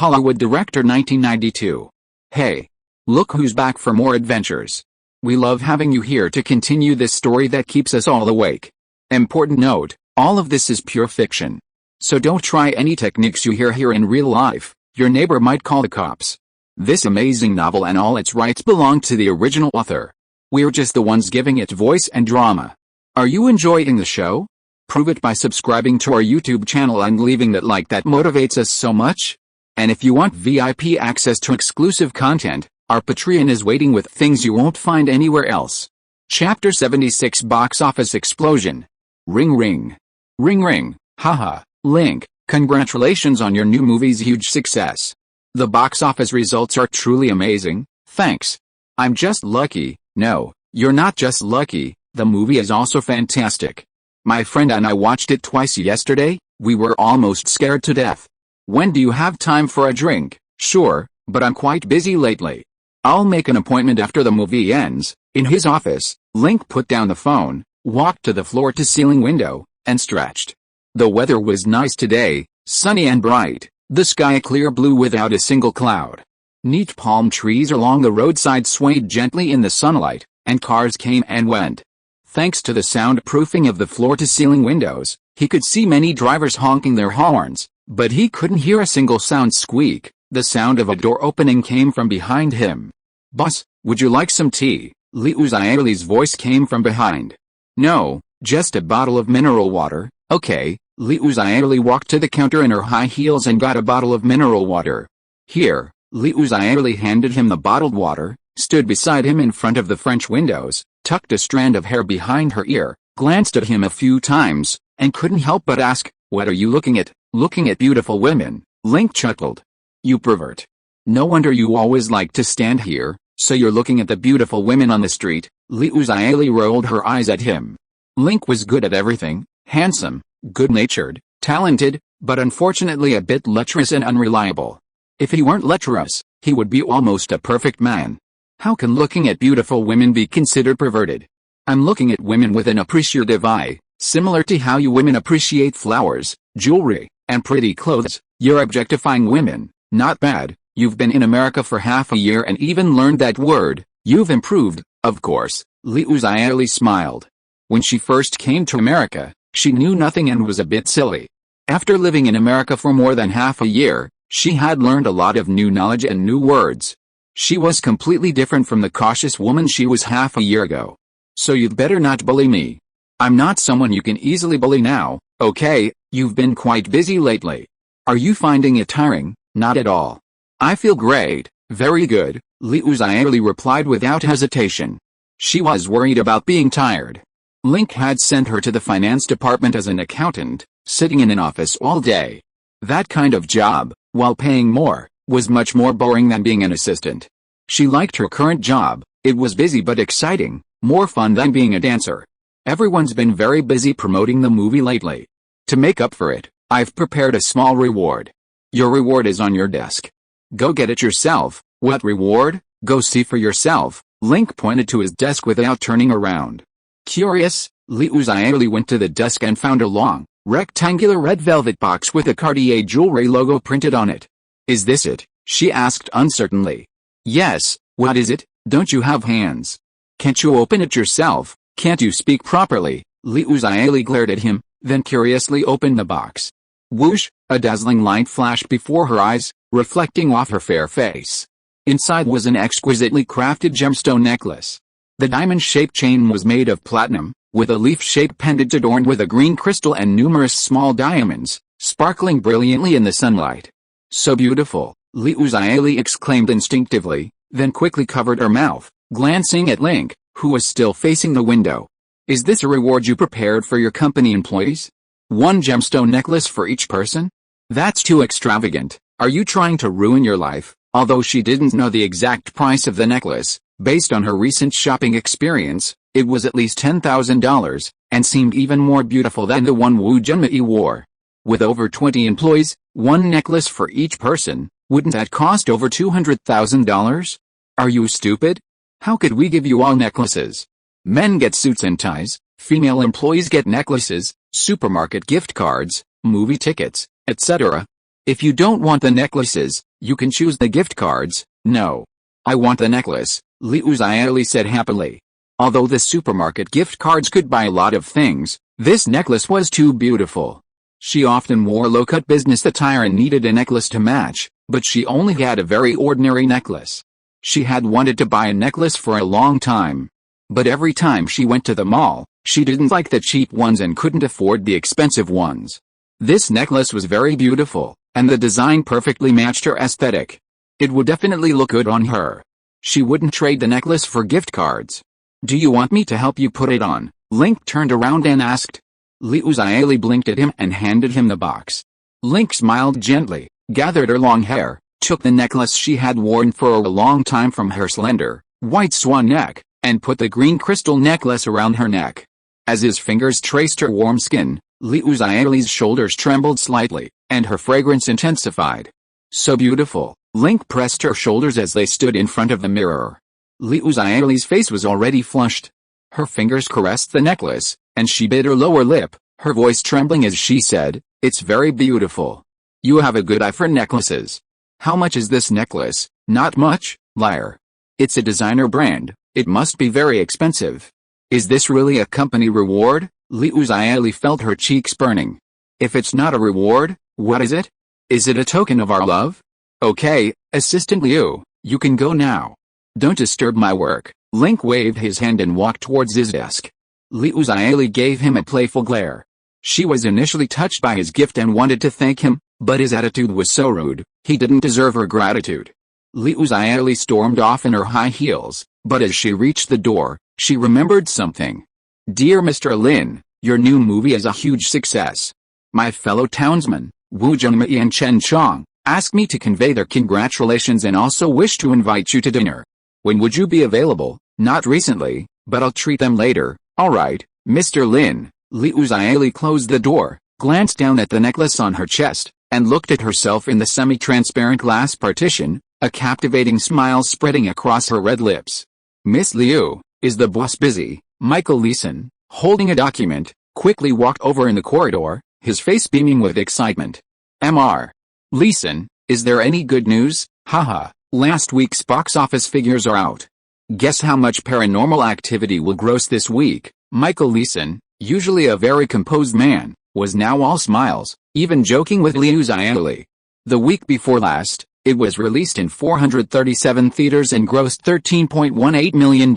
Hollywood director 1992. Hey! Look who's back for more adventures. We love having you here to continue this story that keeps us all awake. Important note, all of this is pure fiction. So don't try any techniques you hear here in real life, your neighbor might call the cops. This amazing novel and all its rights belong to the original author. We're just the ones giving it voice and drama. Are you enjoying the show? Prove it by subscribing to our YouTube channel and leaving that like that motivates us so much. And if you want VIP access to exclusive content, our Patreon is waiting with things you won't find anywhere else. Chapter 76 Box Office Explosion. Ring ring. Ring ring, haha, Link, congratulations on your new movie's huge success. The box office results are truly amazing, thanks. I'm just lucky. No, you're not just lucky, the movie is also fantastic. My friend and I watched it twice yesterday, we were almost scared to death. When do you have time for a drink? Sure, but I'm quite busy lately. I'll make an appointment after the movie ends. In his office, Link put down the phone, walked to the floor-to-ceiling window, and stretched. The weather was nice today, sunny and bright, the sky clear blue without a single cloud. Neat palm trees along the roadside swayed gently in the sunlight, and cars came and went. Thanks to the soundproofing of the floor-to-ceiling windows, he could see many drivers honking their horns, but he couldn't hear a single sound squeak. The sound of a door opening came from behind him. "Boss, would you like some tea?" Liu Xiaoli's voice came from behind. "No, just a bottle of mineral water." "Okay." Liu Xiaoli walked to the counter in her high heels and got a bottle of mineral water. "Here." Liu Xiaoli handed him the bottled water, stood beside him in front of the French windows, tucked a strand of hair behind her ear, glanced at him a few times, and couldn't help but ask, "What are you looking at?" "Looking at beautiful women." Link chuckled. "You pervert. No wonder you always like to stand here, so you're looking at the beautiful women on the street." Liu Xiaoli rolled her eyes at him. Link was good at everything, handsome, good-natured, talented, but unfortunately a bit lecherous and unreliable. If he weren't lecherous, he would be almost a perfect man. How can looking at beautiful women be considered perverted? I'm looking at women with an appreciative eye, similar to how you women appreciate flowers, jewelry, and pretty clothes. You're objectifying women, not bad. You've been in America for half a year and even learned that word. You've improved, of course. Liu Xiaoli smiled. When she first came to America, she knew nothing and was a bit silly. After living in America for more than half a year, she had learned a lot of new knowledge and new words. She was completely different from the cautious woman she was half a year ago. "So you'd better not bully me. I'm not someone you can easily bully now, okay? You've been quite busy lately. Are you finding it tiring?" "Not at all. I feel great, very good," Liu Xiaoli replied without hesitation. She was worried about being tired. Link had sent her to the finance department as an accountant, sitting in an office all day. That kind of job, while paying more, was much more boring than being an assistant. She liked her current job. It was busy but exciting, more fun than being a dancer. Everyone's been very busy promoting the movie lately. To make up for it, I've prepared a small reward. Your reward is on your desk. Go get it yourself. "What reward?" "Go see for yourself." Link pointed to his desk without turning around. Curious, Liu Xiaoli went to the desk and found a long, rectangular red velvet box with a Cartier jewelry logo printed on it. "Is this it?" she asked uncertainly. "Yes." "What is it? Don't you have hands? Can't you open it yourself? Can't you speak properly?" Liu Xiaoli glared at him, then curiously opened the box. Whoosh, a dazzling light flashed before her eyes, reflecting off her fair face. Inside was an exquisitely crafted gemstone necklace. The diamond-shaped chain was made of platinum, with a leaf-shaped pendant adorned with a green crystal and numerous small diamonds, sparkling brilliantly in the sunlight. "So beautiful," Liu Xiaoli exclaimed instinctively, then quickly covered her mouth, glancing at Link, who was still facing the window. "Is this a reward you prepared for your company employees? One gemstone necklace for each person? That's too extravagant. Are you trying to ruin your life?" Although she didn't know the exact price of the necklace, based on her recent shopping experience, it was at least $10,000, and seemed even more beautiful than the one Wu Junmei wore. With over 20 employees, one necklace for each person, wouldn't that cost over $200,000? Are you stupid? How could we give you all necklaces? Men get suits and ties, female employees get necklaces, supermarket gift cards, movie tickets, etc. If you don't want the necklaces, you can choose the gift cards. No. I want the necklace, Liu Xiaoli said happily. Although the supermarket gift cards could buy a lot of things, this necklace was too beautiful. She often wore low-cut business attire and needed a necklace to match, but she only had a very ordinary necklace. She had wanted to buy a necklace for a long time. But every time she went to the mall, she didn't like the cheap ones and couldn't afford the expensive ones. This necklace was very beautiful, and the design perfectly matched her aesthetic. It would definitely look good on her. She wouldn't trade the necklace for gift cards. Do you want me to help you put it on? Link turned around and asked. Liu Xiaoli blinked at him and handed him the box. Link smiled gently, gathered her long hair, took the necklace she had worn for a long time from her slender, white swan neck, and put the green crystal necklace around her neck. As his fingers traced her warm skin, Liu Xiaoli's shoulders trembled slightly, and her fragrance intensified. So beautiful, Link pressed her shoulders as they stood in front of the mirror. Liu Xiaoli's face was already flushed. Her fingers caressed the necklace, and she bit her lower lip, her voice trembling as she said, "It's very beautiful. You have a good eye for necklaces. How much is this necklace?" "Not much, liar. It's a designer brand, it must be very expensive." "Is this really a company reward?" Liu Xiaoli felt her cheeks burning. "If it's not a reward, what is it? Is it a token of our love?" "Okay, Assistant Liu, you can go now. Don't disturb my work." Link waved his hand and walked towards his desk. Liu Xiaoli gave him a playful glare. She was initially touched by his gift and wanted to thank him, but his attitude was so rude, he didn't deserve her gratitude. Liu Xiaoli stormed off in her high heels, but as she reached the door, she remembered something. "Dear Mr. Lin, your new movie is a huge success. My fellow townsmen, Wu Zhengmei and Chen Chong, asked me to convey their congratulations and also wish to invite you to dinner. When would you be available?" "Not recently, but I'll treat them later." "Alright, Mr. Lin." Liu Xiaoli closed the door, glanced down at the necklace on her chest, and looked at herself in the semi-transparent glass partition, a captivating smile spreading across her red lips. "Miss Liu, is the boss busy?" Michael Leeson, holding a document, quickly walked over in the corridor, his face beaming with excitement. "Mr. Leeson, is there any good news?" "Haha, last week's box office figures are out. Guess how much Paranormal Activity will gross this week?" Michael Leeson, usually a very composed man, was now all smiles, even joking with Liu Xiaoli. The week before last, it was released in 437 theaters and grossed $13.18 million.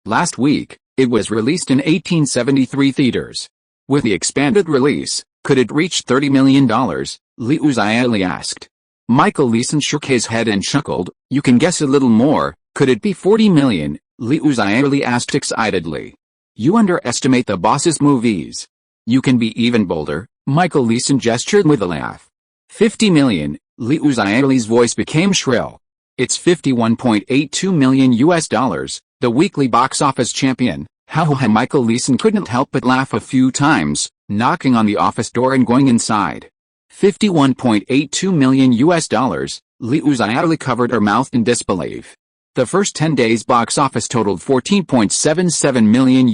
Last week, it was released in 1873 theaters. With the expanded release, could it reach $30 million? Liu Xiaoli asked. Michael Leeson shook his head and chuckled. "You can guess a little more, could it be 40 million? Liu Xiaoli asked excitedly. "You underestimate the boss's movies. You can be even bolder." Michael Leeson gestured with a laugh. 50 million, Liu Xiaoli's voice became shrill. "It's $51.82 million, the weekly box office champion." Ha! Michael Leeson couldn't help but laugh a few times, knocking on the office door and going inside. $51.82 million, Liu Xiaoli covered her mouth in disbelief. The first 10 days box office totaled $14.77 million,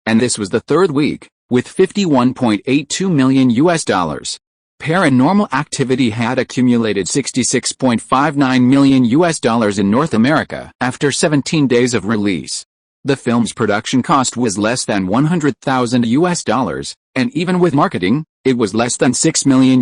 and this was the third week, with $51.82 million. Paranormal Activity had accumulated $66.59 million in North America after 17 days of release. The film's production cost was less than $100,000, and even with marketing, it was less than $6 million.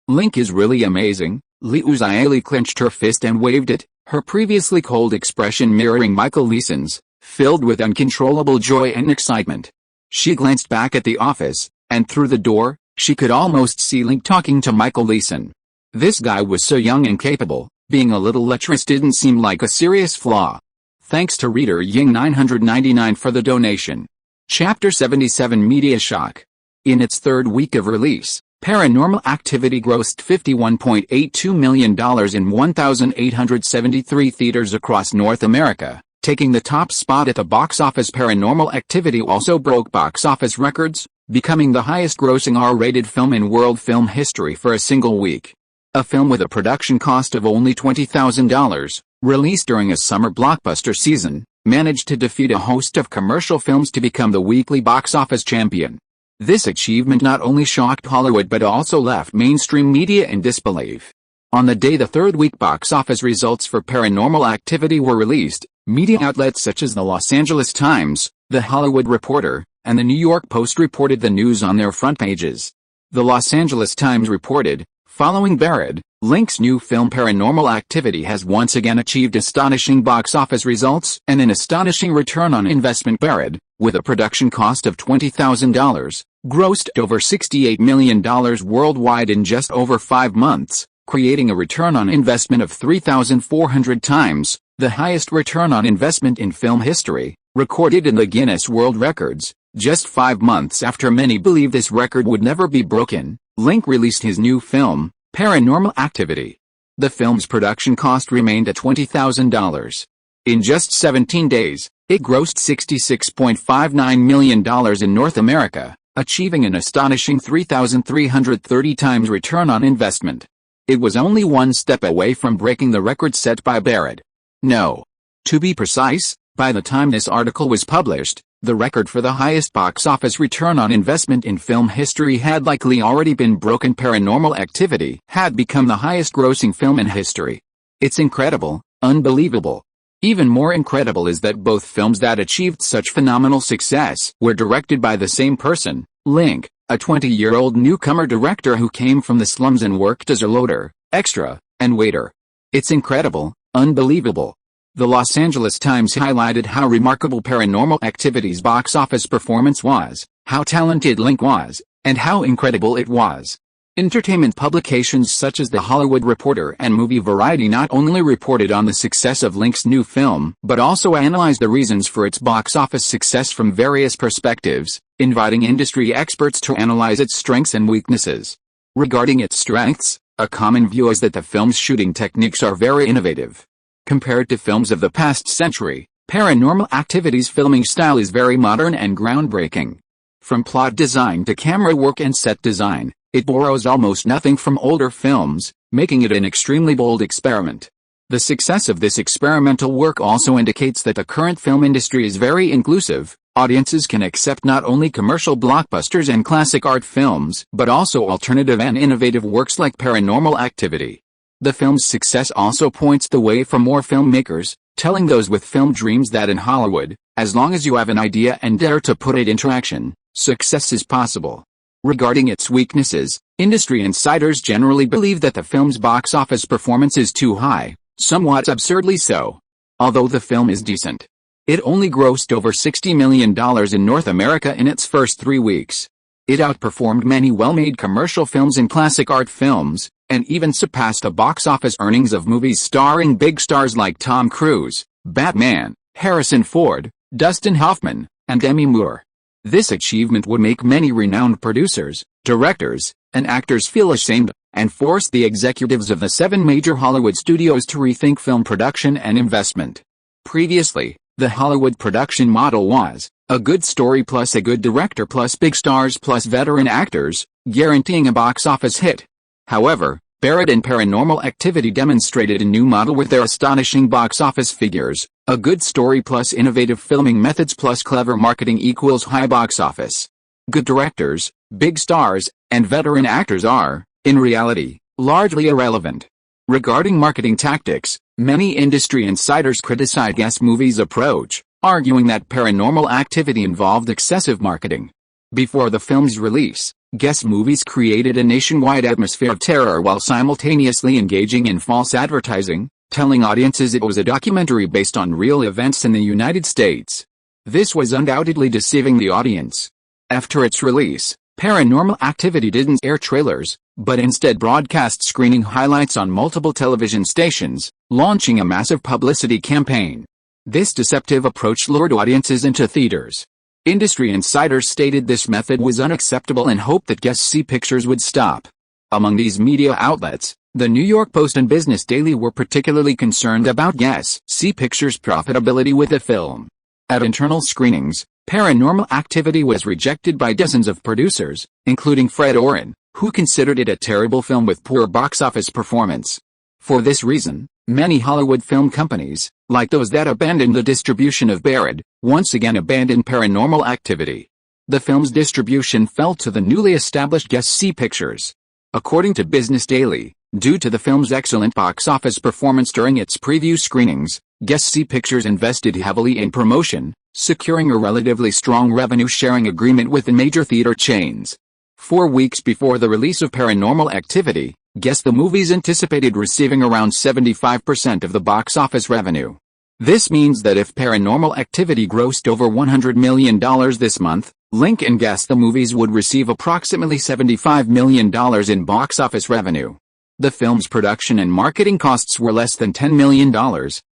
Link is really amazing. Liu Xiaoli clenched her fist and waved it, her previously cold expression mirroring Michael Leeson's, filled with uncontrollable joy and excitement. She glanced back at the office, and through the door, she could almost see Link talking to Michael Leeson. This guy was so young and capable, being a little lecherous didn't seem like a serious flaw. Thanks to Reader Ying 999 for the donation. Chapter 77 Media Shock. In its third week of release, Paranormal Activity grossed $51.82 million in 1,873 theaters across North America, taking the top spot at the box office. Paranormal Activity also broke box office records, becoming the highest-grossing R-rated film in world film history for a single week. A film with a production cost of only $20,000, released during a summer blockbuster season, managed to defeat a host of commercial films to become the weekly box office champion. This achievement not only shocked Hollywood but also left mainstream media in disbelief. On the day the third-week box office results for Paranormal Activity were released, media outlets such as the Los Angeles Times, The Hollywood Reporter, and the New York Post reported the news on their front pages. The Los Angeles Times reported, following Barrett, Link's new film Paranormal Activity has once again achieved astonishing box office results and an astonishing return on investment. Barrett, with a production cost of $20,000, grossed over $68 million worldwide in just over 5 months, creating a return on investment of 3,400 times, the highest return on investment in film history, recorded in the Guinness World Records. Just 5 months after many believed this record would never be broken, Link released his new film, Paranormal Activity. The film's production cost remained at $20,000. In just 17 days, it grossed $66.59 million in North America, achieving an astonishing 3,330 times return on investment. It was only one step away from breaking the record set by Barrett. No. To be precise, by the time this article was published, the record for the highest box office return on investment in film history had likely already been broken. Paranormal Activity had become the highest-grossing film in history. It's incredible, unbelievable. Even more incredible is that both films that achieved such phenomenal success were directed by the same person, Link, a 20-year-old newcomer director who came from the slums and worked as a loader, extra, and waiter. It's incredible, unbelievable. The Los Angeles Times highlighted how remarkable Paranormal Activity's box office performance was, how talented Link was, and how incredible it was. Entertainment publications such as The Hollywood Reporter and Movie Variety not only reported on the success of Link's new film, but also analyzed the reasons for its box office success from various perspectives, inviting industry experts to analyze its strengths and weaknesses. Regarding its strengths, a common view is that the film's shooting techniques are very innovative. Compared to films of the past century, Paranormal Activity's filming style is very modern and groundbreaking. From plot design to camera work and set design, it borrows almost nothing from older films, making it an extremely bold experiment. The success of this experimental work also indicates that the current film industry is very inclusive. Audiences can accept not only commercial blockbusters and classic art films, but also alternative and innovative works like Paranormal Activity. The film's success also points the way for more filmmakers, telling those with film dreams that in Hollywood, as long as you have an idea and dare to put it into action, success is possible. Regarding its weaknesses, industry insiders generally believe that the film's box office performance is too high, somewhat absurdly so. Although the film is decent, it only grossed over $60 million in North America in its first 3 weeks. It outperformed many well-made commercial films and classic art films, and even surpassed the box office earnings of movies starring big stars like Tom Cruise, Batman, Harrison Ford, Dustin Hoffman, and Demi Moore. This achievement would make many renowned producers, directors, and actors feel ashamed, and force the executives of the 7 major Hollywood studios to rethink film production and investment. Previously, the Hollywood production model was a good story plus a good director plus big stars plus veteran actors, guaranteeing a box office hit. However, Barrett and Paranormal Activity demonstrated a new model with their astonishing box office figures. A good story plus innovative filming methods plus clever marketing equals high box office. Good directors, big stars, and veteran actors are, in reality, largely irrelevant. Regarding marketing tactics, many industry insiders criticize Guess Movies' approach, arguing that Paranormal Activity involved excessive marketing. Before the film's release, Guess Movies created a nationwide atmosphere of terror while simultaneously engaging in false advertising, telling audiences it was a documentary based on real events in the United States. This was undoubtedly deceiving the audience. After its release, Paranormal Activity didn't air trailers, but instead broadcast screening highlights on multiple television stations, launching a massive publicity campaign. This deceptive approach lured audiences into theaters. Industry insiders stated this method was unacceptable and hoped that Guess C Pictures would stop. Among these media outlets, the New York Post and Business Daily were particularly concerned about Guess C Pictures' profitability with the film. At internal screenings, Paranormal Activity was rejected by dozens of producers, including Fred Oren, who considered it a terrible film with poor box office performance. For this reason, many Hollywood film companies, like those that abandoned the distribution of Barrett, once again abandoned Paranormal Activity. The film's distribution fell to the newly established Guess See Pictures. According to Business Daily, due to the film's excellent box office performance during its preview screenings, Guess See Pictures invested heavily in promotion, securing a relatively strong revenue-sharing agreement with the major theater chains. 4 weeks before the release of Paranormal Activity, Guess the movies anticipated receiving around 75% of the box office revenue. This means that if Paranormal Activity grossed over $100 million this month, Link and Guess the movies would receive approximately $75 million in box office revenue. The film's production and marketing costs were less than $10 million,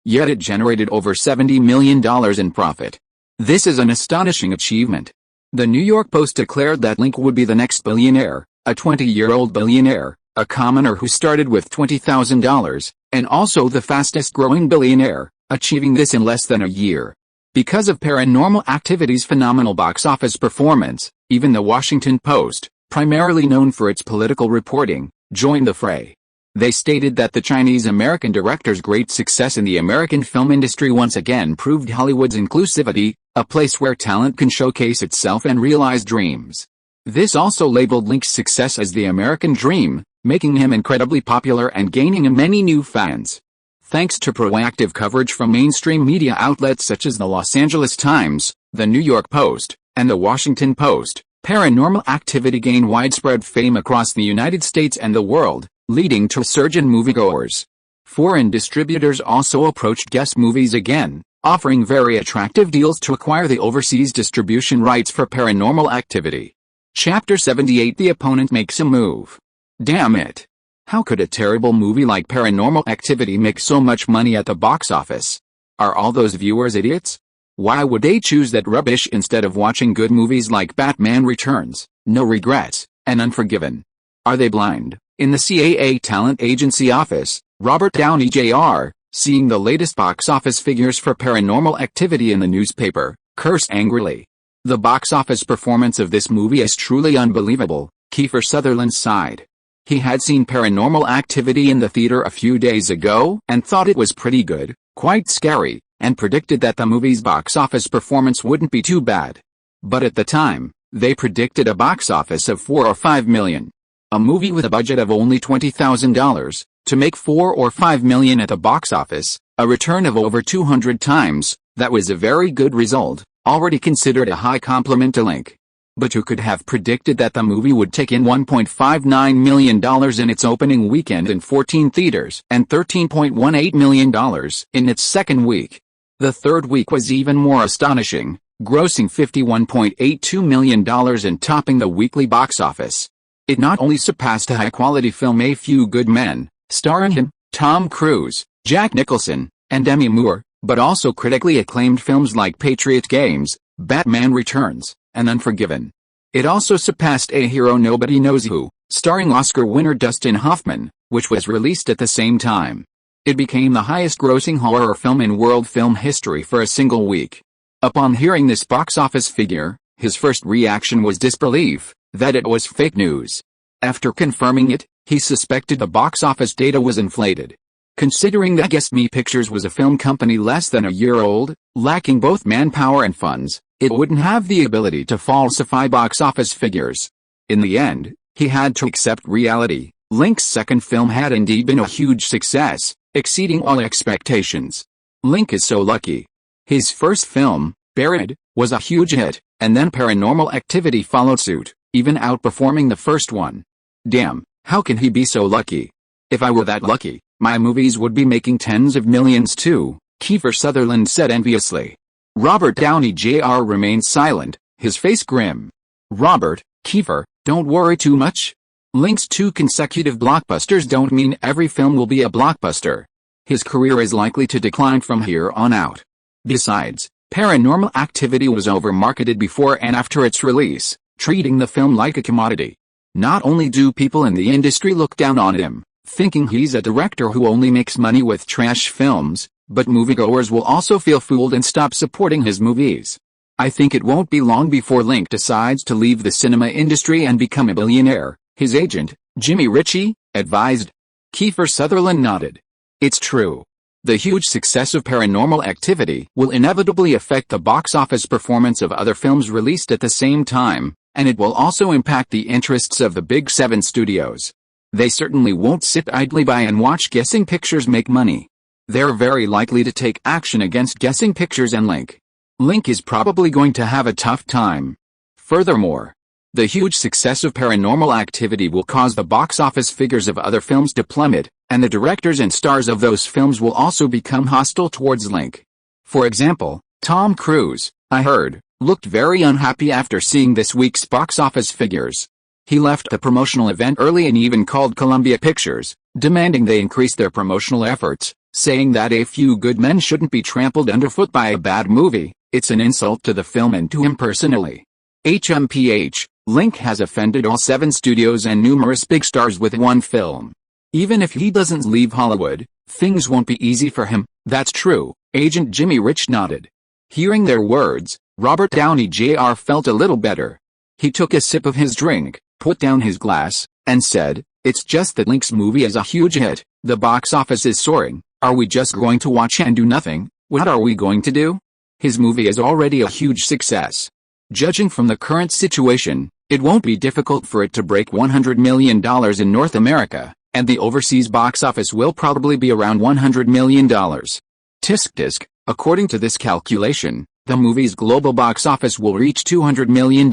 yet it generated over $70 million in profit. This is an astonishing achievement. The New York Post declared that Link would be the next billionaire, a 20-year-old billionaire, a commoner who started with $20,000, and also the fastest-growing billionaire, achieving this in less than a year. Because of Paranormal Activity's phenomenal box office performance, even the Washington Post, primarily known for its political reporting, joined the fray. They stated that the Chinese-American director's great success in the American film industry once again proved Hollywood's inclusivity, a place where talent can showcase itself and realize dreams. This also labeled Link's success as the American dream, making him incredibly popular and gaining many new fans. Thanks to proactive coverage from mainstream media outlets such as the Los Angeles Times, the New York Post, and the Washington Post, Paranormal Activity gained widespread fame across the United States and the world, leading to a surge in moviegoers. Foreign distributors also approached Guess Movies again, offering very attractive deals to acquire the overseas distribution rights for Paranormal Activity. Chapter 78: The Opponent Makes a Move. Damn it! How could a terrible movie like Paranormal Activity make so much money at the box office? Are all those viewers idiots? Why would they choose that rubbish instead of watching good movies like Batman Returns, No Regrets, and Unforgiven? Are they blind? In the CAA talent agency office, Robert Downey Jr., seeing the latest box office figures for Paranormal Activity in the newspaper, cursed angrily. The box office performance of this movie is truly unbelievable, Kiefer Sutherland sighed. He had seen Paranormal Activity in the theater a few days ago and thought it was pretty good, quite scary, and predicted that the movie's box office performance wouldn't be too bad. But at the time, they predicted a box office of $4 or $5 million. A movie with a budget of only $20,000, to make $4 or $5 million at the box office, a return of over 200 times, that was a very good result, already considered a high compliment to Link. But who could have predicted that the movie would take in $1.59 million in its opening weekend in 14 theaters and $13.18 million in its second week? The third week was even more astonishing, grossing $51.82 million and topping the weekly box office. It not only surpassed a high-quality film A Few Good Men, starring him, Tom Cruise, Jack Nicholson, and Demi Moore, but also critically acclaimed films like Patriot Games, Batman Returns, and Unforgiven. It also surpassed A Hero Nobody Knows Who, starring Oscar winner Dustin Hoffman, which was released at the same time. It became the highest-grossing horror film in world film history for a single week. Upon hearing this box office figure, his first reaction was disbelief, that it was fake news. After confirming it, he suspected the box office data was inflated. Considering that Guess Me Pictures was a film company less than a year old, lacking both manpower and funds, it wouldn't have the ability to falsify box office figures. In the end, he had to accept reality. Link's second film had indeed been a huge success, exceeding all expectations. Link is so lucky. His first film, Buried, was a huge hit, and then Paranormal Activity followed suit, even outperforming the first one. Damn, how can he be so lucky? If I were that lucky, my movies would be making tens of millions too, Kiefer Sutherland said enviously. Robert Downey Jr. remained silent, his face grim. Robert, Kiefer, don't worry too much. Link's 2 consecutive blockbusters don't mean every film will be a blockbuster. His career is likely to decline from here on out. Besides, Paranormal Activity was over-marketed before and after its release, treating the film like a commodity. Not only do people in the industry look down on him, thinking he's a director who only makes money with trash films, but moviegoers will also feel fooled and stop supporting his movies. I think it won't be long before Link decides to leave the cinema industry and become a billionaire, his agent, Jimmy Ritchie, advised. Kiefer Sutherland nodded. It's true. The huge success of Paranormal Activity will inevitably affect the box office performance of other films released at the same time, and it will also impact the interests of the Big Seven studios. They certainly won't sit idly by and watch Guessing Pictures make money. They're very likely to take action against Guessing Pictures and Link. Link is probably going to have a tough time. Furthermore, the huge success of Paranormal Activity will cause the box office figures of other films to plummet, and the directors and stars of those films will also become hostile towards Link. For example, Tom Cruise, I heard, looked very unhappy after seeing this week's box office figures. He left the promotional event early and even called Columbia Pictures, demanding they increase their promotional efforts, saying that a few good men shouldn't be trampled underfoot by a bad movie. It's an insult to the film and to him personally. HMPH, Link has offended all 7 studios and numerous big stars with one film. Even if he doesn't leave Hollywood, things won't be easy for him. That's true, Agent Jimmy Rich nodded. Hearing their words, Robert Downey Jr. felt a little better. He took a sip of his drink, put down his glass, and said, "It's just that Link's movie is a huge hit, the box office is soaring. Are we just going to watch and do nothing? What are we going to do? His movie is already a huge success. Judging from the current situation, it won't be difficult for it to break $100 million in North America, and the overseas box office will probably be around $100 million. Tisk. According to this calculation, the movie's global box office will reach $200 million,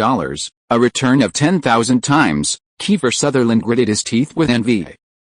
a return of 10,000 times. Kiefer Sutherland gritted his teeth with envy.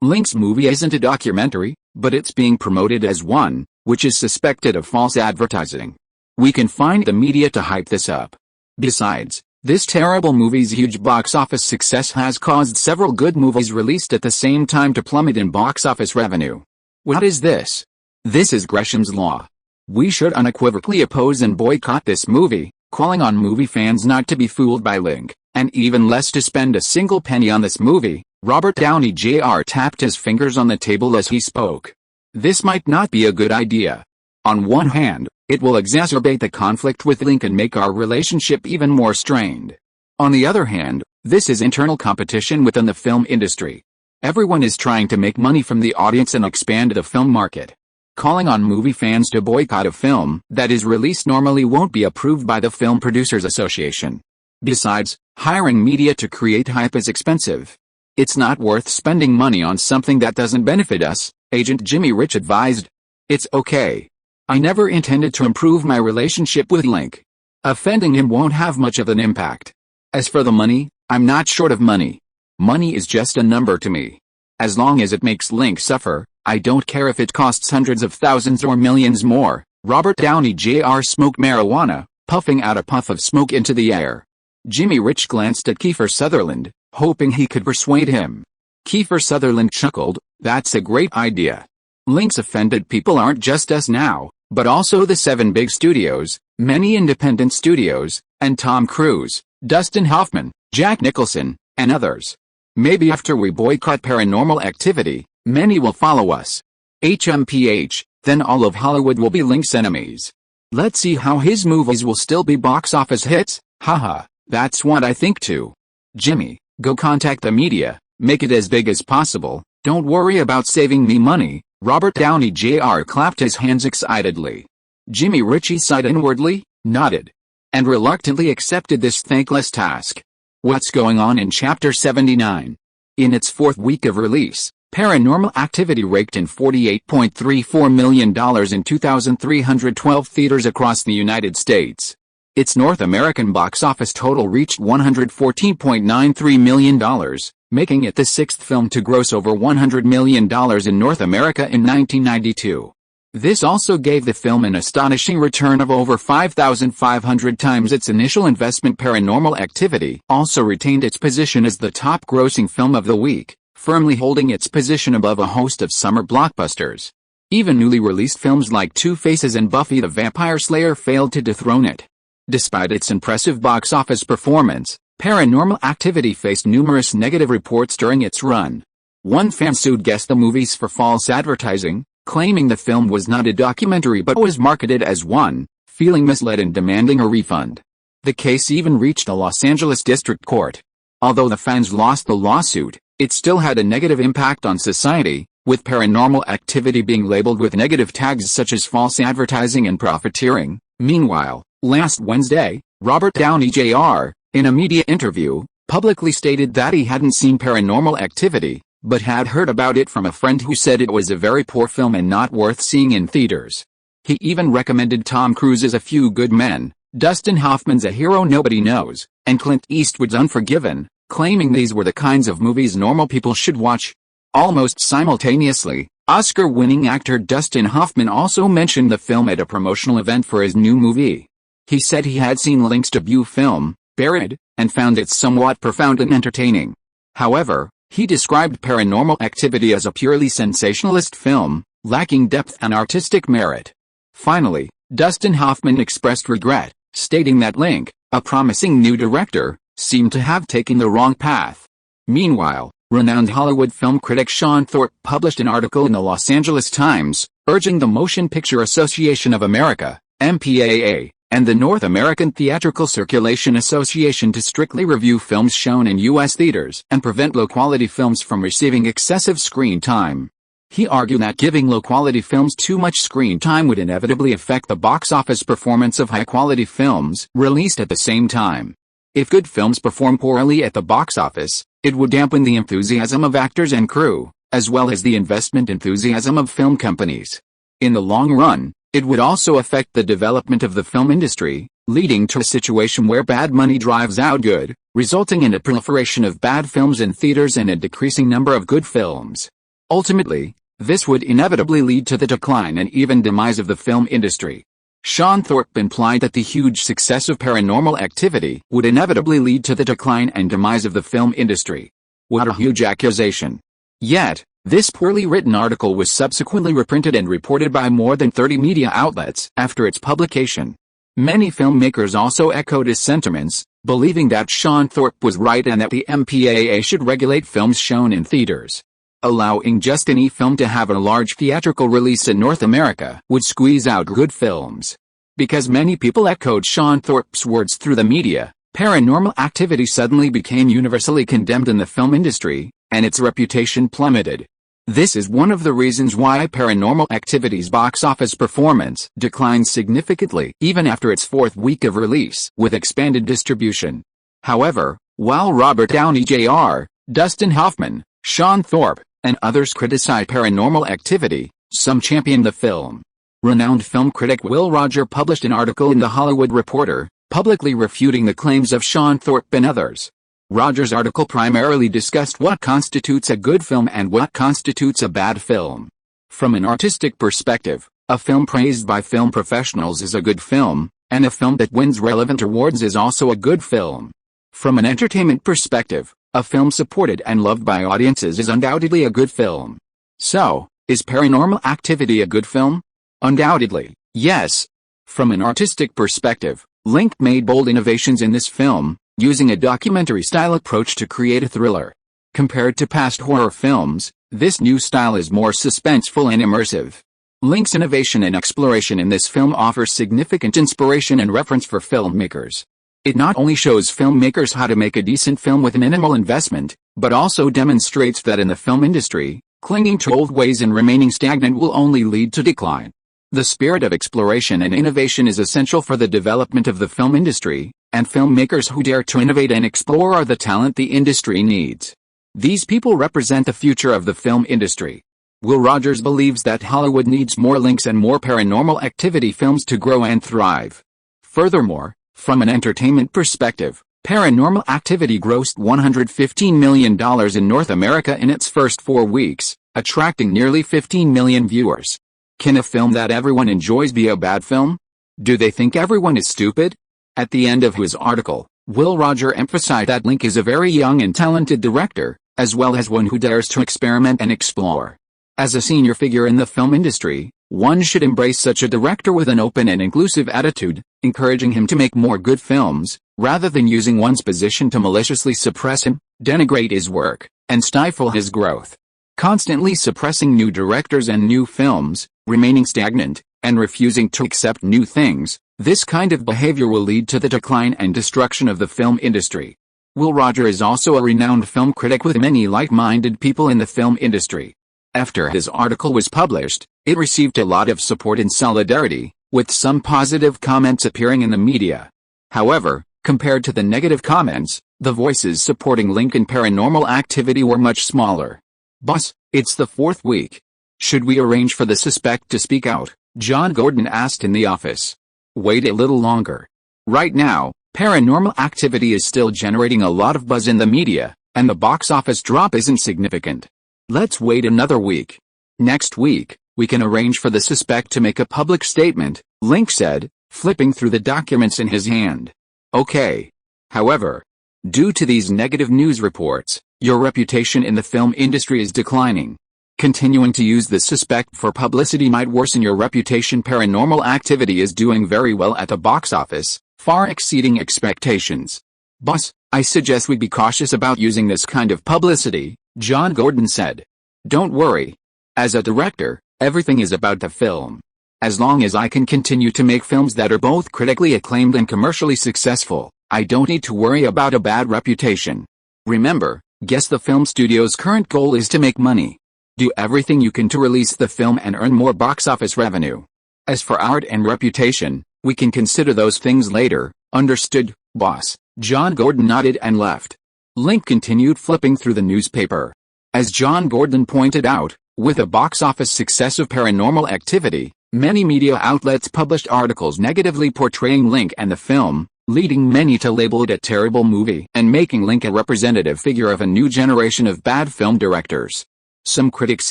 Link's movie isn't a documentary, but it's being promoted as one, which is suspected of false advertising. We can find the media to hype this up. Besides, this terrible movie's huge box office success has caused several good movies released at the same time to plummet in box office revenue. What is this? This is Gresham's Law. We should unequivocally oppose and boycott this movie, calling on movie fans not to be fooled by Link, and even less to spend a single penny on this movie. Robert Downey Jr. tapped his fingers on the table as he spoke. This might not be a good idea. On one hand, it will exacerbate the conflict with Link and make our relationship even more strained. On the other hand, this is internal competition within the film industry. Everyone is trying to make money from the audience and expand the film market. Calling on movie fans to boycott a film that is released normally won't be approved by the Film Producers Association. Besides, hiring media to create hype is expensive. It's not worth spending money on something that doesn't benefit us, Agent Jimmy Rich advised. It's okay. I never intended to improve my relationship with Link. Offending him won't have much of an impact. As for the money, I'm not short of money. Money is just a number to me. As long as it makes Link suffer, I don't care if it costs hundreds of thousands or millions more. Robert Downey Jr. smoked marijuana, puffing out a puff of smoke into the air. Jimmy Rich glanced at Kiefer Sutherland, hoping he could persuade him. Kiefer Sutherland chuckled, "That's a great idea. Link's offended people aren't just us now, but also the 7 big studios, many independent studios, and Tom Cruise, Dustin Hoffman, Jack Nicholson, and others. Maybe after we boycott Paranormal Activity, many will follow us. HMPH, then all of Hollywood will be Link's enemies. Let's see how his movies will still be box office hits, haha, that's what I think too. Jimmy, go contact the media, make it as big as possible, don't worry about saving me money." Robert Downey Jr. clapped his hands excitedly. Jimmy Rich sighed inwardly, nodded, and reluctantly accepted this thankless task. What's going on in Chapter 79? In its 4th week of release, Paranormal Activity raked in $48.34 million in 2,312 theaters across the United States. Its North American box office total reached $114.93 million, making it the 6th film to gross over $100 million in North America in 1992. This also gave the film an astonishing return of over 5,500 times its initial investment. Paranormal Activity also retained its position as the top-grossing film of the week, firmly holding its position above a host of summer blockbusters. Even newly released films like Two Faces and Buffy the Vampire Slayer failed to dethrone it. Despite its impressive box office performance, Paranormal Activity faced numerous negative reports during its run. One fan sued Guess the Movies for false advertising, claiming the film was not a documentary but was marketed as one, feeling misled and demanding a refund. The case even reached the Los Angeles District Court. Although the fans lost the lawsuit, it still had a negative impact on society, with paranormal activity being labeled with negative tags such as false advertising and profiteering. Meanwhile, last Wednesday, Robert Downey Jr., in a media interview, publicly stated that he hadn't seen Paranormal Activity, but had heard about it from a friend who said it was a very poor film and not worth seeing in theaters. He even recommended Tom Cruise's A Few Good Men, Dustin Hoffman's A Hero Nobody Knows, and Clint Eastwood's Unforgiven, claiming these were the kinds of movies normal people should watch. Almost simultaneously, Oscar-winning actor Dustin Hoffman also mentioned the film at a promotional event for his new movie. He said he had seen Link's debut film, Buried, and found it somewhat profound and entertaining. However, he described Paranormal Activity as a purely sensationalist film, lacking depth and artistic merit. Finally, Dustin Hoffman expressed regret, stating that Link, a promising new director, seemed to have taken the wrong path. Meanwhile, renowned Hollywood film critic Sean Thorpe published an article in the Los Angeles Times, urging the Motion Picture Association of America, MPAA, and the North American Theatrical Circulation Association to strictly review films shown in U.S. theaters and prevent low-quality films from receiving excessive screen time. He argued that giving low-quality films too much screen time would inevitably affect the box office performance of high-quality films released at the same time. If good films perform poorly at the box office, it would dampen the enthusiasm of actors and crew, as well as the investment enthusiasm of film companies. In the long run, it would also affect the development of the film industry, leading to a situation where bad money drives out good, resulting in a proliferation of bad films in theaters and a decreasing number of good films. Ultimately, this would inevitably lead to the decline and even demise of the film industry. Sean Thorpe implied that the huge success of Paranormal Activity would inevitably lead to the decline and demise of the film industry. What a huge accusation. Yet, this poorly written article was subsequently reprinted and reported by more than 30 media outlets after its publication. Many filmmakers also echoed his sentiments, believing that Sean Thorpe was right and that the MPAA should regulate films shown in theaters. Allowing just any film to have a large theatrical release in North America would squeeze out good films. Because many people echoed Sean Thorpe's words through the media, Paranormal Activity suddenly became universally condemned in the film industry, and its reputation plummeted. This is one of the reasons why Paranormal Activity's box office performance declined significantly even after its fourth week of release with expanded distribution. However, while Robert Downey Jr., Dustin Hoffman, Sean Thorpe, and others criticized Paranormal Activity, some championed the film. Renowned film critic Will Roger published an article in The Hollywood Reporter, publicly refuting the claims of Sean Thorpe and others. Roger's article primarily discussed what constitutes a good film and what constitutes a bad film. From an artistic perspective, a film praised by film professionals is a good film, and a film that wins relevant awards is also a good film. From an entertainment perspective, a film supported and loved by audiences is undoubtedly a good film. So, is Paranormal Activity a good film? Undoubtedly, yes. From an artistic perspective, Link made bold innovations in this film, using a documentary-style approach to create a thriller. Compared to past horror films, this new style is more suspenseful and immersive. Link's innovation and exploration in this film offers significant inspiration and reference for filmmakers. It not only shows filmmakers how to make a decent film with minimal investment, but also demonstrates that in the film industry, clinging to old ways and remaining stagnant will only lead to decline. The spirit of exploration and innovation is essential for the development of the film industry, and filmmakers who dare to innovate and explore are the talent the industry needs. These people represent the future of the film industry. Will Rogers believes that Hollywood needs more Links and more Paranormal Activity films to grow and thrive. Furthermore, from an entertainment perspective, Paranormal Activity grossed $115 million in North America in its first 4 weeks, attracting nearly 15 million viewers. Can a film that everyone enjoys be a bad film? Do they think everyone is stupid? At the end of his article, Will Roger emphasized that Link is a very young and talented director, as well as one who dares to experiment and explore. As a senior figure in the film industry, one should embrace such a director with an open and inclusive attitude, encouraging him to make more good films, rather than using one's position to maliciously suppress him, denigrate his work, and stifle his growth. Constantly suppressing new directors and new films, remaining stagnant, and refusing to accept new things, this kind of behavior will lead to the decline and destruction of the film industry. Will Roger is also a renowned film critic with many like-minded people in the film industry. After his article was published, it received a lot of support and solidarity, with some positive comments appearing in the media. However, compared to the negative comments, the voices supporting Link and Paranormal Activity were much smaller. "Boss, it's the 4th week. Should we arrange for the suspect to speak out?" John Gordon asked in the office. "Wait a little longer. Right now, Paranormal Activity is still generating a lot of buzz in the media, and the box office drop isn't significant. Let's wait another week. Next week, we can arrange for the suspect to make a public statement," Link said, flipping through the documents in his hand. "Okay. However, due to these negative news reports, your reputation in the film industry is declining. Continuing to use the suspect for publicity might worsen your reputation. Paranormal Activity is doing very well at the box office, far exceeding expectations. Boss, I suggest we be cautious about using this kind of publicity," John Gordon said. "Don't worry. As a director, everything is about the film. As long as I can continue to make films that are both critically acclaimed and commercially successful, I don't need to worry about a bad reputation. Remember, guess the film studio's current goal is to make money. Do everything you can to release the film and earn more box office revenue. As for art and reputation, we can consider those things later." "Understood, boss." John Gordon nodded and left. Link continued flipping through the newspaper. As John Gordon pointed out, with the box office success of Paranormal Activity, many media outlets published articles negatively portraying Link and the film, leading many to label it a terrible movie and making Link a representative figure of a new generation of bad film directors. Some critics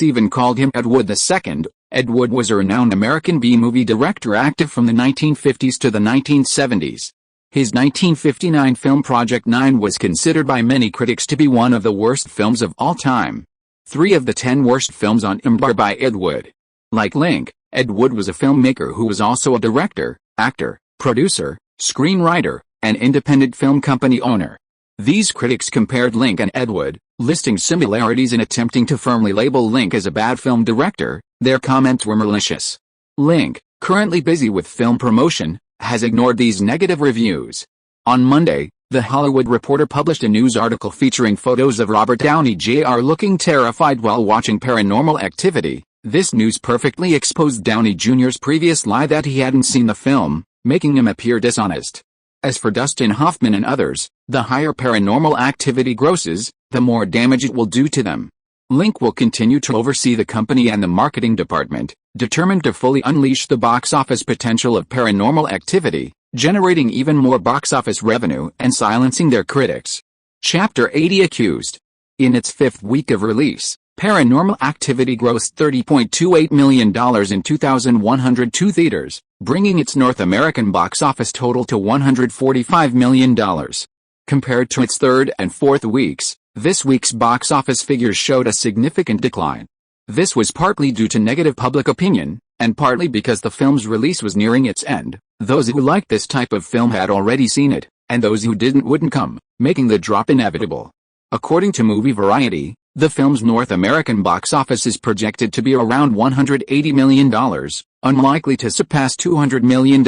even called him Ed Wood II. Ed Wood was a renowned American B-movie director active from the 1950s to the 1970s. His 1959 film Project 9 was considered by many critics to be one of the worst films of all time. 3 of the 10 worst films on IMDb are by Ed Wood. Like Link, Ed Wood was a filmmaker who was also a director, actor, producer, screenwriter, and independent film company owner. These critics compared Link and Ed Wood, listing similarities and attempting to firmly label Link as a bad film director. Their comments were malicious. Link, currently busy with film promotion, has ignored these negative reviews. On Monday, The Hollywood Reporter published a news article featuring photos of Robert Downey Jr. looking terrified while watching Paranormal Activity. This news perfectly exposed Downey Jr.'s previous lie that he hadn't seen the film, making him appear dishonest. As for Dustin Hoffman and others, the higher Paranormal Activity grosses, the more damage it will do to them. Link will continue to oversee the company and the marketing department, determined to fully unleash the box office potential of Paranormal Activity, generating even more box office revenue and silencing their critics. Chapter 80 Accused. In its 5th week of release, Paranormal Activity grossed $30.28 million in 2,102 theaters, bringing its North American box office total to $145 million. Compared to its 3rd and 4th weeks, this week's box office figures showed a significant decline. This was partly due to negative public opinion, and partly because the film's release was nearing its end. Those who liked this type of film had already seen it, and those who didn't wouldn't come, making the drop inevitable. According to Movie Variety, the film's North American box office is projected to be around $180 million, unlikely to surpass $200 million.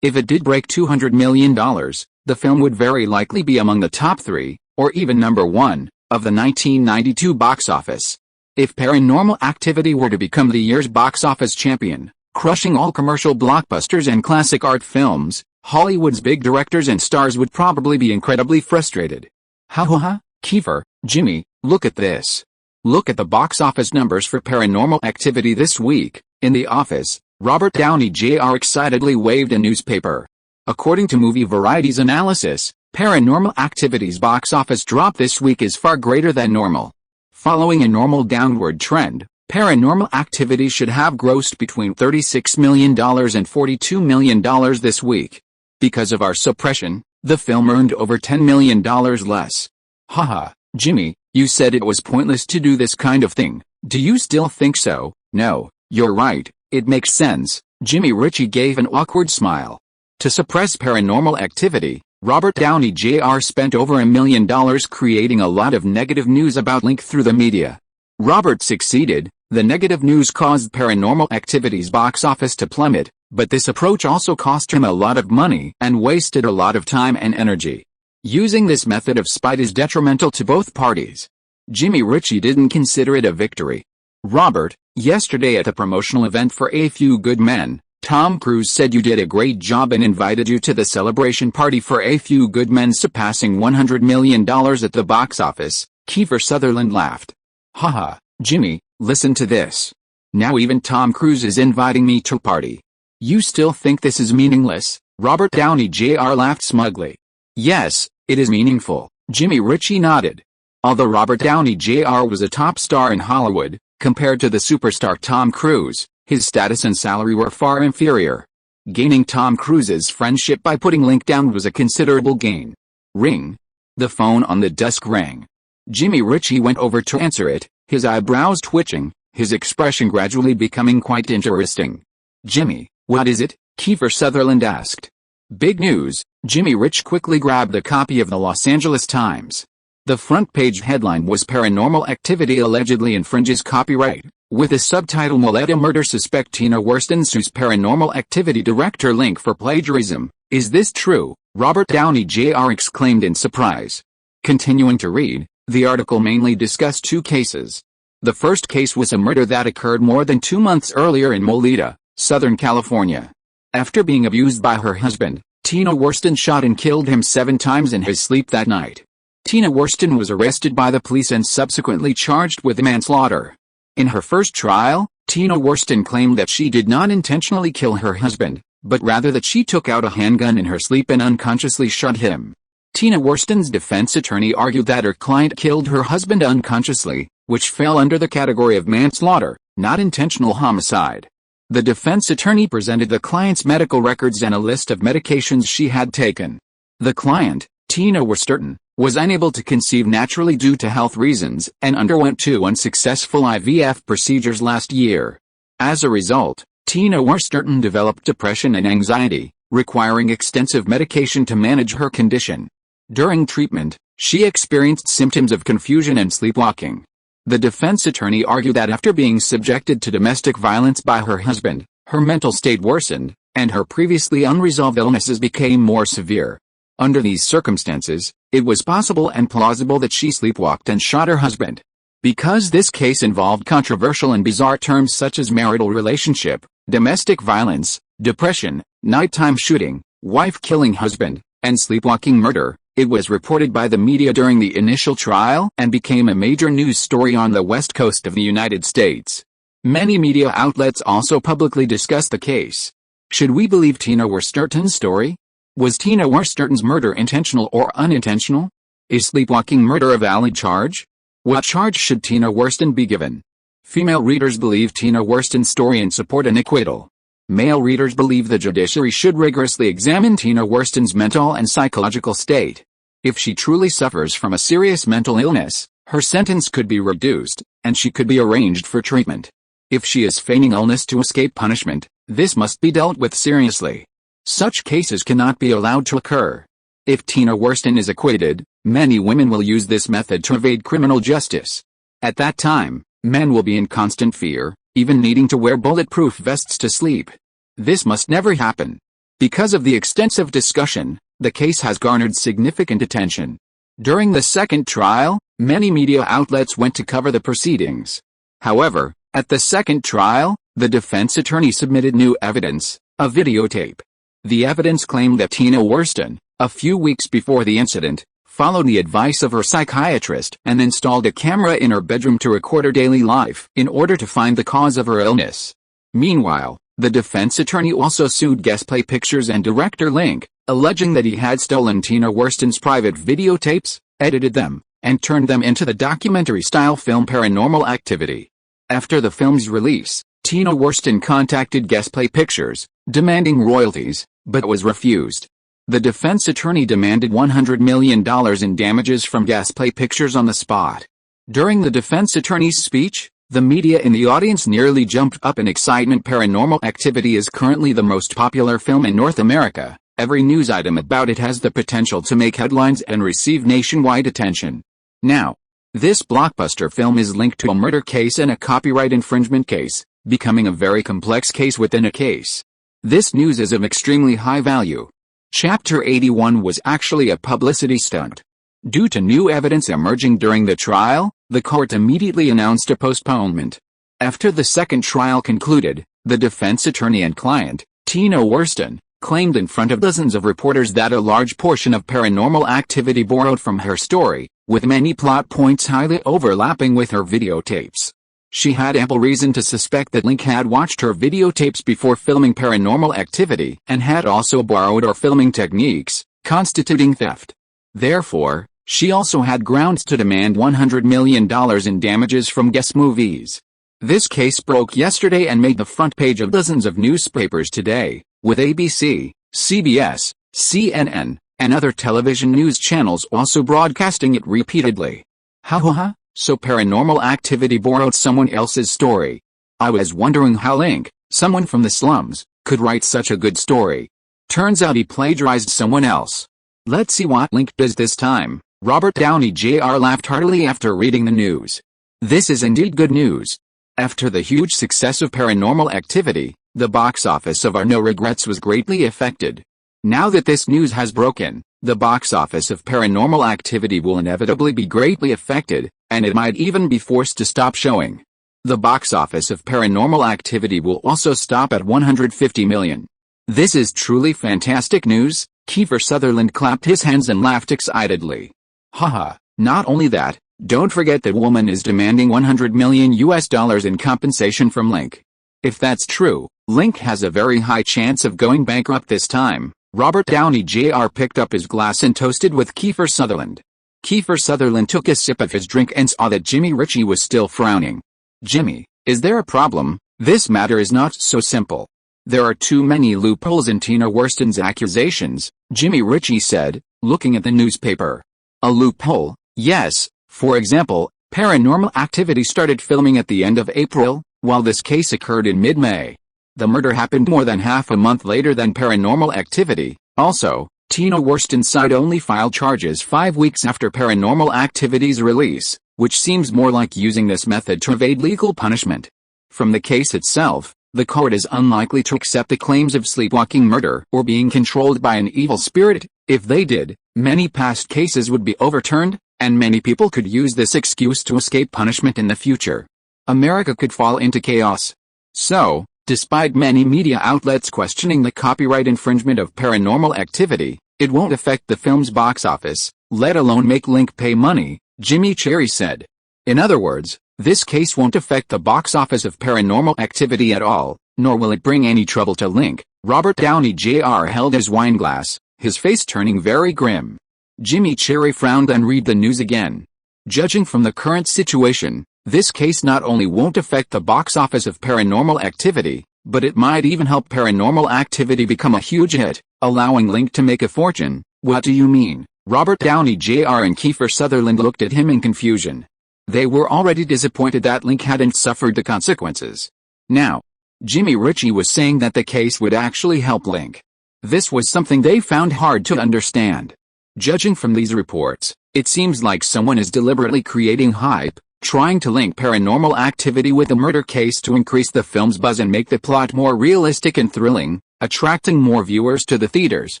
If it did break $200 million, the film would very likely be among the top 3, or even number 1, of the 1992 box office. If Paranormal Activity were to become the year's box office champion, crushing all commercial blockbusters and classic art films, Hollywood's big directors and stars would probably be incredibly frustrated. Ha ha ha, Kiefer, Jimmy, look at this. Look at the box office numbers for Paranormal Activity this week. In the office, Robert Downey Jr. excitedly waved a newspaper. According to Movie Variety's analysis, Paranormal Activity's box office drop this week is far greater than normal. Following a normal downward trend, Paranormal Activity should have grossed between $36 million and $42 million this week. Because of our suppression, the film earned over $10 million less. Haha, Jimmy, you said it was pointless to do this kind of thing. Do you still think so? No, you're right, it makes sense. Jimmy Ritchie gave an awkward smile. To suppress Paranormal Activity, Robert Downey Jr. spent over $1 million creating a lot of negative news about Link through the media. Robert succeeded. The negative news caused Paranormal Activity's box office to plummet, but this approach also cost him a lot of money and wasted a lot of time and energy. Using this method of spite is detrimental to both parties. Jimmy Ritchie didn't consider it a victory. Robert, yesterday at a promotional event for A Few Good Men, Tom Cruise said you did a great job and invited you to the celebration party for A Few Good Men surpassing $100 million at the box office. Kiefer Sutherland laughed. Haha, Jimmy, listen to this. Now even Tom Cruise is inviting me to a party. You still think this is meaningless? Robert Downey Jr. laughed smugly. Yes, it is meaningful, Jimmy Ritchie nodded. Although Robert Downey Jr. was a top star in Hollywood, compared to the superstar Tom Cruise, his status and salary were far inferior. Gaining Tom Cruise's friendship by putting Link down was a considerable gain. Ring. The phone on the desk rang. Jimmy Ritchie went over to answer it, his eyebrows twitching, his expression gradually becoming quite interesting. Jimmy, what is it? Kiefer Sutherland asked. Big news. Jimmy Ritchie quickly grabbed a copy of the Los Angeles Times. The front page headline was Paranormal Activity Allegedly Infringes Copyright, with the subtitle Moleta Murder Suspect Tina Worston Sues Paranormal Activity Director Link for Plagiarism. Is this true? Robert Downey Jr. exclaimed in surprise. Continuing to read, the article mainly discussed two cases. The first case was a murder that occurred more than 2 months earlier in Moleta, Southern California. After being abused by her husband, Tina Worston shot and killed him 7 times in his sleep that night. Tina Worston was arrested by the police and subsequently charged with manslaughter. In her first trial, Tina Worston claimed that she did not intentionally kill her husband, but rather that she took out a handgun in her sleep and unconsciously shot him. Tina Worston's defense attorney argued that her client killed her husband unconsciously, which fell under the category of manslaughter, not intentional homicide. The defense attorney presented the client's medical records and a list of medications she had taken. The client, Tina Worston, was unable to conceive naturally due to health reasons and underwent 2 unsuccessful IVF procedures last year. As a result, Tina Worston developed depression and anxiety, requiring extensive medication to manage her condition. During treatment, she experienced symptoms of confusion and sleepwalking. The defense attorney argued that after being subjected to domestic violence by her husband, her mental state worsened, and her previously unresolved illnesses became more severe. Under these circumstances, it was possible and plausible that she sleepwalked and shot her husband. Because this case involved controversial and bizarre terms such as marital relationship, domestic violence, depression, nighttime shooting, wife killing husband, and sleepwalking murder, it was reported by the media during the initial trial and became a major news story on the West Coast of the United States. Many media outlets also publicly discussed the case. Should we believe Tina Worston's story? Was Tina Worston's murder intentional or unintentional? Is sleepwalking murder a valid charge? What charge should Tina Worston be given? Female readers believe Tina Worston's story and support an acquittal. Male readers believe the judiciary should rigorously examine Tina Worston's mental and psychological state. If she truly suffers from a serious mental illness, her sentence could be reduced, and she could be arranged for treatment. If she is feigning illness to escape punishment, this must be dealt with seriously. Such cases cannot be allowed to occur. If Tina Worston is acquitted, many women will use this method to evade criminal justice. At that time, men will be in constant fear, even needing to wear bulletproof vests to sleep. This must never happen. Because of the extensive discussion, the case has garnered significant attention. During the second trial, many media outlets went to cover the proceedings. However, at the second trial, the defense attorney submitted new evidence, a videotape. The evidence claimed that Tina Worston, a few weeks before the incident, followed the advice of her psychiatrist and installed a camera in her bedroom to record her daily life in order to find the cause of her illness. Meanwhile, the defense attorney also sued Guestplay Pictures and director Link, alleging that he had stolen Tina Worston's private videotapes, edited them, and turned them into the documentary-style film Paranormal Activity. After the film's release, Tina Worston contacted Guestplay Pictures, demanding royalties, but was refused. The defense attorney demanded $100 million in damages from Guestplay Pictures on the spot. During the defense attorney's speech, the media in the audience nearly jumped up in excitement. Paranormal Activity is currently the most popular film in North America. Every news item about it has the potential to make headlines and receive nationwide attention. Now, this blockbuster film is linked to a murder case and a copyright infringement case, becoming a very complex case within a case. This news is of extremely high value. Chapter 81 was actually a publicity stunt. Due to new evidence emerging during the trial, the court immediately announced a postponement. After the second trial concluded, the defense attorney and client, Tina Worston, claimed in front of dozens of reporters that a large portion of Paranormal Activity borrowed from her story, with many plot points highly overlapping with her videotapes. She had ample reason to suspect that Link had watched her videotapes before filming Paranormal Activity and had also borrowed her filming techniques, constituting theft. Therefore, she also had grounds to demand $100 million in damages from Guess Movies. This case broke yesterday and made the front page of dozens of newspapers today, with ABC, CBS, CNN, and other television news channels also broadcasting it repeatedly. Ha, so Paranormal Activity borrowed someone else's story. I was wondering how Link, someone from the slums, could write such a good story. Turns out he plagiarized someone else. Let's see what Link does this time. Robert Downey Jr. laughed heartily after reading the news. This is indeed good news. After the huge success of Paranormal Activity, the box office of Our No Regrets was greatly affected. Now that this news has broken, the box office of Paranormal Activity will inevitably be greatly affected, and it might even be forced to stop showing. The box office of Paranormal Activity will also stop at $150 million. This is truly fantastic news. Kiefer Sutherland clapped his hands and laughed excitedly. Haha, not only that, don't forget that woman is demanding $100 million in compensation from Link. If that's true, Link has a very high chance of going bankrupt this time. Robert Downey Jr. picked up his glass and toasted with Kiefer Sutherland. Kiefer Sutherland took a sip of his drink and saw that Jimmy Ritchie was still frowning. Jimmy, is there a problem? This matter is not so simple. There are too many loopholes in Tina Worston's accusations, Jimmy Ritchie said, looking at the newspaper. A loophole? Yes. For example, Paranormal Activity started filming at the end of April, while this case occurred in mid-May. The murder happened more than half a month later than Paranormal Activity. Also, Tina Worston's side only filed charges 5 weeks after Paranormal Activity's release, which seems more like using this method to evade legal punishment. From the case itself, the court is unlikely to accept the claims of sleepwalking murder or being controlled by an evil spirit. If they did, many past cases would be overturned, and many people could use this excuse to escape punishment in the future. America could fall into chaos. So, despite many media outlets questioning the copyright infringement of Paranormal Activity, it won't affect the film's box office, let alone make Link pay money, Jimmy Cherry said. In other words, this case won't affect the box office of Paranormal Activity at all, nor will it bring any trouble to Link. Robert Downey Jr. held his wine glass, his face turning very grim. Jimmy Cherry frowned and read the news again. Judging from the current situation, this case not only won't affect the box office of Paranormal Activity, but it might even help Paranormal Activity become a huge hit, allowing Link to make a fortune. What do you mean? Robert Downey Jr. and Kiefer Sutherland looked at him in confusion. They were already disappointed that Link hadn't suffered the consequences. Now, Jimmy Ritchie was saying that the case would actually help Link. This was something they found hard to understand. Judging from these reports, it seems like someone is deliberately creating hype, trying to link Paranormal Activity with a murder case to increase the film's buzz and make the plot more realistic and thrilling, attracting more viewers to the theaters.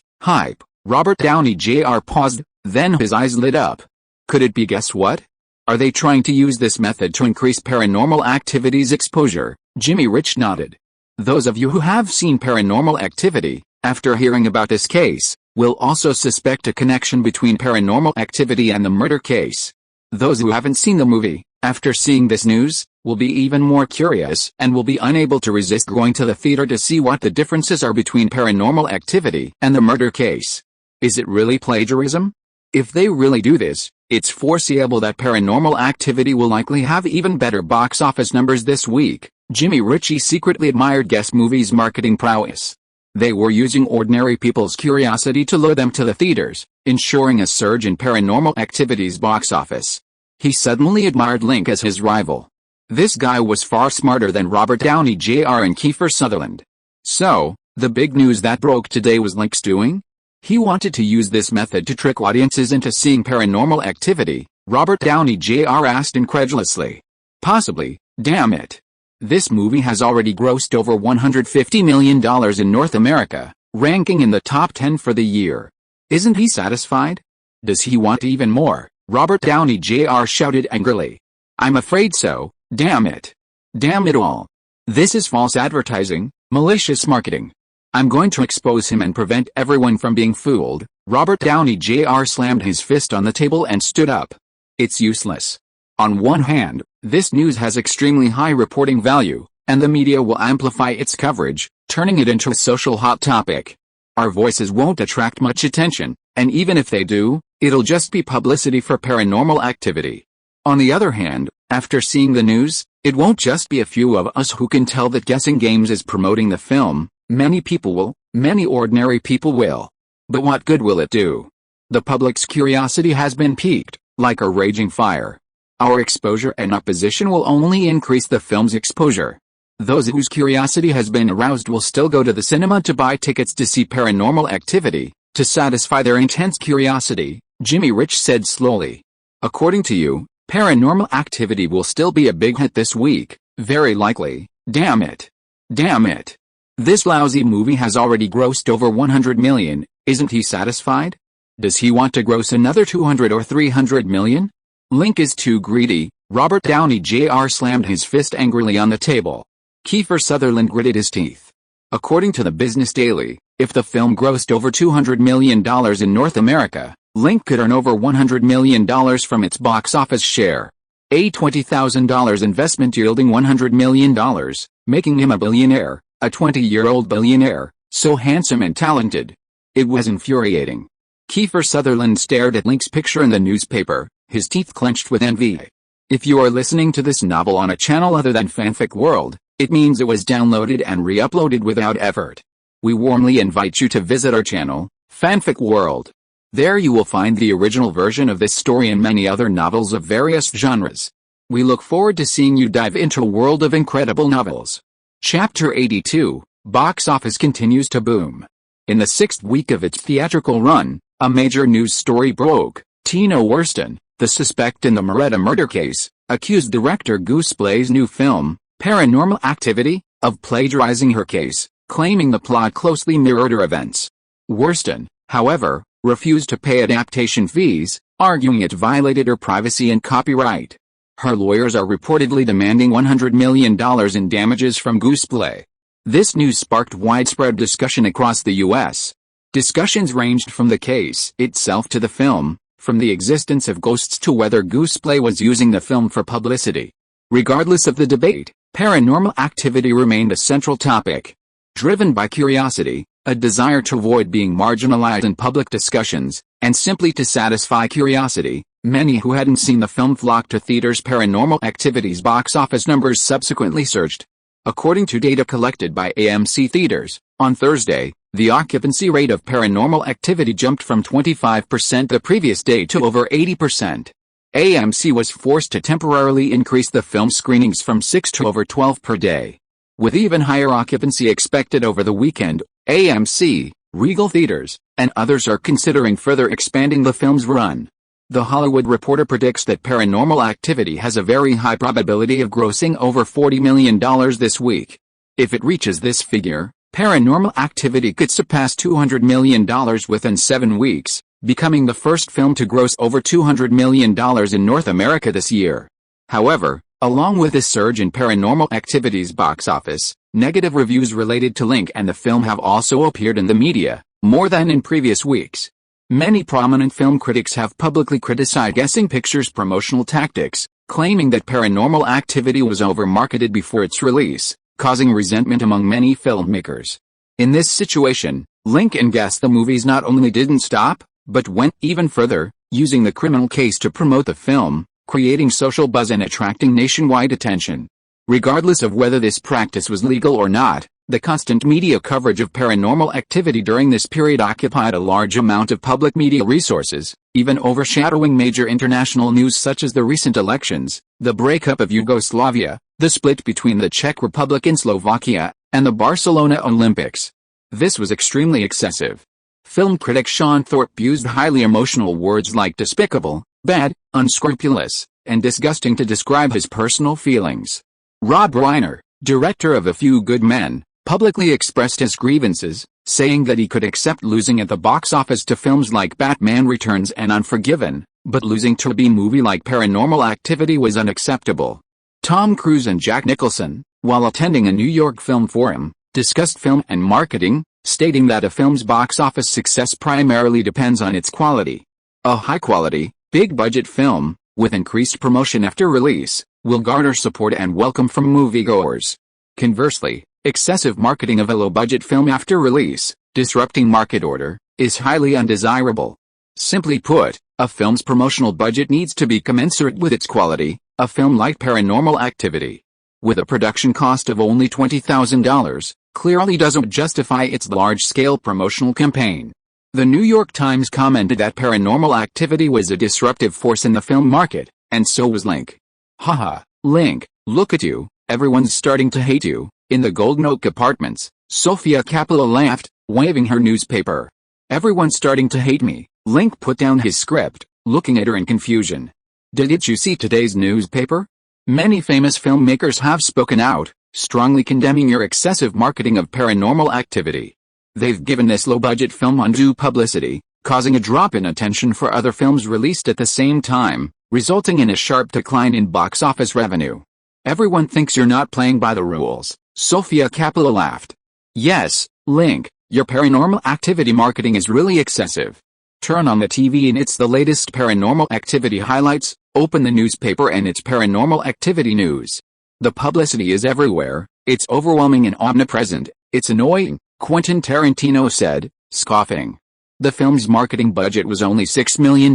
Hype. Robert Downey Jr. paused, then his eyes lit up. Could it be guess what? Are they trying to use this method to increase Paranormal Activity's exposure? Jimmy Rich nodded. Those of you who have seen Paranormal Activity, after hearing about this case, will also suspect a connection between Paranormal Activity and the murder case. Those who haven't seen the movie, after seeing this news, will be even more curious and will be unable to resist going to the theater to see what the differences are between Paranormal Activity and the murder case. Is it really plagiarism? If they really do this, it's foreseeable that Paranormal Activity will likely have even better box office numbers this week. Jimmy Ritchie secretly admired Guess Movies' marketing prowess. They were using ordinary people's curiosity to lure them to the theaters, ensuring a surge in Paranormal Activity's box office. He suddenly admired Link as his rival. This guy was far smarter than Robert Downey Jr. and Kiefer Sutherland. So, the big news that broke today was Link's doing? He wanted to use this method to trick audiences into seeing Paranormal Activity, Robert Downey Jr. asked incredulously. Possibly, damn it. This movie has already grossed over $150 million in North America, ranking in the top 10 for the year. Isn't he satisfied? Does he want even more? Robert Downey Jr. shouted angrily. I'm afraid so, damn it. Damn it all. This is false advertising, malicious marketing. I'm going to expose him and prevent everyone from being fooled. Robert Downey Jr. slammed his fist on the table and stood up. It's useless. On one hand, this news has extremely high reporting value, and the media will amplify its coverage, turning it into a social hot topic. Our voices won't attract much attention, and even if they do, it'll just be publicity for paranormal activity. On the other hand, after seeing the news, it won't just be a few of us who can tell that Guessing Games is promoting the film. Many people will, many ordinary people will. But what good will it do? The public's curiosity has been piqued, like a raging fire. Our exposure and opposition will only increase the film's exposure. Those whose curiosity has been aroused will still go to the cinema to buy tickets to see Paranormal Activity, to satisfy their intense curiosity, Jimmy Rich said slowly. According to you, Paranormal Activity will still be a big hit this week, very likely. Damn it. Damn it. This lousy movie has already grossed over $100 million, isn't he satisfied? Does he want to gross another $200 or $300 million? Link is too greedy. Robert Downey Jr. slammed his fist angrily on the table. Kiefer Sutherland gritted his teeth. According to the Business Daily, if the film grossed over $200 million in North America, Link could earn over $100 million from its box office share. A $20,000 investment yielding $100 million, making him a billionaire, a 20-year-old billionaire, so handsome and talented. It was infuriating. Kiefer Sutherland stared at Link's picture in the newspaper, his teeth clenched with envy. If you are listening to this novel on a channel other than Fanfic World, it means it was downloaded and re-uploaded without effort. We warmly invite you to visit our channel, Fanfic World. There you will find the original version of this story and many other novels of various genres. We look forward to seeing you dive into a world of incredible novels. Chapter 82, Box Office continues to boom. In the 6th week of its theatrical run, a major news story broke. Tina Worston, the suspect in the Moretta murder case, accused director Goose Play's new film, Paranormal Activity, of plagiarizing her case, claiming the plot closely mirrored her events. Worston, however, refused to pay adaptation fees, arguing it violated her privacy and copyright. Her lawyers are reportedly demanding $100 million in damages from Goose Play. This news sparked widespread discussion across the U.S. Discussions ranged from the case itself to the film, from the existence of ghosts to whether Goose Play was using the film for publicity. Regardless of the debate, Paranormal Activity remained a central topic. Driven by curiosity, a desire to avoid being marginalized in public discussions, and simply to satisfy curiosity, many who hadn't seen the film flocked to theaters. Paranormal Activity's box office numbers subsequently surged. According to data collected by AMC Theaters, on Thursday, the occupancy rate of Paranormal Activity jumped from 25% the previous day to over 80%. AMC was forced to temporarily increase the film screenings from 6 to over 12 per day. With even higher occupancy expected over the weekend, AMC, Regal Theaters, and others are considering further expanding the film's run. The Hollywood Reporter predicts that Paranormal Activity has a very high probability of grossing over $40 million this week. If it reaches this figure, Paranormal Activity could surpass $200 million within 7 weeks, becoming the first film to gross over $200 million in North America this year. However, along with this surge in Paranormal Activity's box office, negative reviews related to Link and the film have also appeared in the media, more than in previous weeks. Many prominent film critics have publicly criticized Guessing Pictures' promotional tactics, claiming that Paranormal Activity was over-marketed before its release, causing resentment among many filmmakers. In this situation, Link and Guess the movies not only didn't stop, but went even further, using the criminal case to promote the film, creating social buzz and attracting nationwide attention. Regardless of whether this practice was legal or not, the constant media coverage of Paranormal Activity during this period occupied a large amount of public media resources, even overshadowing major international news such as the recent elections, the breakup of Yugoslavia, the split between the Czech Republic and Slovakia, and the Barcelona Olympics. This was extremely excessive. Film critic Sean Thorpe used highly emotional words like despicable, bad, unscrupulous, and disgusting to describe his personal feelings. Rob Reiner, director of A Few Good Men, publicly expressed his grievances, saying that he could accept losing at the box office to films like Batman Returns and Unforgiven, but losing to a B-movie like Paranormal Activity was unacceptable. Tom Cruise and Jack Nicholson, while attending a New York film forum, discussed film and marketing, stating that a film's box office success primarily depends on its quality. A high-quality, big-budget film, with increased promotion after release, will garner support and welcome from moviegoers. Conversely, excessive marketing of a low-budget film after release, disrupting market order, is highly undesirable. Simply put, a film's promotional budget needs to be commensurate with its quality. A film like Paranormal Activity, with a production cost of only $20,000, clearly doesn't justify its large-scale promotional campaign. The New York Times commented that Paranormal Activity was a disruptive force in the film market, and so was Link. Haha, Link, look at you, everyone's starting to hate you. In the Golden Oak Apartments, Sofia Coppola laughed, waving her newspaper. Everyone's starting to hate me. Link put down his script, looking at her in confusion. Did you see today's newspaper? Many famous filmmakers have spoken out, strongly condemning your excessive marketing of Paranormal Activity. They've given this low-budget film undue publicity, causing a drop in attention for other films released at the same time, resulting in a sharp decline in box office revenue. Everyone thinks you're not playing by the rules, Sofia Coppola laughed. Yes, Link, your Paranormal Activity marketing is really excessive. Turn on the TV and it's the latest Paranormal Activity highlights. Open the newspaper and it's Paranormal Activity news. The publicity is everywhere, it's overwhelming and omnipresent, it's annoying, Quentin Tarantino said, scoffing. The film's marketing budget was only $6 million,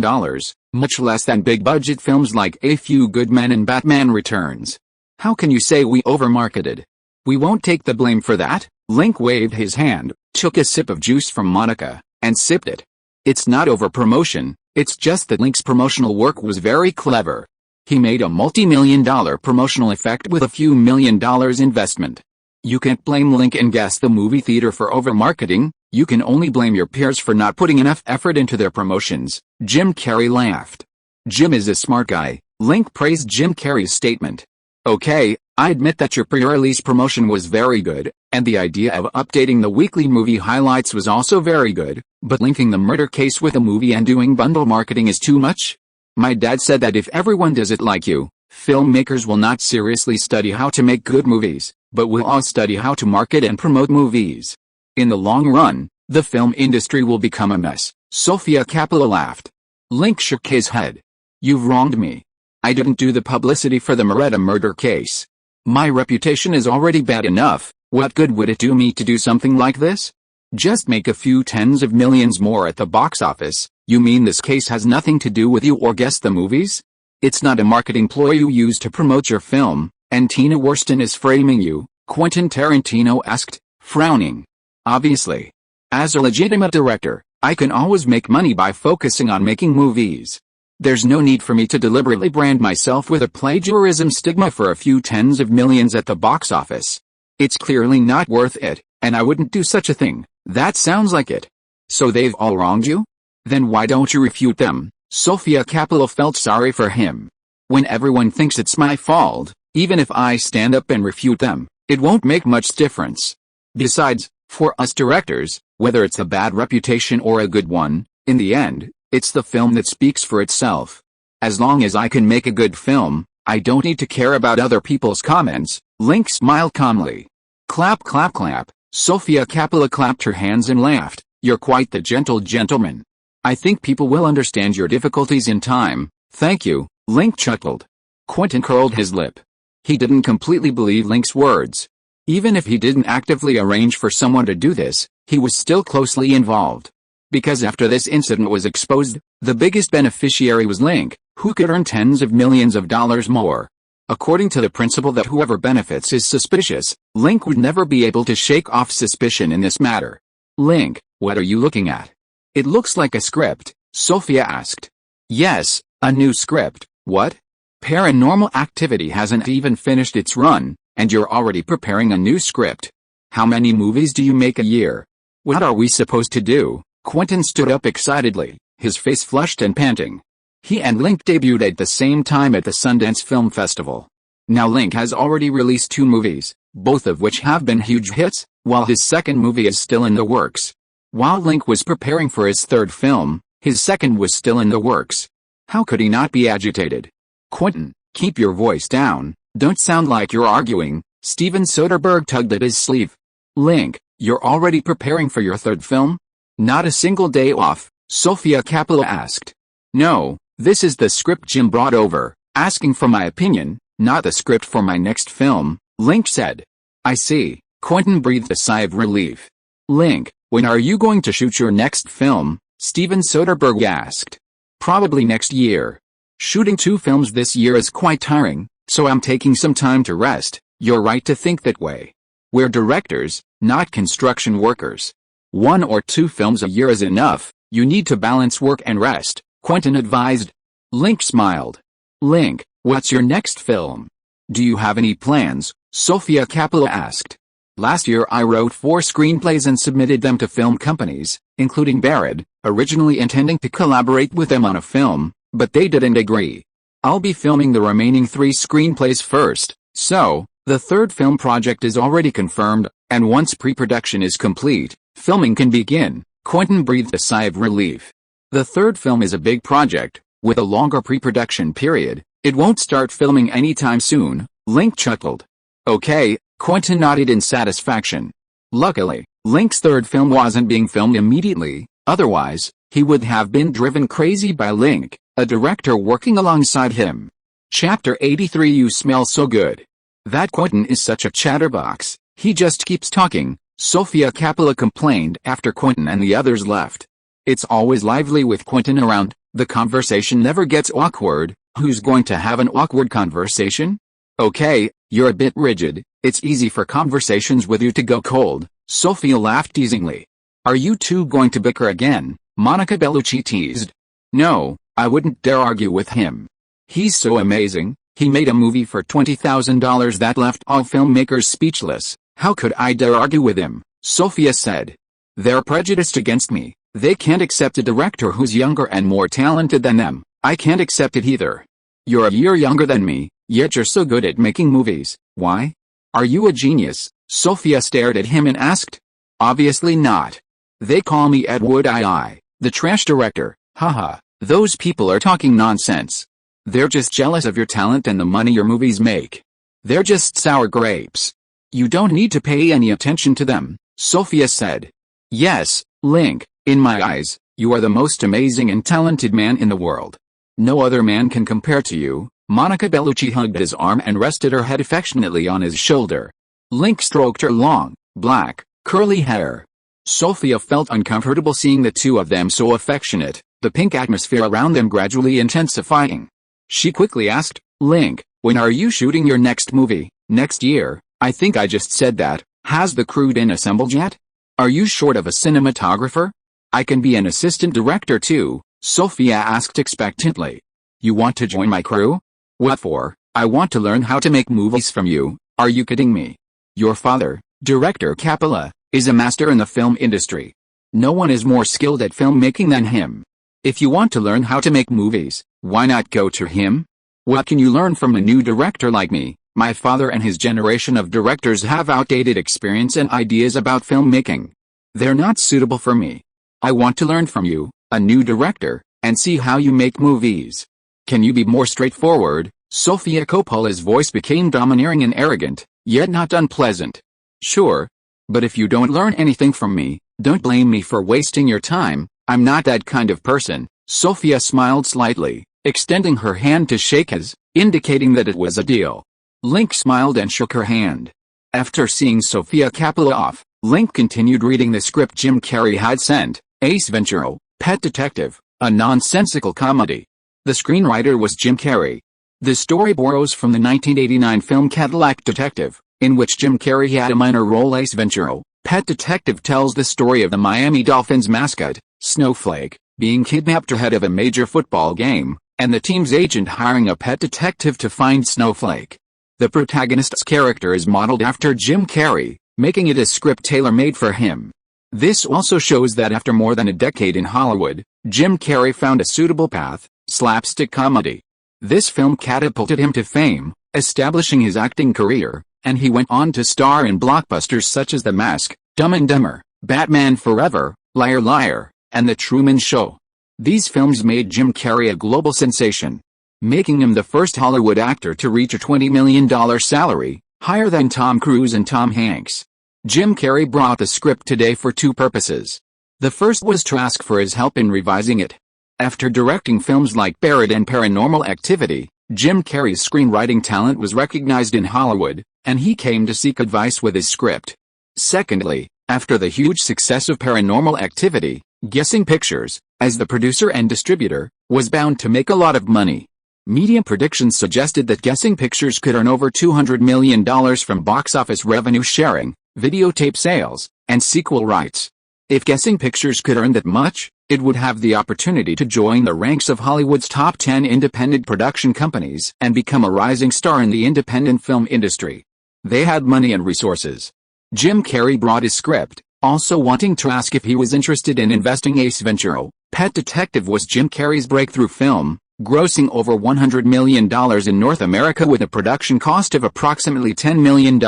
much less than big-budget films like A Few Good Men and Batman Returns. How can you say we overmarketed? We won't take the blame for that. Link waved his hand, took a sip of juice from Monica, and sipped it. It's not over-promotion. It's just that Link's promotional work was very clever. He made a multi-million-dollar promotional effect with a few $1,000,000 investment. You can't blame Link and guess the movie theater for over-marketing, you can only blame your peers for not putting enough effort into their promotions, Jim Carrey laughed. Jim is a smart guy, Link praised Jim Carrey's statement. Okay, I admit that your pre-release promotion was very good, and the idea of updating the weekly movie highlights was also very good, but linking the murder case with a movie and doing bundle marketing is too much? My dad said that if everyone does it like you, filmmakers will not seriously study how to make good movies, but will all study how to market and promote movies. In the long run, the film industry will become a mess, Sofia Coppola laughed. Link shook his head. You've wronged me. I didn't do the publicity for the Moretta murder case. My reputation is already bad enough, what good would it do me to do something like this? Just make a few tens of millions more at the box office. You mean this case has nothing to do with you or guess the movies? It's not a marketing ploy you use to promote your film, and Tina Worston is framing you, Quentin Tarantino asked, frowning. Obviously. As a legitimate director, I can always make money by focusing on making movies. There's no need for me to deliberately brand myself with a plagiarism stigma for a few tens of millions at the box office. It's clearly not worth it, and I wouldn't do such a thing. That sounds like it. So they've all wronged you? Then why don't you refute them? Sofia Coppola felt sorry for him. When everyone thinks it's my fault, even if I stand up and refute them, it won't make much difference. Besides, for us directors, whether it's a bad reputation or a good one, in the end, it's the film that speaks for itself. As long as I can make a good film, I don't need to care about other people's comments. Link smiled calmly. Clap clap clap. Sofia Coppola clapped her hands and laughed. You're quite the gentle gentleman. I think people will understand your difficulties in time. Thank you, Link chuckled. Quentin curled his lip. He didn't completely believe Link's words. Even if he didn't actively arrange for someone to do this, he was still closely involved. Because after this incident was exposed, the biggest beneficiary was Link, who could earn tens of millions of dollars more. According to the principle that whoever benefits is suspicious, Link would never be able to shake off suspicion in this matter. Link, what are you looking at? It looks like a script, Sofia asked. Yes, a new script. What? Paranormal Activity hasn't even finished its run, and you're already preparing a new script. How many movies do you make a year? What are we supposed to do? Quentin stood up excitedly, his face flushed and panting. He and Link debuted at the same time at the Sundance Film Festival. Now Link has already released 2 movies, both of which have been huge hits, while his second movie is still in the works. While Link was preparing for his third film, his second was still in the works. How could he not be agitated? Quentin, keep your voice down. Don't sound like you're arguing. Steven Soderbergh tugged at his sleeve. Link, you're already preparing for your third film? Not a single day off, Sofia Coppola asked. No, this is the script Jim brought over, asking for my opinion, not the script for my next film, Link said. I see. Quentin breathed a sigh of relief. Link, when are you going to shoot your next film? Steven Soderbergh asked. Probably next year. Shooting 2 films this year is quite tiring, so I'm taking some time to rest. You're right to think that way. We're directors, not construction workers. 1 or 2 films a year is enough. You need to balance work and rest, Quentin advised. Link smiled. Link, what's your next film? Do you have any plans? Sofia Coppola asked. Last year I wrote 4 screenplays and submitted them to film companies, including Barrett, originally intending to collaborate with them on a film, but they didn't agree. I'll be filming the remaining 3 screenplays first, so, the third film project is already confirmed, and once pre-production is complete, filming can begin. Quentin breathed a sigh of relief. The third film is a big project, with a longer pre-production period. It won't start filming anytime soon, Link chuckled. Okay, Quentin nodded in satisfaction. Luckily, Link's third film wasn't being filmed immediately, otherwise, he would have been driven crazy by Link, a director working alongside him. Chapter 83. You smell so good. That Quentin is such a chatterbox, he just keeps talking, Sofia Coppola complained after Quentin and the others left. It's always lively with Quentin around, the conversation never gets awkward. Who's going to have an awkward conversation? Okay, you're a bit rigid, it's easy for conversations with you to go cold, Sofia laughed teasingly. Are you two going to bicker again? Monica Bellucci teased. No, I wouldn't dare argue with him. He's so amazing, he made a movie for $20,000 that left all filmmakers speechless. How could I dare argue with him? Sofia said. They're prejudiced against me, they can't accept a director who's younger and more talented than them. I can't accept it either. You're a year younger than me, yet you're so good at making movies. Why? Are you a genius? Sofia stared at him and asked. Obviously not. They call me Ed Wood II, the trash director. Haha, those people are talking nonsense. They're just jealous of your talent and the money your movies make. They're just sour grapes. You don't need to pay any attention to them, Sofia said. Yes, Link, in my eyes, you are the most amazing and talented man in the world. No other man can compare to you. Monica Bellucci hugged his arm and rested her head affectionately on his shoulder. Link stroked her long, black, curly hair. Sofia felt uncomfortable seeing the two of them so affectionate, the pink atmosphere around them gradually intensifying. She quickly asked, Link, when are you shooting your next movie? Next year? I think I just said that. Has the crew been assembled yet? Are you short of a cinematographer? I can be an assistant director too, Sofia asked expectantly. You want to join my crew? What for? I want to learn how to make movies from you. Are you kidding me? Your father, Director Coppola, is a master in the film industry. No one is more skilled at filmmaking than him. If you want to learn how to make movies, why not go to him? What can you learn from a new director like me? My father and his generation of directors have outdated experience and ideas about filmmaking. They're not suitable for me. I want to learn from you, a new director, and see how you make movies. Can you be more straightforward? Sofia Coppola's voice became domineering and arrogant, yet not unpleasant. Sure. But if you don't learn anything from me, don't blame me for wasting your time. I'm not that kind of person. Sofia smiled slightly, extending her hand to shake his, indicating that it was a deal. Link smiled and shook her hand. After seeing Sofia Coppola off, Link continued reading the script Jim Carrey had sent, Ace Ventura, Pet Detective, a nonsensical comedy. The screenwriter was Jim Carrey. The story borrows from the 1989 film Cadillac Detective, in which Jim Carrey had a minor role. Ace Ventura, Pet Detective tells the story of the Miami Dolphins mascot, Snowflake, being kidnapped ahead of a major football game, and the team's agent hiring a pet detective to find Snowflake. The protagonist's character is modeled after Jim Carrey, making it a script tailor-made for him. This also shows that after more than a decade in Hollywood, Jim Carrey found a suitable path, slapstick comedy. This film catapulted him to fame, establishing his acting career, and he went on to star in blockbusters such as The Mask, Dumb and Dumber, Batman Forever, Liar Liar, and The Truman Show. These films made Jim Carrey a global sensation. making him the first Hollywood actor to reach a $20 million salary, higher than Tom Cruise and Tom Hanks. Jim Carrey brought the script today for two purposes. The first was to ask for his help in revising it. After directing films like Buried and Paranormal Activity, Jim Carrey's screenwriting talent was recognized in Hollywood, and he came to seek advice with his script. Secondly, after the huge success of Paranormal Activity, Guessing Pictures, as the producer and distributor, was bound to make a lot of money. Media predictions suggested that Guessing Pictures could earn over $200 million from box office revenue sharing, videotape sales, and sequel rights. If Guessing Pictures could earn that much, it would have the opportunity to join the ranks of Hollywood's top 10 independent production companies and become a rising star in the independent film industry. They had money and resources. Jim Carrey brought his script, also wanting to ask if he was interested in investing. Ace Ventura, Pet Detective was Jim Carrey's breakthrough film, grossing over $100 million in North America with a production cost of approximately $10 million.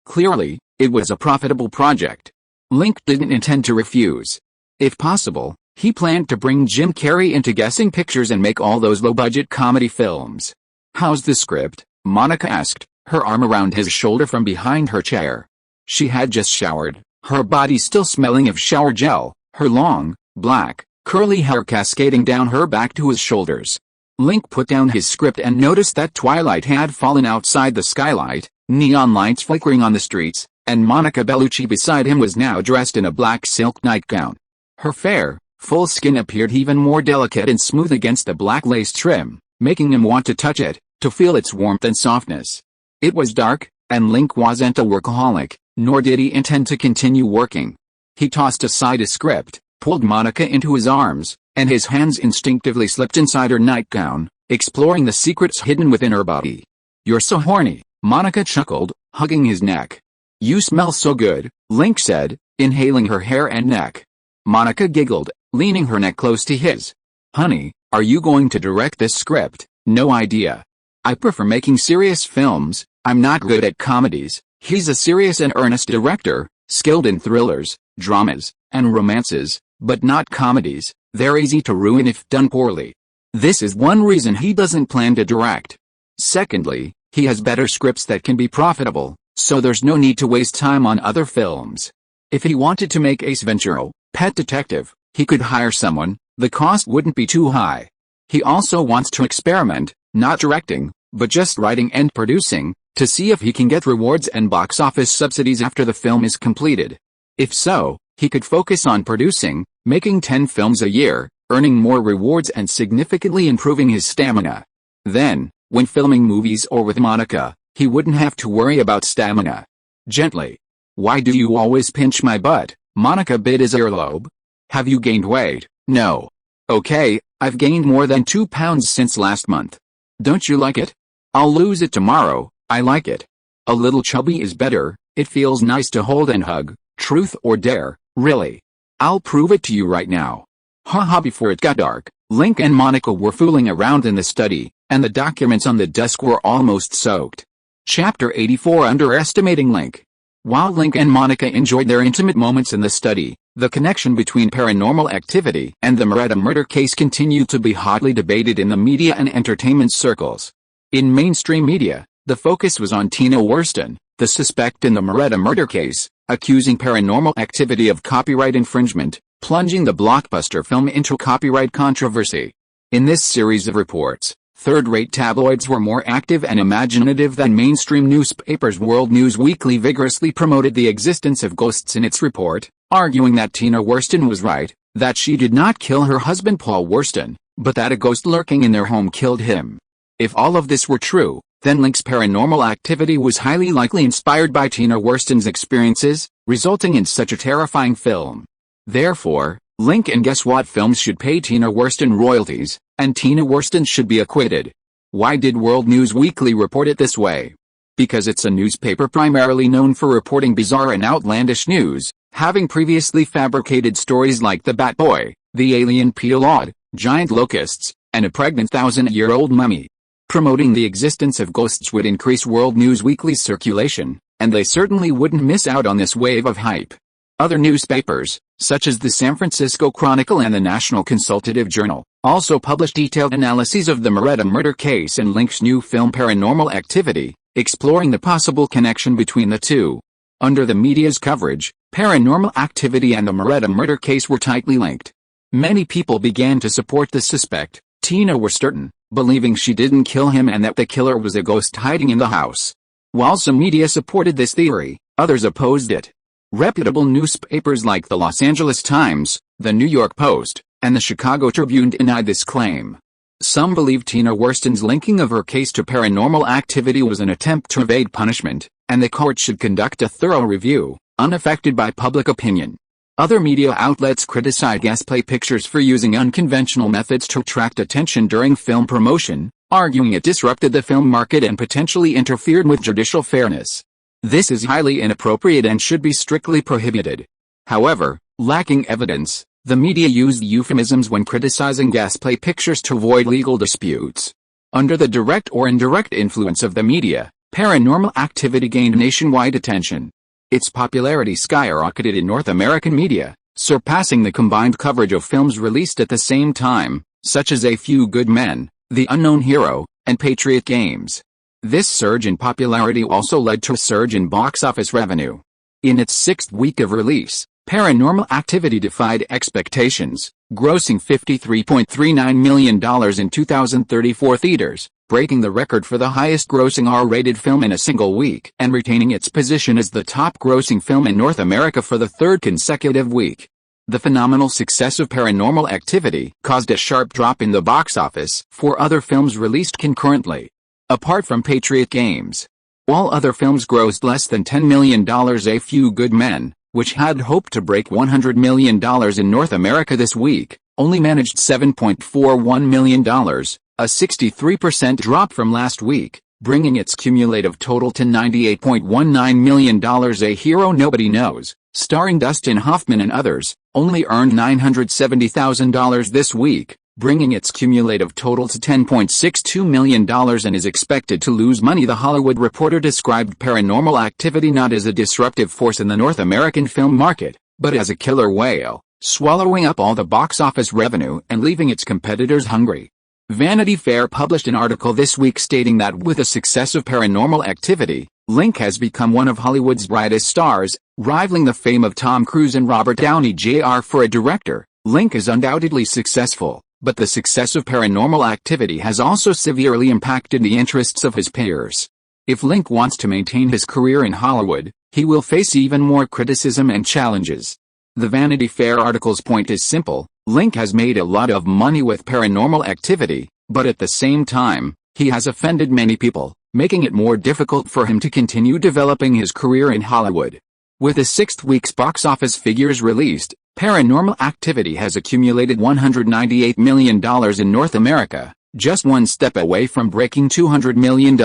Clearly, it was a profitable project. Link didn't intend to refuse. If possible, he planned to bring Jim Carrey into Guessing Pictures and make all those low-budget comedy films. "How's the script?" Monica asked, her arm around his shoulder from behind her chair. She had just showered, her body still smelling of shower gel, her long, black, curly hair cascading down her back to his shoulders. Link put down his script and noticed that twilight had fallen outside the skylight, neon lights flickering on the streets, and Monica Bellucci beside him was now dressed in a black silk nightgown. Her fair, full skin appeared even more delicate and smooth against the black lace trim, making him want to touch it, to feel its warmth and softness. It was dark, and Link wasn't a workaholic, nor did he intend to continue working. He tossed aside his script, pulled Monica into his arms, and his hands instinctively slipped inside her nightgown, exploring the secrets hidden within her body. "You're so horny," Monica chuckled, hugging his neck. "You smell so good," Link said, inhaling her hair and neck. Monica giggled, leaning her neck close to his. "Honey, are you going to direct this script?" "No idea. I prefer making serious films, I'm not good at comedies." He's a serious and earnest director, skilled in thrillers, dramas, and romances, but not comedies. They're easy to ruin if done poorly. This is one reason he doesn't plan to direct. Secondly, he has better scripts that can be profitable, so there's no need to waste time on other films. If he wanted to make Ace Ventura, Pet Detective, he could hire someone, the cost wouldn't be too high. He also wants to experiment, not directing, but just writing and producing, to see if he can get rewards and box office subsidies after the film is completed. If so, he could focus on producing, making 10 films a year, earning more rewards and significantly improving his stamina. Then, when filming movies or with Monica, he wouldn't have to worry about stamina. Gently. "Why do you always pinch my butt?" Monica bit his earlobe. "Have you gained weight?" "No." "Okay, I've gained more than 2 pounds since last month. Don't you like it?" "I'll lose it tomorrow, I like it. A little chubby is better, it feels nice to hold and hug." "Truth or dare, really?" "I'll prove it to you right now." Haha. Before it got dark, Link and Monica were fooling around in the study, and the documents on the desk were almost soaked. Chapter 84. Underestimating Link. While Link and Monica enjoyed their intimate moments in the study, the connection between Paranormal Activity and the Murata murder case continued to be hotly debated in the media and entertainment circles. In mainstream media, the focus was on Tina Worston, the suspect in the Murata murder case, accusing Paranormal Activity of copyright infringement, plunging the blockbuster film into copyright controversy. In this series of reports, third-rate tabloids were more active and imaginative than mainstream newspapers. World News Weekly vigorously promoted the existence of ghosts in its report, arguing that Tina Worston was right, that she did not kill her husband Paul Worston, but that a ghost lurking in their home killed him. If all of this were true, then Link's Paranormal Activity was highly likely inspired by Tina Worston's experiences, resulting in such a terrifying film. Therefore, Link and Guess What films should pay Tina Worston royalties, and Tina Worston should be acquitted. Why did World News Weekly report it this way? Because it's a newspaper primarily known for reporting bizarre and outlandish news, having previously fabricated stories like the Bat Boy, the alien Pelod, giant locusts, and a pregnant 1,000-year-old mummy. Promoting the existence of ghosts would increase World News Weekly's circulation, and they certainly wouldn't miss out on this wave of hype. Other newspapers, such as the San Francisco Chronicle and the National Consultative Journal, also published detailed analyses of the Moretta murder case and Link's new film Paranormal Activity, exploring the possible connection between the two. Under the media's coverage, Paranormal Activity and the Moretta murder case were tightly linked. Many people began to support the suspect, Tina Westerton, believing she didn't kill him and that the killer was a ghost hiding in the house. While some media supported this theory, others opposed it. Reputable newspapers like the Los Angeles Times, the New York Post, and the Chicago Tribune denied this claim. Some believe Tina Westerton's linking of her case to Paranormal Activity was an attempt to evade punishment, and the court should conduct a thorough review, unaffected by public opinion. Other media outlets criticize Gasplay Pictures for using unconventional methods to attract attention during film promotion, arguing it disrupted the film market and potentially interfered with judicial fairness. This is highly inappropriate and should be strictly prohibited. However, lacking evidence, the media used euphemisms when criticizing Gasplay Pictures to avoid legal disputes. Under the direct or indirect influence of the media, Paranormal Activity gained nationwide attention. Its popularity skyrocketed in North American media, surpassing the combined coverage of films released at the same time, such as A Few Good Men, The Unknown Hero, and Patriot Games. This surge in popularity also led to a surge in box office revenue. In its sixth week of release, Paranormal Activity defied expectations, grossing $53.39 million in 2,034 theaters, breaking the record for the highest-grossing R-rated film in a single week and retaining its position as the top-grossing film in North America for the third consecutive week. The phenomenal success of Paranormal Activity caused a sharp drop in the box office for other films released concurrently. Apart from Patriot Games, all other films grossed less than $10 million. A Few Good Men, which had hoped to break $100 million in North America this week, only managed $7.41 million, a 63% drop from last week, bringing its cumulative total to $98.19 million. A Hero Nobody Knows, starring Dustin Hoffman and others, only earned $970,000 this week, bringing its cumulative total to $10.62 million and is expected to lose money. The Hollywood Reporter described Paranormal Activity not as a disruptive force in the North American film market, but as a killer whale, swallowing up all the box office revenue and leaving its competitors hungry. Vanity Fair published an article this week stating that with the success of Paranormal Activity, Link has become one of Hollywood's brightest stars, rivaling the fame of Tom Cruise and Robert Downey Jr. For a director, Link is undoubtedly successful. But the success of Paranormal Activity has also severely impacted the interests of his peers. If Link wants to maintain his career in Hollywood, he will face even more criticism and challenges. The Vanity Fair article's point is simple: Link has made a lot of money with Paranormal Activity, but at the same time, he has offended many people, making it more difficult for him to continue developing his career in Hollywood. With the sixth week's box office figures released, Paranormal Activity has accumulated $198 million in North America, just one step away from breaking $200 million.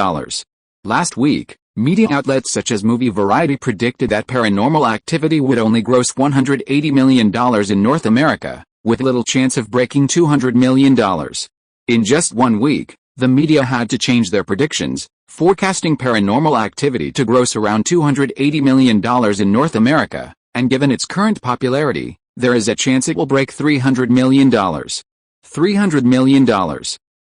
Last week, media outlets such as Movie Variety predicted that Paranormal Activity would only gross $180 million in North America, with little chance of breaking $200 million. In just 1 week, the media had to change their predictions, forecasting Paranormal Activity to gross around $280 million in North America, and given its current popularity, there is a chance it will break $300 million. $300 million.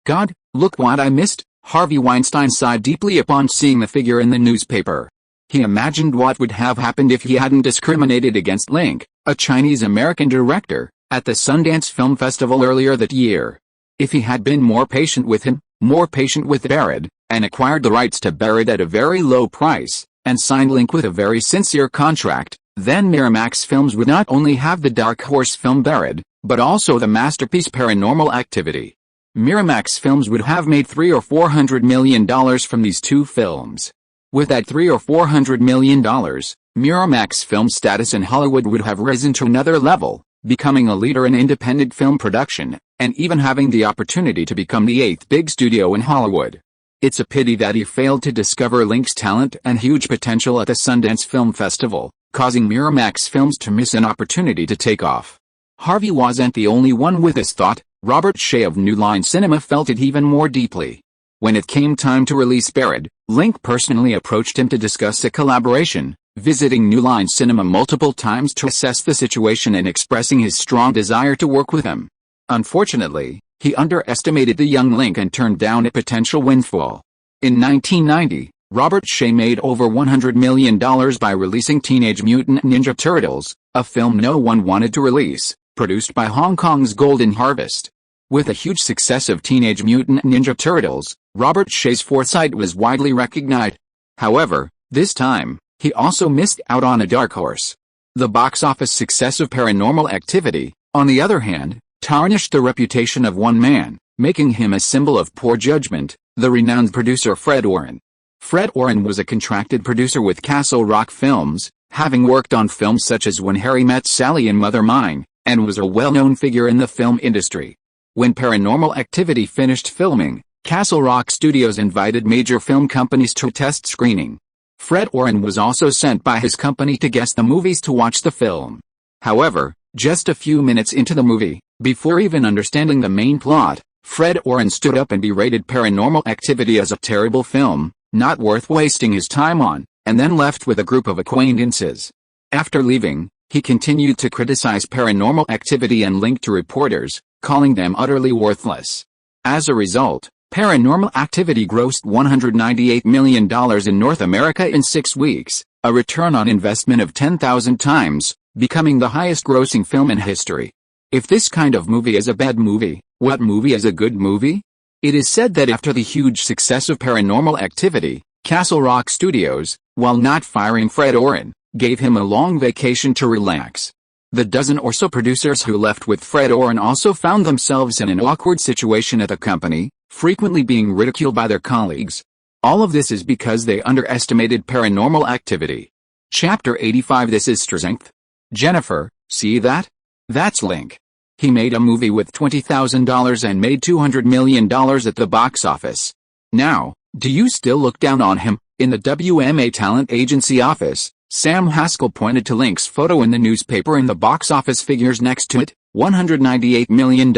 God, look what I missed. Harvey Weinstein sighed deeply upon seeing the figure in the newspaper. He imagined what would have happened if he hadn't discriminated against Link, a Chinese-American director, at the Sundance Film Festival earlier that year. If he had been more patient with him, more patient with Barrett, and acquired the rights to Barrett at a very low price, and signed Link with a very sincere contract, then Miramax Films would not only have the dark horse film Barrett, but also the masterpiece Paranormal Activity. Miramax Films would have made $300 or $400 million from these two films. With that $300 or $400 million, Miramax Films' status in Hollywood would have risen to another level, becoming a leader in independent film production, and even having the opportunity to become the 8th big studio in Hollywood. It's a pity that he failed to discover Link's talent and huge potential at the Sundance Film Festival, causing Miramax Films to miss an opportunity to take off. Harvey wasn't the only one with this thought. Robert Shea of New Line Cinema felt it even more deeply. When it came time to release Barrett, Link personally approached him to discuss a collaboration, visiting New Line Cinema multiple times to assess the situation and expressing his strong desire to work with him. Unfortunately, He underestimated the young Link and turned down a potential windfall. In 1990, Robert Shaye made over $100 million by releasing Teenage Mutant Ninja Turtles, a film no one wanted to release, produced by Hong Kong's Golden Harvest. With a huge success of Teenage Mutant Ninja Turtles, Robert Shaye's foresight was widely recognized. However, this time, he also missed out on a dark horse. The box office success of Paranormal Activity, on the other hand, tarnished the reputation of one man, making him a symbol of poor judgment, the renowned producer Fred Warren. Fred Warren was a contracted producer with Castle Rock Films, having worked on films such as When Harry Met Sally and Mother Mine, and was a well-known figure in the film industry. When Paranormal Activity finished filming, Castle Rock Studios invited major film companies to a test screening. Fred Warren was also sent by his company to guest the movies to watch the film. However, just a few minutes into the movie, before even understanding the main plot, Fred Warren stood up and berated Paranormal Activity as a terrible film, not worth wasting his time on, and then left with a group of acquaintances. After leaving, he continued to criticize Paranormal Activity and Link to reporters, calling them utterly worthless. As a result, Paranormal Activity grossed $198 million in North America in 6 weeks, a return on investment of 10,000 times, becoming the highest-grossing film in history. If this kind of movie is a bad movie, what movie is a good movie? It is said that after the huge success of Paranormal Activity, Castle Rock Studios, while not firing Fred Warren, gave him a long vacation to relax. The dozen or so producers who left with Fred Warren also found themselves in an awkward situation at the company, frequently being ridiculed by their colleagues. All of this is because they underestimated Paranormal Activity. Chapter 85. This is strength. Jennifer, see that? That's Link. He made a movie with $20,000 and made $200 million at the box office. Now, do you still look down on him? In the WMA talent agency office, Sam Haskell pointed to Link's photo in the newspaper and the box office figures next to it, $198 million.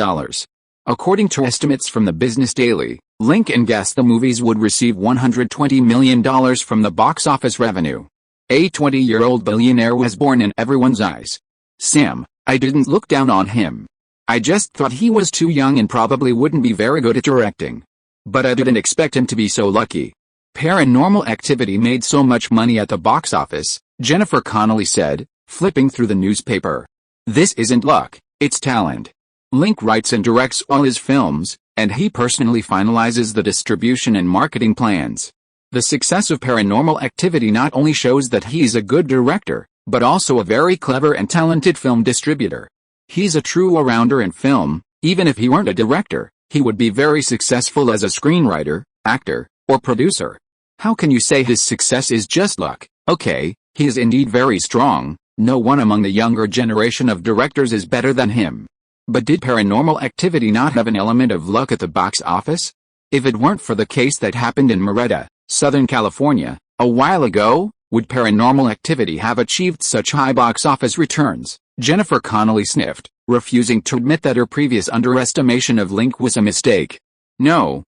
According to estimates from the Business Daily, Link and guessed the movies would receive $120 million from the box office revenue. A 20-year-old billionaire was born in everyone's eyes. Sam, I didn't look down on him. I just thought he was too young and probably wouldn't be very good at directing. But I didn't expect him to be so lucky. Paranormal Activity made so much money at the box office, Jennifer Connelly said, flipping through the newspaper. This isn't luck, it's talent. Link writes and directs all his films, and he personally finalizes the distribution and marketing plans. The success of Paranormal Activity not only shows that he's a good director, but also a very clever and talented film distributor. He's a true all-rounder in film. Even if he weren't a director, he would be very successful as a screenwriter, actor, or producer. How can you say his success is just luck? Okay, he is indeed very strong. No one among the younger generation of directors is better than him. But did Paranormal Activity not have an element of luck at the box office? If it weren't for the case that happened in Murrieta, Southern California, a while ago, would Paranormal Activity have achieved such high box office returns? Jennifer Connelly sniffed, refusing to admit that her previous underestimation of Link was a mistake. No,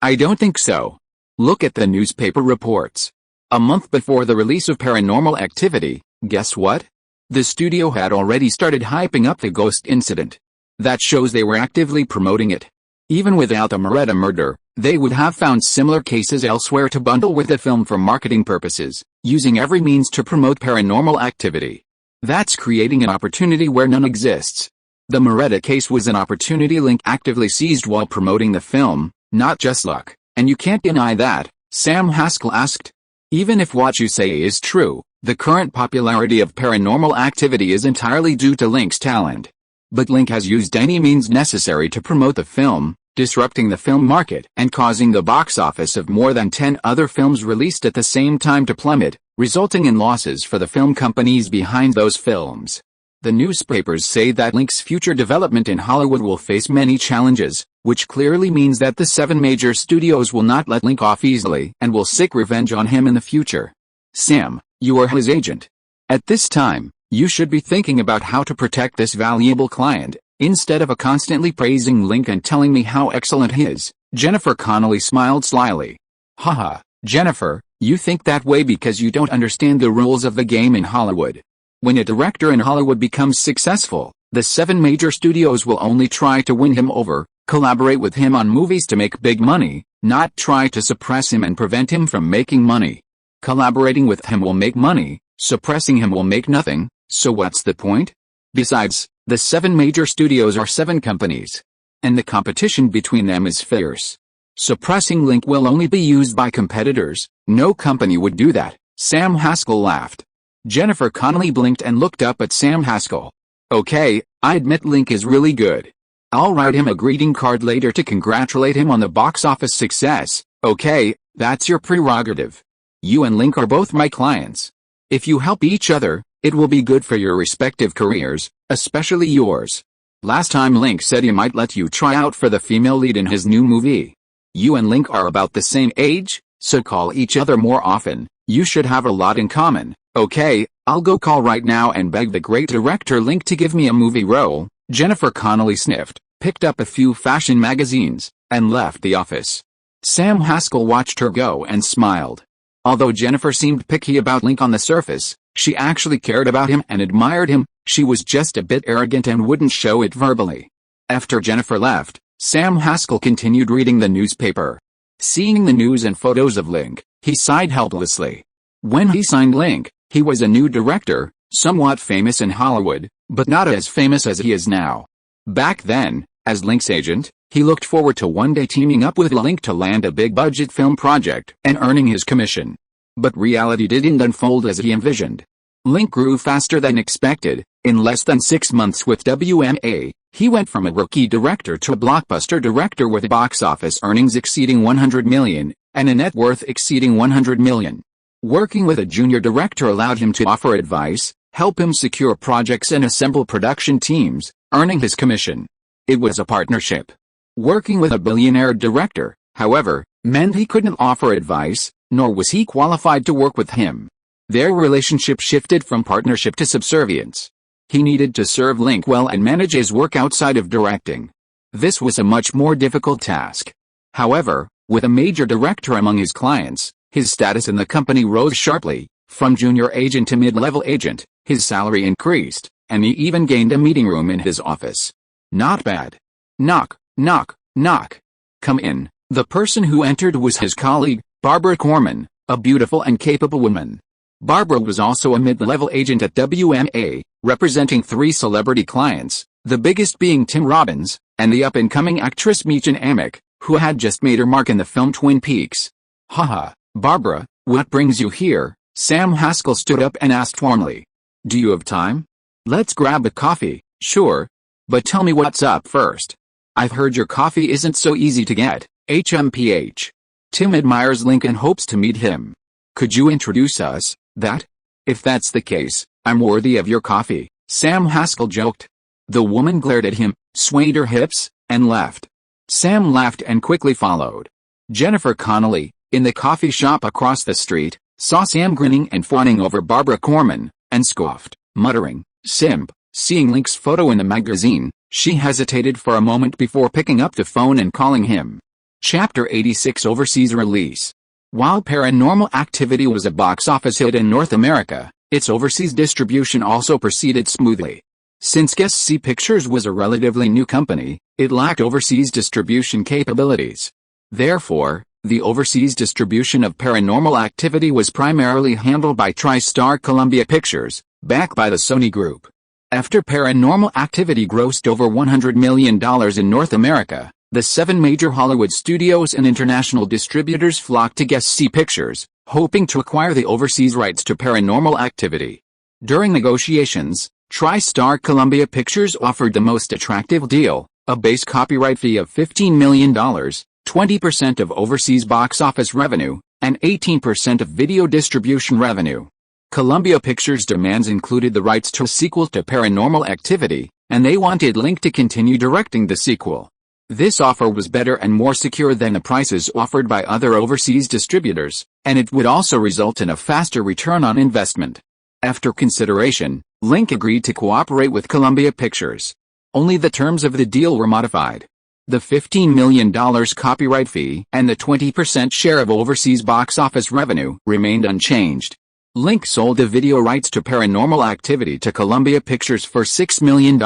I don't think so. Look at the newspaper reports. A month before the release of Paranormal Activity, guess what? The studio had already started hyping up the ghost incident. That shows they were actively promoting it. Even without the Murrieta murder, they would have found similar cases elsewhere to bundle with the film for marketing purposes, using every means to promote Paranormal Activity. That's creating an opportunity where none exists. The Murrieta case was an opportunity Link actively seized while promoting the film, not just luck, and you can't deny that, Sam Haskell asked. Even if what you say is true, the current popularity of Paranormal Activity is entirely due to Link's talent. But Link has used any means necessary to promote the film, disrupting the film market and causing the box office of more than 10 other films released at the same time to plummet, resulting in losses for the film companies behind those films. The newspapers say that Link's future development in Hollywood will face many challenges, which clearly means that the 7 major studios will not let Link off easily and will seek revenge on him in the future. Sam, you are his agent. At this time, you should be thinking about how to protect this valuable client, instead of constantly praising Link and telling me how excellent he is. Jennifer Connelly smiled slyly. Haha, Jennifer, you think that way because you don't understand the rules of the game in Hollywood. When a director in Hollywood becomes successful, the 7 major studios will only try to win him over, Collaborate with him on movies to make big money, not try to suppress him and prevent him from making money. Collaborating with him will make money, suppressing him will make nothing, so what's the point? Besides, the 7 major studios are 7 companies. And the competition between them is fierce. Suppressing Link will only be used by competitors, no company would do that. Sam Haskell laughed. Jennifer Connelly blinked and looked up at Sam Haskell. Okay, I admit Link is really good. I'll write him a greeting card later to congratulate him on the box office success. Okay, that's your prerogative. You and Link are both my clients. If you help each other, it will be good for your respective careers, especially yours. Last time Link said he might let you try out for the female lead in his new movie. You and Link are about the same age, so call each other more often. You should have a lot in common. Okay, I'll go call right now and beg the great director Link to give me a movie role. Jennifer Connelly sniffed, picked up a few fashion magazines, and left the office. Sam Haskell watched her go and smiled. Although Jennifer seemed picky about Link on the surface, she actually cared about him and admired him. She was just a bit arrogant and wouldn't show it verbally. After Jennifer left, Sam Haskell continued reading the newspaper. Seeing the news and photos of Link, he sighed helplessly. When he signed Link, he was a new director, somewhat famous in Hollywood, but not as famous as he is now. Back then, as Link's agent, he looked forward to one day teaming up with Link to land a big-budget film project and earning his commission. But reality didn't unfold as he envisioned. Link grew faster than expected. In less than 6 months with WMA, he went from a rookie director to a blockbuster director with box office earnings exceeding $100 million, and a net worth exceeding $100 million. Working with a junior director allowed him to offer advice, help him secure projects and assemble production teams, earning his commission. It was a partnership. Working with a billionaire director, however, meant he couldn't offer advice, nor was he qualified to work with him. Their relationship shifted from partnership to subservience. He needed to serve Link well and manage his work outside of directing. This was a much more difficult task. However, with a major director among his clients, his status in the company rose sharply. From junior agent to mid-level agent, his salary increased, and he even gained a meeting room in his office. Not bad. Knock, knock, knock. Come in. The person who entered was his colleague, Barbara Corman, a beautiful and capable woman. Barbara was also a mid-level agent at WMA, representing 3 celebrity clients, the biggest being Tim Robbins, and the up-and-coming actress Meechan Amick, who had just made her mark in the film Twin Peaks. Haha, Barbara, what brings you here? Sam Haskell stood up and asked warmly. Do you have time? Let's grab a coffee, sure. But tell me what's up first. I've heard your coffee isn't so easy to get, HMPH. Tim admires Link and hopes to meet him. Could you introduce us? That? If that's the case, I'm worthy of your coffee, Sam Haskell joked. The woman glared at him, swayed her hips, and left. Sam laughed and quickly followed. Jennifer Connelly, in the coffee shop across the street, saw Sam grinning and fawning over Barbara Corman, and scoffed, muttering, "Simp." Seeing Link's photo in the magazine, she hesitated for a moment before picking up the phone and calling him. Chapter 86 Overseas Release. While Paranormal Activity was a box office hit in North America, its overseas distribution also proceeded smoothly. Since SC Pictures was a relatively new company, it lacked overseas distribution capabilities. Therefore, the overseas distribution of Paranormal Activity was primarily handled by TriStar Columbia Pictures, backed by the Sony Group. After Paranormal Activity grossed over $100 million in North America, the 7 major Hollywood studios and international distributors flocked to SC Pictures, hoping to acquire the overseas rights to Paranormal Activity. During negotiations, TriStar Columbia Pictures offered the most attractive deal, a base copyright fee of $15 million, 20% of overseas box office revenue, and 18% of video distribution revenue. Columbia Pictures' demands included the rights to a sequel to Paranormal Activity, and they wanted Link to continue directing the sequel. This offer was better and more secure than the prices offered by other overseas distributors, and it would also result in a faster return on investment. After consideration, Link agreed to cooperate with Columbia Pictures. Only the terms of the deal were modified. The $15 million copyright fee and the 20% share of overseas box office revenue remained unchanged. Link sold the video rights to Paranormal Activity to Columbia Pictures for $6 million,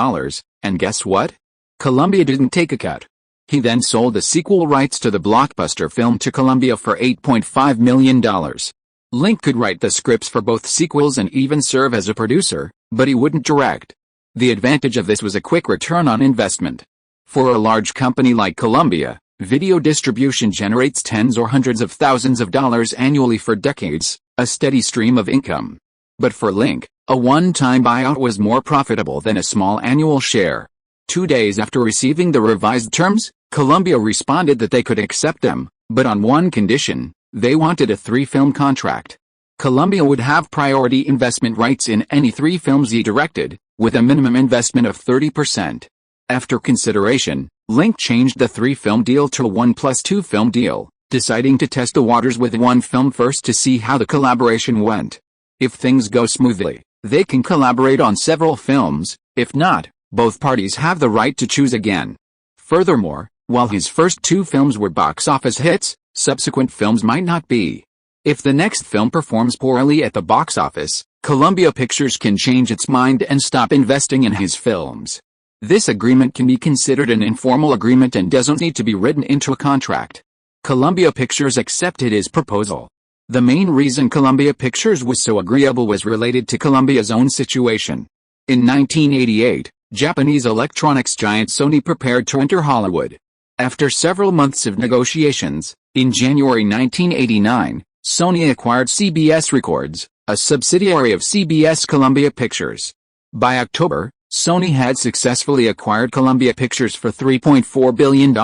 and guess what? Columbia didn't take a cut. He then sold the sequel rights to the blockbuster film to Columbia for $8.5 million. Link could write the scripts for both sequels and even serve as a producer, but he wouldn't direct. The advantage of this was a quick return on investment. For a large company like Columbia, video distribution generates tens or hundreds of thousands of dollars annually for decades, a steady stream of income. But for Link, a one-time buyout was more profitable than a small annual share. 2 days after receiving the revised terms, Columbia responded that they could accept them, but on one condition: they wanted a 3-film contract. Columbia would have priority investment rights in any 3 films he directed, with a minimum investment of 30%. After consideration, Link changed the 3-film deal to a 1+2 film deal, deciding to test the waters with 1 film first to see how the collaboration went. If things go smoothly, they can collaborate on several films. If not, both parties have the right to choose again. Furthermore, while his first 2 films were box office hits, subsequent films might not be. If the next film performs poorly at the box office, Columbia Pictures can change its mind and stop investing in his films. This agreement can be considered an informal agreement and doesn't need to be written into a contract. Columbia Pictures accepted his proposal. The main reason Columbia Pictures was so agreeable was related to Columbia's own situation. In 1988, Japanese electronics giant Sony prepared to enter Hollywood. After several months of negotiations, in January 1989, Sony acquired CBS Records, a subsidiary of CBS Columbia Pictures. By October, Sony had successfully acquired Columbia Pictures for $3.4 billion,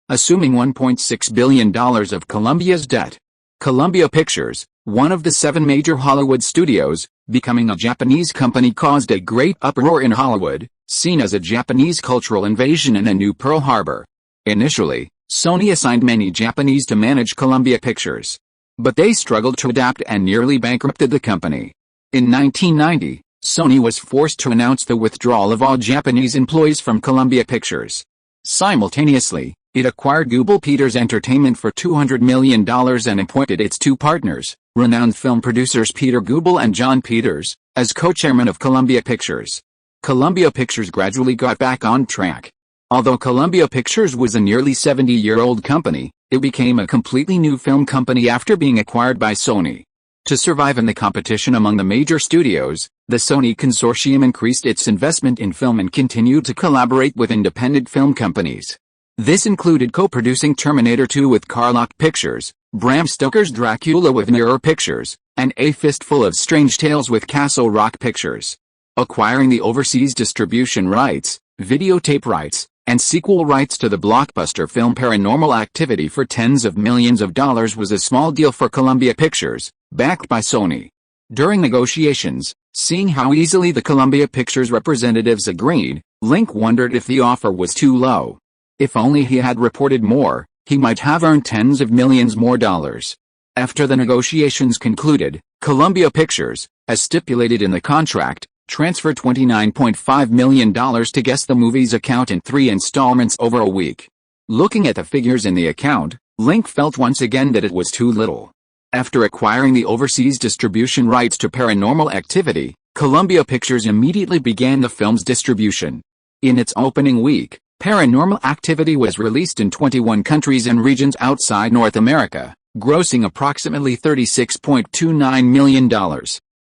assuming $1.6 billion of Columbia's debt. Columbia Pictures, one of the 7 major Hollywood studios, becoming a Japanese company caused a great uproar in Hollywood, seen as a Japanese cultural invasion and a new Pearl Harbor. Initially, Sony assigned many Japanese to manage Columbia Pictures. But they struggled to adapt and nearly bankrupted the company. In 1990, Sony was forced to announce the withdrawal of all Japanese employees from Columbia Pictures. Simultaneously, it acquired Google Peters Entertainment for $200 million and appointed its 2 partners, renowned film producers Peter Guebel and John Peters, as co-chairmen of Columbia Pictures. Columbia Pictures gradually got back on track. Although Columbia Pictures was a nearly 70-year-old company, it became a completely new film company after being acquired by Sony. To survive in the competition among the major studios, the Sony consortium increased its investment in film and continued to collaborate with independent film companies. This included co-producing Terminator 2 with Carlock Pictures, Bram Stoker's Dracula with Mirror Pictures, and A Fistful of Strange Tales with Castle Rock Pictures. Acquiring the overseas distribution rights, videotape rights, and sequel rights to the blockbuster film Paranormal Activity for tens of millions of dollars was a small deal for Columbia Pictures, backed by Sony. During negotiations, seeing how easily the Columbia Pictures representatives agreed, Link wondered if the offer was too low. If only he had reported more, he might have earned tens of millions more dollars. After the negotiations concluded, Columbia Pictures, as stipulated in the contract, transferred $29.5 million to Guess the Movie's account in 3 installments over a week. Looking at the figures in the account, Link felt once again that it was too little. After acquiring the overseas distribution rights to Paranormal Activity, Columbia Pictures immediately began the film's distribution. In its opening week, Paranormal Activity was released in 21 countries and regions outside North America, grossing approximately $36.29 million.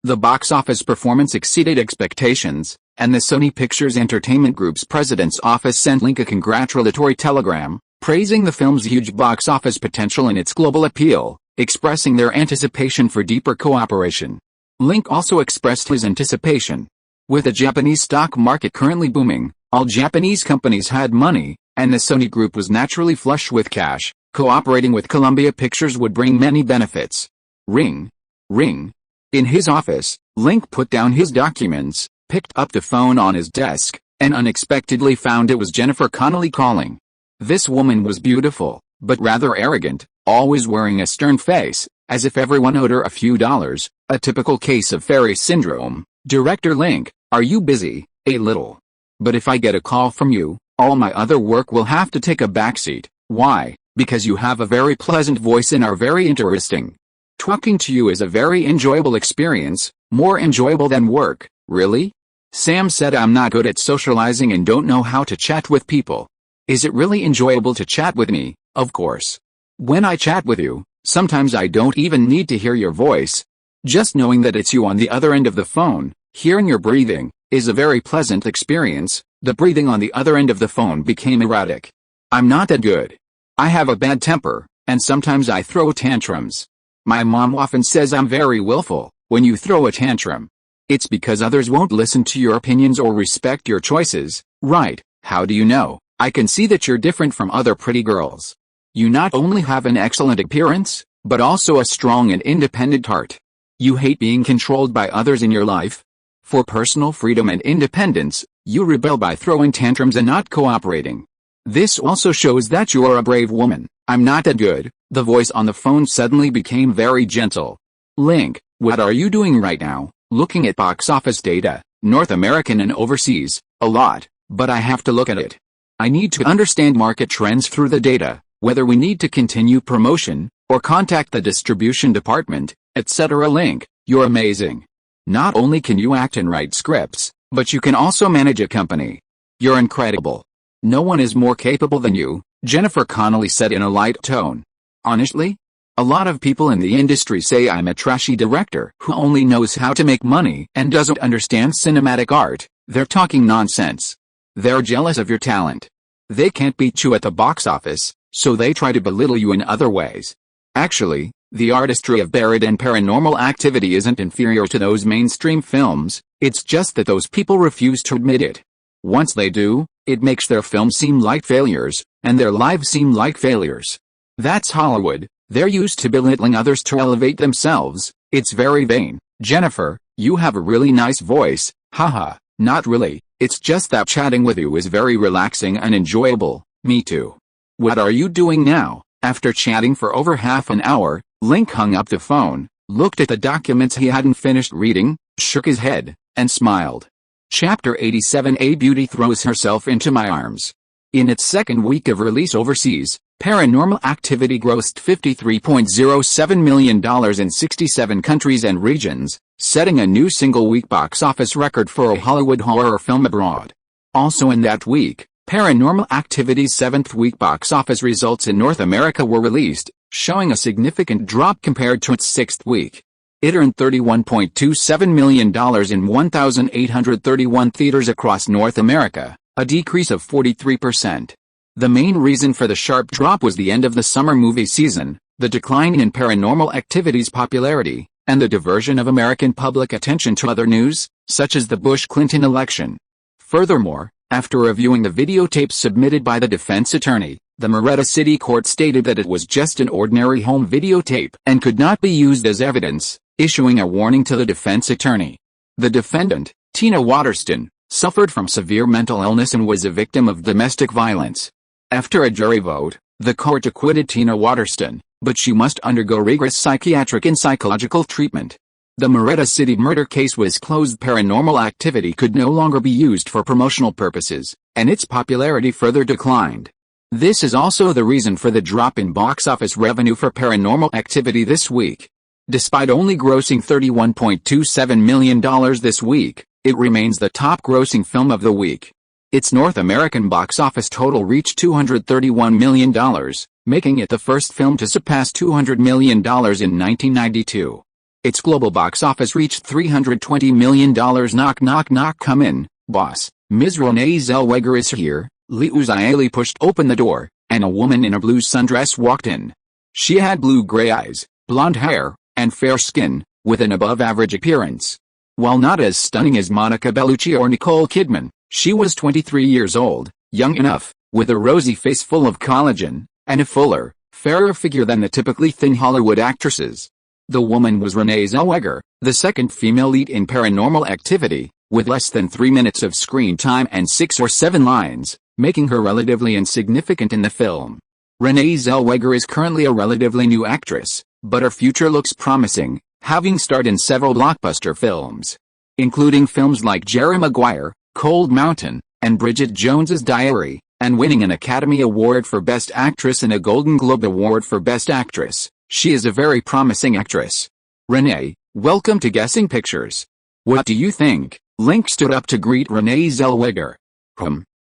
The box office performance exceeded expectations, and the Sony Pictures Entertainment Group's president's office sent Link a congratulatory telegram, praising the film's huge box office potential and its global appeal, expressing their anticipation for deeper cooperation. Link also expressed his anticipation. With the Japanese stock market currently booming, all Japanese companies had money, and the Sony Group was naturally flush with cash. Cooperating with Columbia Pictures would bring many benefits. Ring. Ring. In his office, Link put down his documents, picked up the phone on his desk, and unexpectedly found it was Jennifer Connelly calling. This woman was beautiful, but rather arrogant, always wearing a stern face, as if everyone owed her a few dollars, a typical case of fairy syndrome. Director Link, are you busy? A little. But if I get a call from you, all my other work will have to take a backseat. Why? Because you have a very pleasant voice and are very interesting. Talking to you is a very enjoyable experience, more enjoyable than work. Really? Sam said I'm not good at socializing and don't know how to chat with people. Is it really enjoyable to chat with me? Of course. When I chat with you, sometimes I don't even need to hear your voice. Just knowing that it's you on the other end of the phone, hearing your breathing, is a very pleasant experience. The breathing on the other end of the phone became erratic. I'm not that good. I have a bad temper, and sometimes I throw tantrums. My mom often says I'm very willful. When you throw a tantrum, it's because others won't listen to your opinions or respect your choices. Right? How do you know? I can see that you're different from other pretty girls. You not only have an excellent appearance, but also a strong and independent heart. You hate being controlled by others in your life. For personal freedom and independence, you rebel by throwing tantrums and not cooperating. This also shows that you are a brave woman. I'm not that good. The voice on the phone suddenly became very gentle. Link, what are you doing right now? Looking at box office data, North American and overseas, a lot, but I have to look at it. I need to understand market trends through the data, whether we need to continue promotion, or contact the distribution department, etc. Link, you're amazing. Not only can you act and write scripts, but you can also manage a company. You're incredible. No one is more capable than you, Jennifer Connelly said in a light tone. Honestly? A lot of people in the industry say I'm a trashy director who only knows how to make money and doesn't understand cinematic art. They're talking nonsense. They're jealous of your talent. They can't beat you at the box office, so they try to belittle you in other ways. Actually, the artistry of Buried and Paranormal Activity isn't inferior to those mainstream films, it's just that those people refuse to admit it. Once they do, it makes their films seem like failures, and their lives seem like failures. That's Hollywood. They're used to belittling others to elevate themselves. It's very vain. Jennifer, you have a really nice voice. Haha, not really. It's just that chatting with you is very relaxing and enjoyable. Me too. What are you doing now? After chatting for over half an hour, Link hung up the phone, looked at the documents he hadn't finished reading, shook his head, and smiled. Chapter 87. A beauty throws herself into my arms. In its second week of release overseas, Paranormal Activity grossed $53.07 million in 67 countries and regions, setting a new single-week box office record for a Hollywood horror film abroad. Also in that week, Paranormal Activity's seventh-week box office results in North America were released, showing a significant drop compared to its sixth week. It earned $31.27 million in 1,831 theaters across North America, a decrease of 43%. The main reason for the sharp drop was the end of the summer movie season, the decline in Paranormal Activity's popularity, and the diversion of American public attention to other news, such as the Bush-Clinton election. Furthermore, after reviewing the videotapes submitted by the defense attorney, the Marietta City Court stated that it was just an ordinary home videotape and could not be used as evidence, issuing a warning to the defense attorney. The defendant, Tina Waterston, suffered from severe mental illness and was a victim of domestic violence. After a jury vote, the court acquitted Tina Waterston, but she must undergo rigorous psychiatric and psychological treatment. The Marietta City murder case was closed. Paranormal Activity could no longer be used for promotional purposes, and its popularity further declined. This is also the reason for the drop in box office revenue for Paranormal Activity this week. Despite only grossing $31.27 million this week, it remains the top-grossing film of the week. Its North American box office total reached $231 million, making it the first film to surpass $200 million in 1992. Its global box office reached $320 million. Knock knock knock. Come in, boss. Ms. Renee Zellweger is here. Lee Uzieli pushed open the door, and a woman in a blue sundress walked in. She had blue-gray eyes, blonde hair, and fair skin, with an above-average appearance. While not as stunning as Monica Bellucci or Nicole Kidman, she was 23 years old, young enough, with a rosy face full of collagen, and a fuller, fairer figure than the typically thin Hollywood actresses. The woman was Renee Zellweger, the second female lead in Paranormal Activity, with less than 3 minutes of screen time and 6 or 7 lines, making her relatively insignificant in the film. Renee Zellweger is currently a relatively new actress, but her future looks promising, having starred in several blockbuster films, including films like Jerry Maguire, Cold Mountain, and Bridget Jones's Diary, and winning an Academy Award for Best Actress and a Golden Globe Award for Best Actress. She is a very promising actress. Renee, welcome to Guessing Pictures. What do you think? Link stood up to greet Renee Zellweger.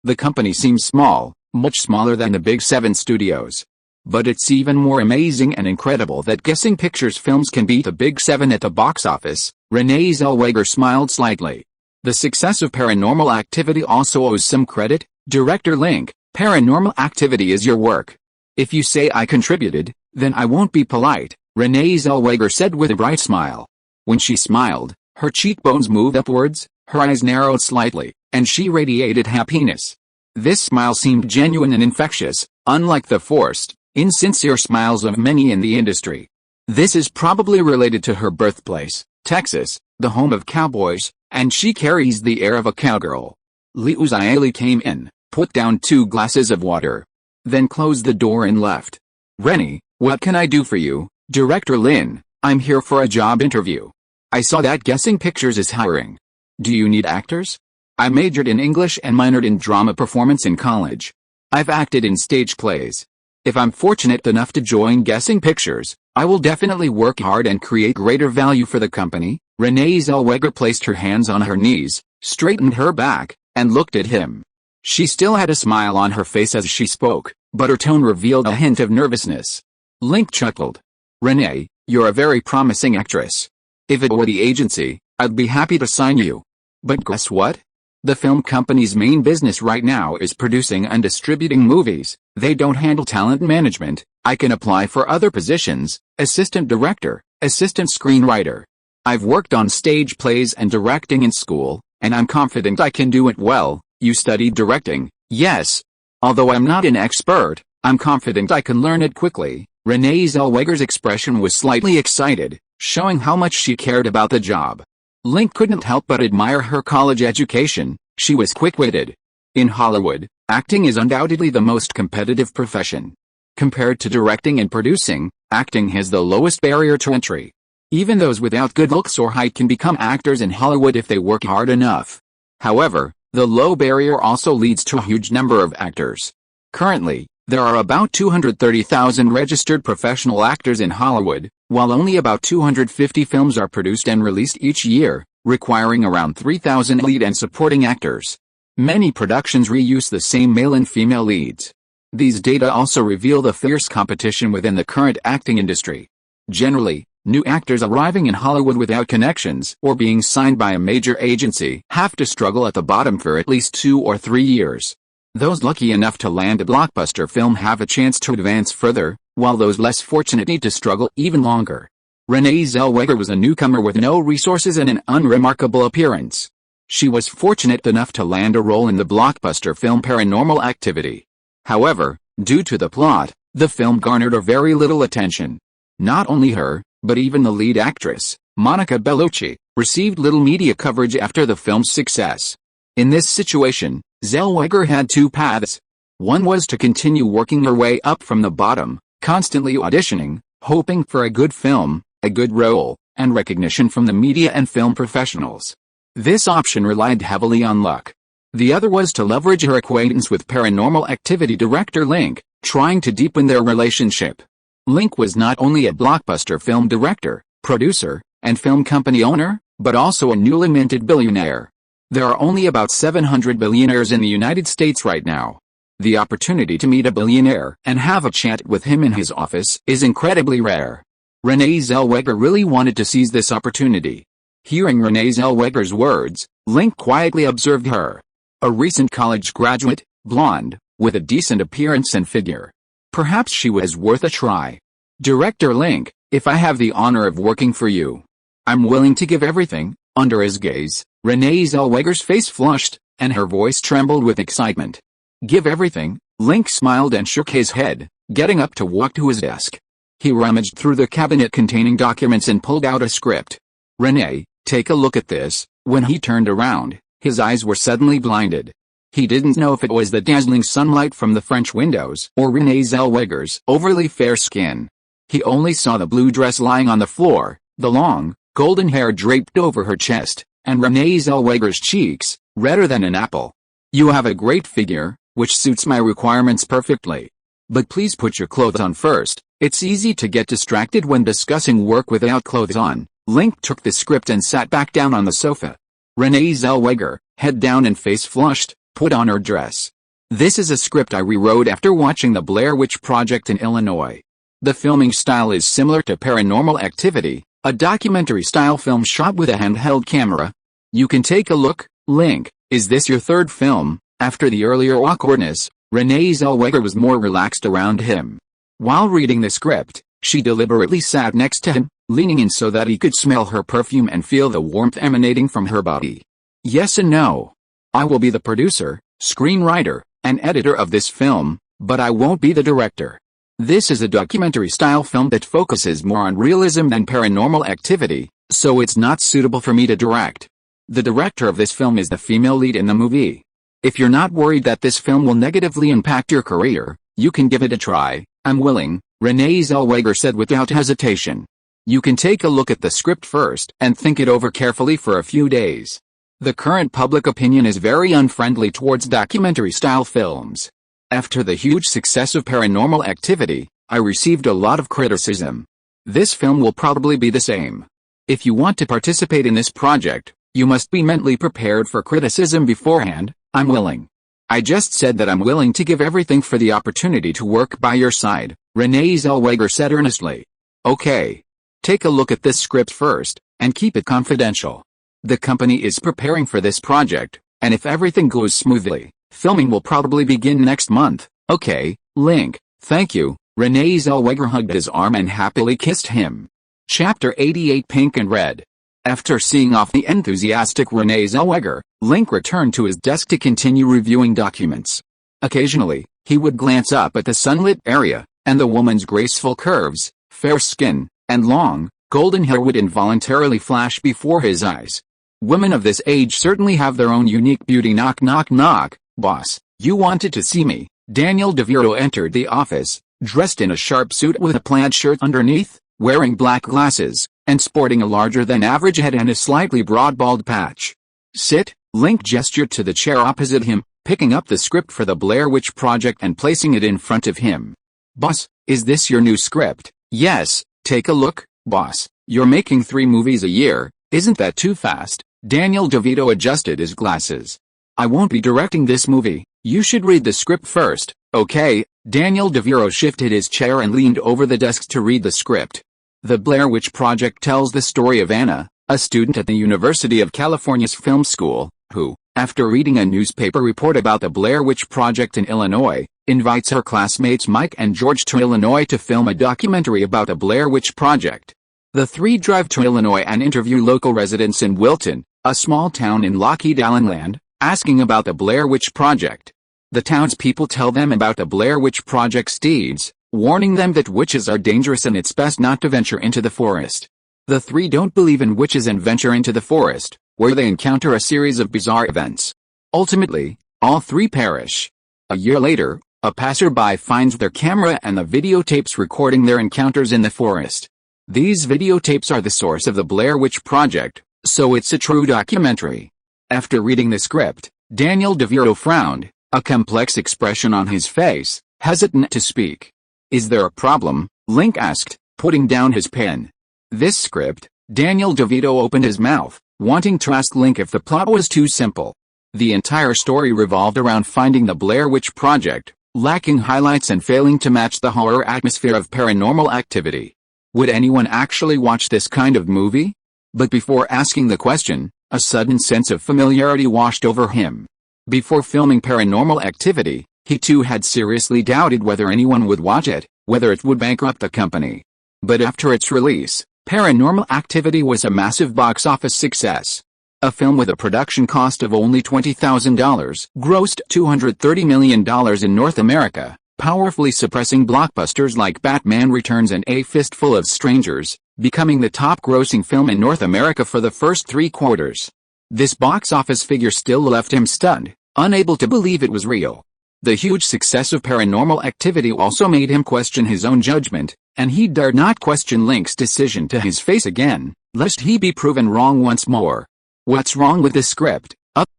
The company seems small, much smaller than the Big 7 studios. But it's even more amazing and incredible that Guessing Pictures films can beat the Big 7 at the box office. Renee Zellweger smiled slightly. The success of Paranormal Activity also owes some credit. Director Link, Paranormal Activity is your work. If you say I contributed, then I won't be polite, Renee Zellweger said with a bright smile. When she smiled, her cheekbones moved upwards, her eyes narrowed slightly, and she radiated happiness. This smile seemed genuine and infectious, unlike the forced, insincere smiles of many in the industry. This is probably related to her birthplace, Texas, the home of cowboys, and she carries the air of a cowgirl. Liu Xiaoli came in, put down 2 glasses of water, then closed the door and left. Rennie, what can I do for you? Director Lin, I'm here for a job interview. I saw that Guessing Pictures is hiring. Do you need actors? I majored in English and minored in drama performance in college. I've acted in stage plays. If I'm fortunate enough to join Guessing Pictures, I will definitely work hard and create greater value for the company. Renee Zellweger placed her hands on her knees, straightened her back, and looked at him. She still had a smile on her face as she spoke, but her tone revealed a hint of nervousness. Link chuckled. Renee, you're a very promising actress. If it were the agency, I'd be happy to sign you. But guess what? The film company's main business right now is producing and distributing movies. They don't handle talent management. I can apply for other positions, assistant director, assistant screenwriter. I've worked on stage plays and directing in school, and I'm confident I can do it well. You studied directing, yes. Although I'm not an expert, I'm confident I can learn it quickly. Renee Zellweger's expression was slightly excited, showing how much she cared about the job. Link couldn't help but admire her college education. She was quick-witted. In Hollywood, acting is undoubtedly the most competitive profession. Compared to directing and producing, acting has the lowest barrier to entry. Even those without good looks or height can become actors in Hollywood if they work hard enough. However, the low barrier also leads to a huge number of actors. Currently, there are about 230,000 registered professional actors in Hollywood, while only about 250 films are produced and released each year, requiring around 3,000 lead and supporting actors. Many productions reuse the same male and female leads. These data also reveal the fierce competition within the current acting industry. Generally, new actors arriving in Hollywood without connections or being signed by a major agency have to struggle at the bottom for at least 2 or 3 years. Those lucky enough to land a blockbuster film have a chance to advance further, while those less fortunate need to struggle even longer. Renee Zellweger was a newcomer with no resources and an unremarkable appearance. She was fortunate enough to land a role in the blockbuster film Paranormal Activity. However, due to the plot, the film garnered a very little attention. Not only her, but even the lead actress, Monica Bellucci, received little media coverage after the film's success. In this situation, Zellweger had 2 paths. One was to continue working her way up from the bottom, constantly auditioning, hoping for a good film, a good role, and recognition from the media and film professionals. This option relied heavily on luck. The other was to leverage her acquaintance with Paranormal Activity director Link, trying to deepen their relationship. Link was not only a blockbuster film director, producer, and film company owner, but also a newly minted billionaire. There are only about 700 billionaires in the United States right now. The opportunity to meet a billionaire and have a chat with him in his office is incredibly rare. Renee Zellweger really wanted to seize this opportunity. Hearing Renee Zellweger's words, Link quietly observed her. A recent college graduate, blonde, with a decent appearance and figure. Perhaps she was worth a try. Director Link, if I have the honor of working for you, I'm willing to give everything. Under his gaze, Renee Zellweger's face flushed, and her voice trembled with excitement. Give everything? Link smiled and shook his head, getting up to walk to his desk. He rummaged through the cabinet containing documents and pulled out a script. Renee, take a look at this. When he turned around, his eyes were suddenly blinded. He didn't know if it was the dazzling sunlight from the French windows or Renee Zellweger's overly fair skin. He only saw the blue dress lying on the floor, the long, golden hair draped over her chest, and Renee Zellweger's cheeks, redder than an apple. You have a great figure, which suits my requirements perfectly. But please put your clothes on first. It's easy to get distracted when discussing work without clothes on. Link took the script and sat back down on the sofa. Renee Zellweger, head down and face flushed, put on her dress. This is a script I rewrote after watching The Blair Witch Project in Illinois. The filming style is similar to Paranormal Activity, a documentary-style film shot with a handheld camera. You can take a look. Link. Is this your third film? After the earlier awkwardness, Renee Zellweger was more relaxed around him. While reading the script, she deliberately sat next to him, leaning in so that he could smell her perfume and feel the warmth emanating from her body. Yes and no. I will be the producer, screenwriter, and editor of this film, but I won't be the director. This is a documentary-style film that focuses more on realism than Paranormal Activity, so it's not suitable for me to direct. The director of this film is the female lead in the movie. If you're not worried that this film will negatively impact your career, you can give it a try. I'm willing, Renee Zellweger said without hesitation. You can take a look at the script first and think it over carefully for a few days. The current public opinion is very unfriendly towards documentary-style films. After the huge success of Paranormal Activity, I received a lot of criticism. This film will probably be the same. If you want to participate in this project, you must be mentally prepared for criticism beforehand. I'm willing. I just said that I'm willing to give everything for the opportunity to work by your side, Renee Zellweger said earnestly. Okay. Take a look at this script first, and keep it confidential. The company is preparing for this project, and if everything goes smoothly, filming will probably begin next month. Okay, Link. Thank you. Renee Zellweger hugged his arm and happily kissed him. Chapter 88 Pink and Red. After seeing off the enthusiastic Renee Zellweger, Link returned to his desk to continue reviewing documents. Occasionally, he would glance up at the sunlit area, and the woman's graceful curves, fair skin, and long, golden hair would involuntarily flash before his eyes. Women of this age certainly have their own unique beauty. Knock knock knock. Boss, you wanted to see me. Daniel DeVito entered the office, dressed in a sharp suit with a plaid shirt underneath, wearing black glasses, and sporting a larger-than-average head and a slightly broad bald patch. Sit. Link gestured to the chair opposite him, picking up the script for the Blair Witch Project and placing it in front of him. Boss, is this your new script? Yes, take a look, boss. You're making 3 movies a year, isn't that too fast? Daniel DeVito adjusted his glasses. I won't be directing this movie. You should read the script first, okay? Daniel DeVito shifted his chair and leaned over the desk to read the script. The Blair Witch Project tells the story of Anna, a student at the University of California's film school, who, after reading a newspaper report about the Blair Witch Project in Illinois, invites her classmates Mike and George to Illinois to film a documentary about the Blair Witch Project. The 3 drive to Illinois and interview local residents in Wilton, a small town in Lockheed Allenland, asking about the Blair Witch Project. The townspeople tell them about the Blair Witch Project's deeds, warning them that witches are dangerous and it's best not to venture into the forest. The 3 don't believe in witches and venture into the forest, where they encounter a series of bizarre events. Ultimately, all 3 perish. A year later, a passerby finds their camera and the videotapes recording their encounters in the forest. These videotapes are the source of the Blair Witch Project, so it's a true documentary. After reading the script, Daniel DeVito frowned, a complex expression on his face, hesitant to speak. Is there a problem? Link asked, putting down his pen. This script, Daniel DeVito opened his mouth, wanting to ask Link if the plot was too simple. The entire story revolved around finding the Blair Witch Project, lacking highlights and failing to match the horror atmosphere of Paranormal Activity. Would anyone actually watch this kind of movie? But before asking the question, a sudden sense of familiarity washed over him. Before filming Paranormal Activity, he too had seriously doubted whether anyone would watch it, whether it would bankrupt the company. But after its release, Paranormal Activity was a massive box office success. A film with a production cost of only $20,000 grossed $230 million in North America, powerfully suppressing blockbusters like Batman Returns and A Fistful of Strangers, becoming the top-grossing film in North America for the first 3 quarters. This box office figure still left him stunned, unable to believe it was real. The huge success of Paranormal Activity also made him question his own judgment, and he dared not question Link's decision to his face again, lest he be proven wrong once more. What's wrong with the script?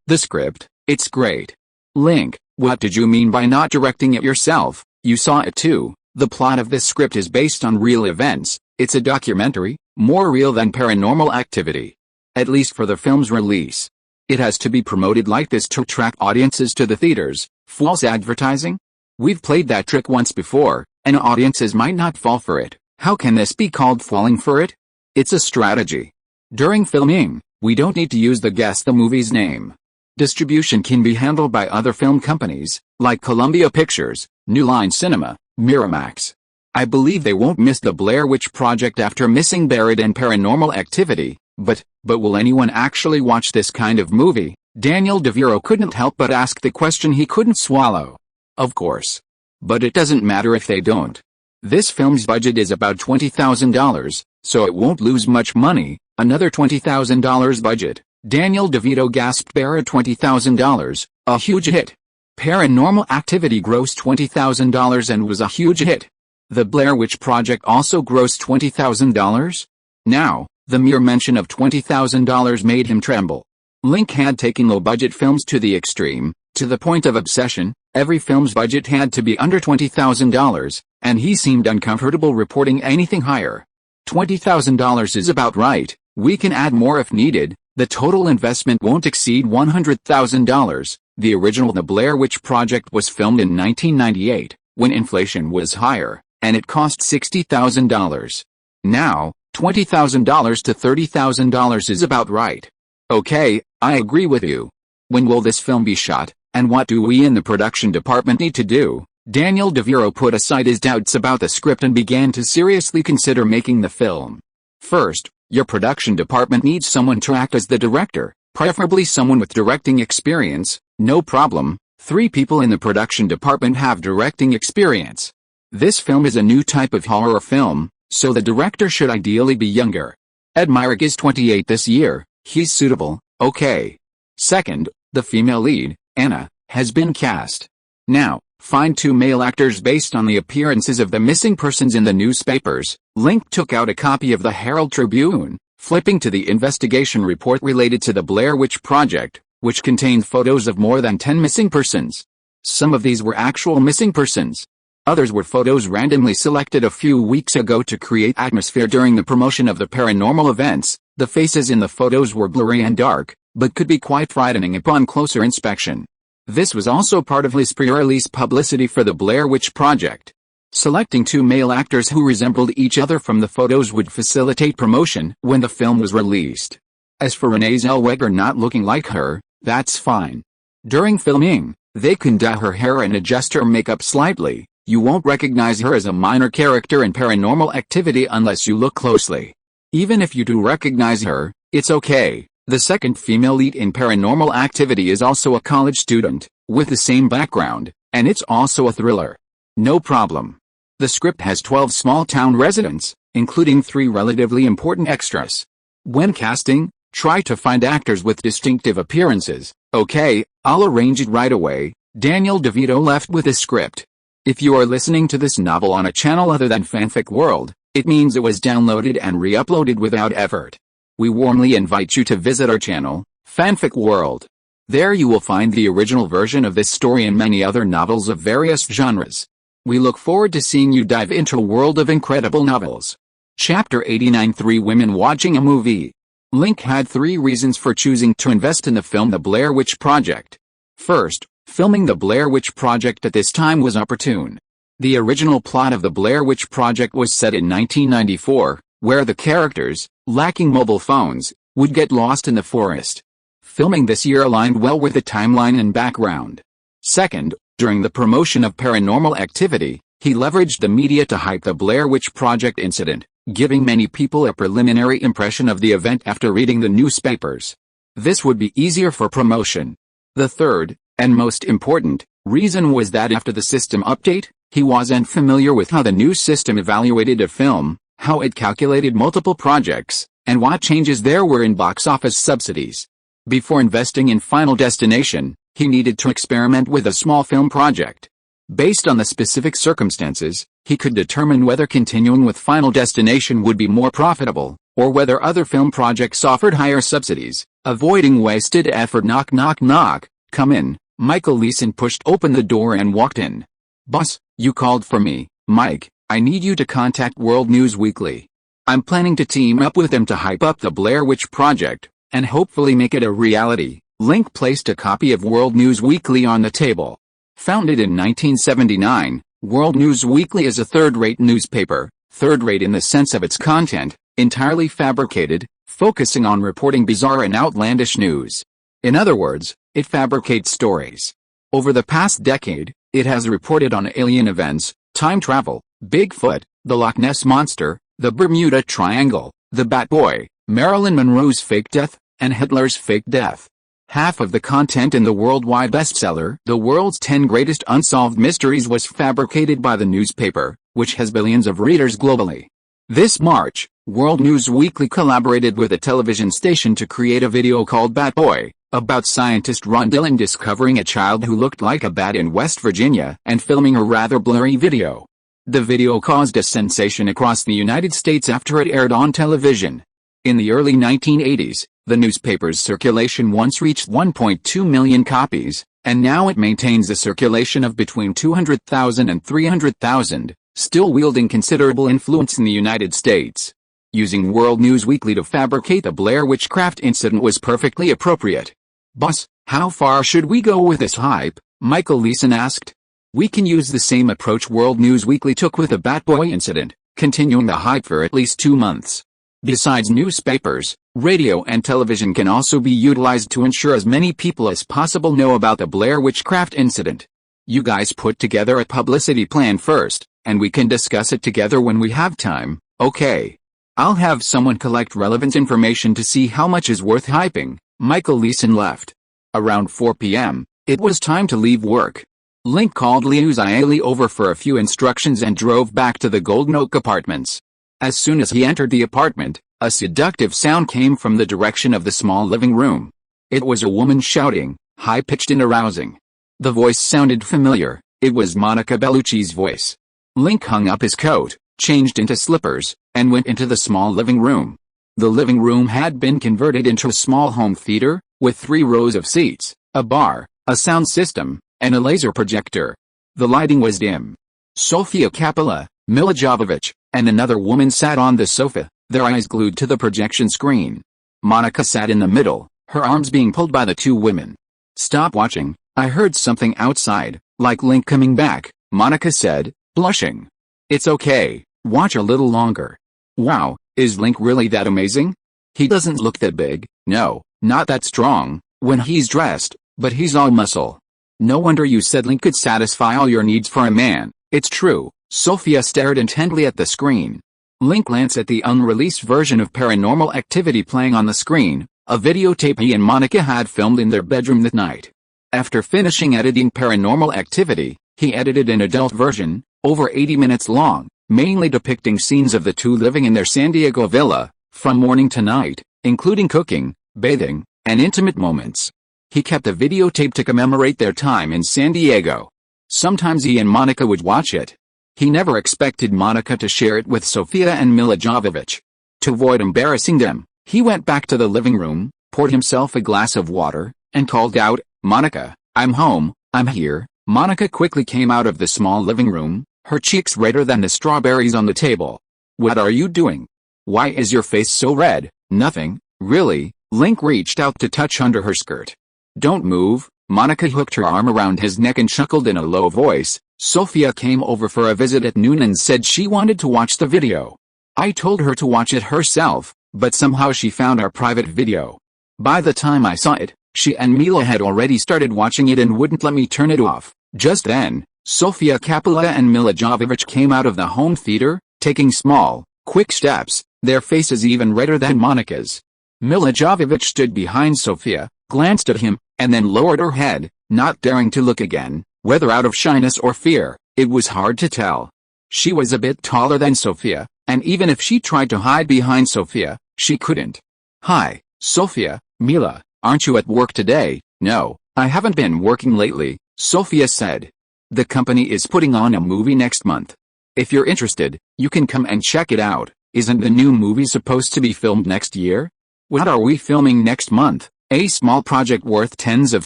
The script, it's great. Link, what did you mean by not directing it yourself? You saw it too. The plot of this script is based on real events. It's a documentary, more real than Paranormal Activity. At least for the film's release. It has to be promoted like this to attract audiences to the theaters, False advertising? We've played that trick once before, and audiences might not fall for it. How can this be called falling for it? It's a strategy. During filming, we don't need to use the guess the movie's name. Distribution can be handled by other film companies, like Columbia Pictures, New Line Cinema, Miramax. I believe they won't miss the Blair Witch Project after missing Buried and Paranormal Activity, but will anyone actually watch this kind of movie? Daniel DeViro couldn't help but ask the question he couldn't swallow. Of course. But it doesn't matter if they don't. This film's budget is about $20,000, so it won't lose much money. Another $20,000 budget. Daniel DeVito gasped bare $20,000, a huge hit. Paranormal Activity grossed $20,000 and was a huge hit. The Blair Witch Project also grossed $20,000? Now, the mere mention of $20,000 made him tremble. Link had taken low-budget films to the extreme, to the point of obsession. Every film's budget had to be under $20,000, and he seemed uncomfortable reporting anything higher. $20,000 is about right. We can add more if needed. The total investment won't exceed $100,000. The original The Blair Witch Project was filmed in 1998, when inflation was higher, and it cost $60,000. Now, $20,000 to $30,000 is about right. Okay, I agree with you. When will this film be shot, and what do we in the production department need to do? Daniel DeViro put aside his doubts about the script and began to seriously consider making the film. First, your production department needs someone to act as the director, preferably someone with directing experience. No problem, 3 people in the production department have directing experience. This film is a new type of horror film, so the director should ideally be younger. Ed Myrick is 28 this year, he's suitable, okay. Second, the female lead, Anna, has been cast. Now, find 2 male actors based on the appearances of the missing persons in the newspapers. Link took out a copy of the Herald Tribune, flipping to the investigation report related to the Blair Witch Project, which contained photos of more than 10 missing persons. Some of these were actual missing persons. Others were photos randomly selected a few weeks ago to create atmosphere during the promotion of the paranormal events. The faces in the photos were blurry and dark, but could be quite frightening upon closer inspection. This was also part of his pre-release publicity for the Blair Witch Project. Selecting 2 male actors who resembled each other from the photos would facilitate promotion when the film was released. As for Renee Zellweger not looking like her, that's fine. During filming, they can dye her hair and adjust her makeup slightly. You won't recognize her as a minor character in Paranormal Activity unless you look closely. Even if you do recognize her, it's okay. The second female lead in Paranormal Activity is also a college student, with the same background, and it's also a thriller. No problem. The script has 12 small-town residents, including 3 relatively important extras. When casting, try to find actors with distinctive appearances. Okay, I'll arrange it right away. Daniel DeVito left with the script. If you are listening to this novel on a channel other than Fanfic World, it means it was downloaded and re-uploaded without effort. We warmly invite you to visit our channel, Fanfic World. There you will find the original version of this story and many other novels of various genres. We look forward to seeing you dive into a world of incredible novels. Chapter 89: 3 Women Watching a Movie. Link had 3 reasons for choosing to invest in the film The Blair Witch Project. First, filming The Blair Witch Project at this time was opportune. The original plot of The Blair Witch Project was set in 1994, where the characters, lacking mobile phones, would get lost in the forest. Filming this year aligned well with the timeline and background. Second, during the promotion of Paranormal Activity, he leveraged the media to hype the Blair Witch Project incident, giving many people a preliminary impression of the event after reading the newspapers. This would be easier for promotion. The third, and most important, reason was that after the system update, he wasn't familiar with how the new system evaluated a film, how it calculated multiple projects, and what changes there were in box office subsidies. Before investing in Final Destination, he needed to experiment with a small film project. Based on the specific circumstances, he could determine whether continuing with Final Destination would be more profitable, or whether other film projects offered higher subsidies. Avoiding wasted effort. Knock knock knock. Come in. Michael Leeson pushed open the door and walked in. Boss, you called for me. Mike, I need you to contact World News Weekly. I'm planning to team up with them to hype up the Blair Witch Project, and hopefully make it a reality. Link placed a copy of World News Weekly on the table. Founded in 1979, World News Weekly is a third-rate newspaper, third-rate in the sense of its content, entirely fabricated, focusing on reporting bizarre and outlandish news. In other words, it fabricates stories. Over the past decade, it has reported on alien events, time travel, Bigfoot, the Loch Ness Monster, the Bermuda Triangle, the Bat Boy, Marilyn Monroe's fake death, and Hitler's fake death. Half of the content in the worldwide bestseller, The World's 10 Greatest Unsolved Mysteries, was fabricated by the newspaper, which has billions of readers globally. This March, World News Weekly collaborated with a television station to create a video called Bat Boy, about scientist Ron Dillon discovering a child who looked like a bat in West Virginia and filming a rather blurry video. The video caused a sensation across the United States after it aired on television. In the early 1980s, the newspaper's circulation once reached 1.2 million copies, and now it maintains a circulation of between 200,000 and 300,000, still wielding considerable influence in the United States. Using World News Weekly to fabricate the Blair Witchcraft incident was perfectly appropriate. "Boss, how far should we go with this hype?" Michael Leeson asked. "We can use the same approach World News Weekly took with the Bat Boy incident, continuing the hype for at least 2 months. Besides newspapers, radio and television can also be utilized to ensure as many people as possible know about the Blair Witchcraft incident. You guys put together a publicity plan first, and we can discuss it together when we have time, okay? I'll have someone collect relevant information to see how much is worth hyping." Michael Leeson left. Around 4 p.m., it was time to leave work. Link called Liu Xiaoli over for a few instructions and drove back to the Golden Oak Apartments. As soon as he entered the apartment, a seductive sound came from the direction of the small living room. It was a woman shouting, high-pitched and arousing. The voice sounded familiar. It was Monica Bellucci's voice. Link hung up his coat, changed into slippers, and went into the small living room. The living room had been converted into a small home theater, with 3 rows of seats, a bar, a sound system, and a laser projector. The lighting was dim. Sofia Coppola, Milla Jovovich, and another woman sat on the sofa, their eyes glued to the projection screen. Monica sat in the middle, her arms being pulled by the 2 women. "Stop watching, I heard something outside, like Link coming back," Monica said, blushing. "It's okay, watch a little longer." "Wow, is Link really that amazing? He doesn't look that big, no, not that strong, when he's dressed, but he's all muscle. No wonder you said Link could satisfy all your needs for a man, it's true." Sophia stared intently at the screen. Link glanced at the unreleased version of Paranormal Activity playing on the screen, a videotape he and Monica had filmed in their bedroom that night. After finishing editing Paranormal Activity, he edited an adult version, over 80 minutes long, mainly depicting scenes of the 2 living in their San Diego villa, from morning to night, including cooking, bathing, and intimate moments. He kept the videotape to commemorate their time in San Diego. Sometimes he and Monica would watch it. He never expected Monica to share it with Sofia and Milla Jovovich. To avoid embarrassing them, he went back to the living room, poured himself a glass of water, and called out, "Monica, I'm home, I'm here." Monica quickly came out of the small living room, her cheeks redder than the strawberries on the table. "What are you doing? Why is your face so red?" "Nothing, really." Link reached out to touch under her skirt. "Don't move." Monica hooked her arm around his neck and chuckled in a low voice. "Sophia came over for a visit at noon and said she wanted to watch the video. I told her to watch it herself, but somehow she found our private video. By the time I saw it, she and Mila had already started watching it and wouldn't let me turn it off." Just then, Sofia Coppola and Milla Jovovich came out of the home theater, taking small, quick steps, their faces even redder than Monica's. Milla Jovovich stood behind Sofia, glanced at him, and then lowered her head, not daring to look again. Whether out of shyness or fear, it was hard to tell. She was a bit taller than Sofia, and even if she tried to hide behind Sofia, she couldn't. "Hi, Sofia, Mila, aren't you at work today?" "No, I haven't been working lately," Sofia said. "The company is putting on a movie next month. If you're interested, you can come and check it out." "Isn't the new movie supposed to be filmed next year?" "What are we filming next month?" "A small project worth tens of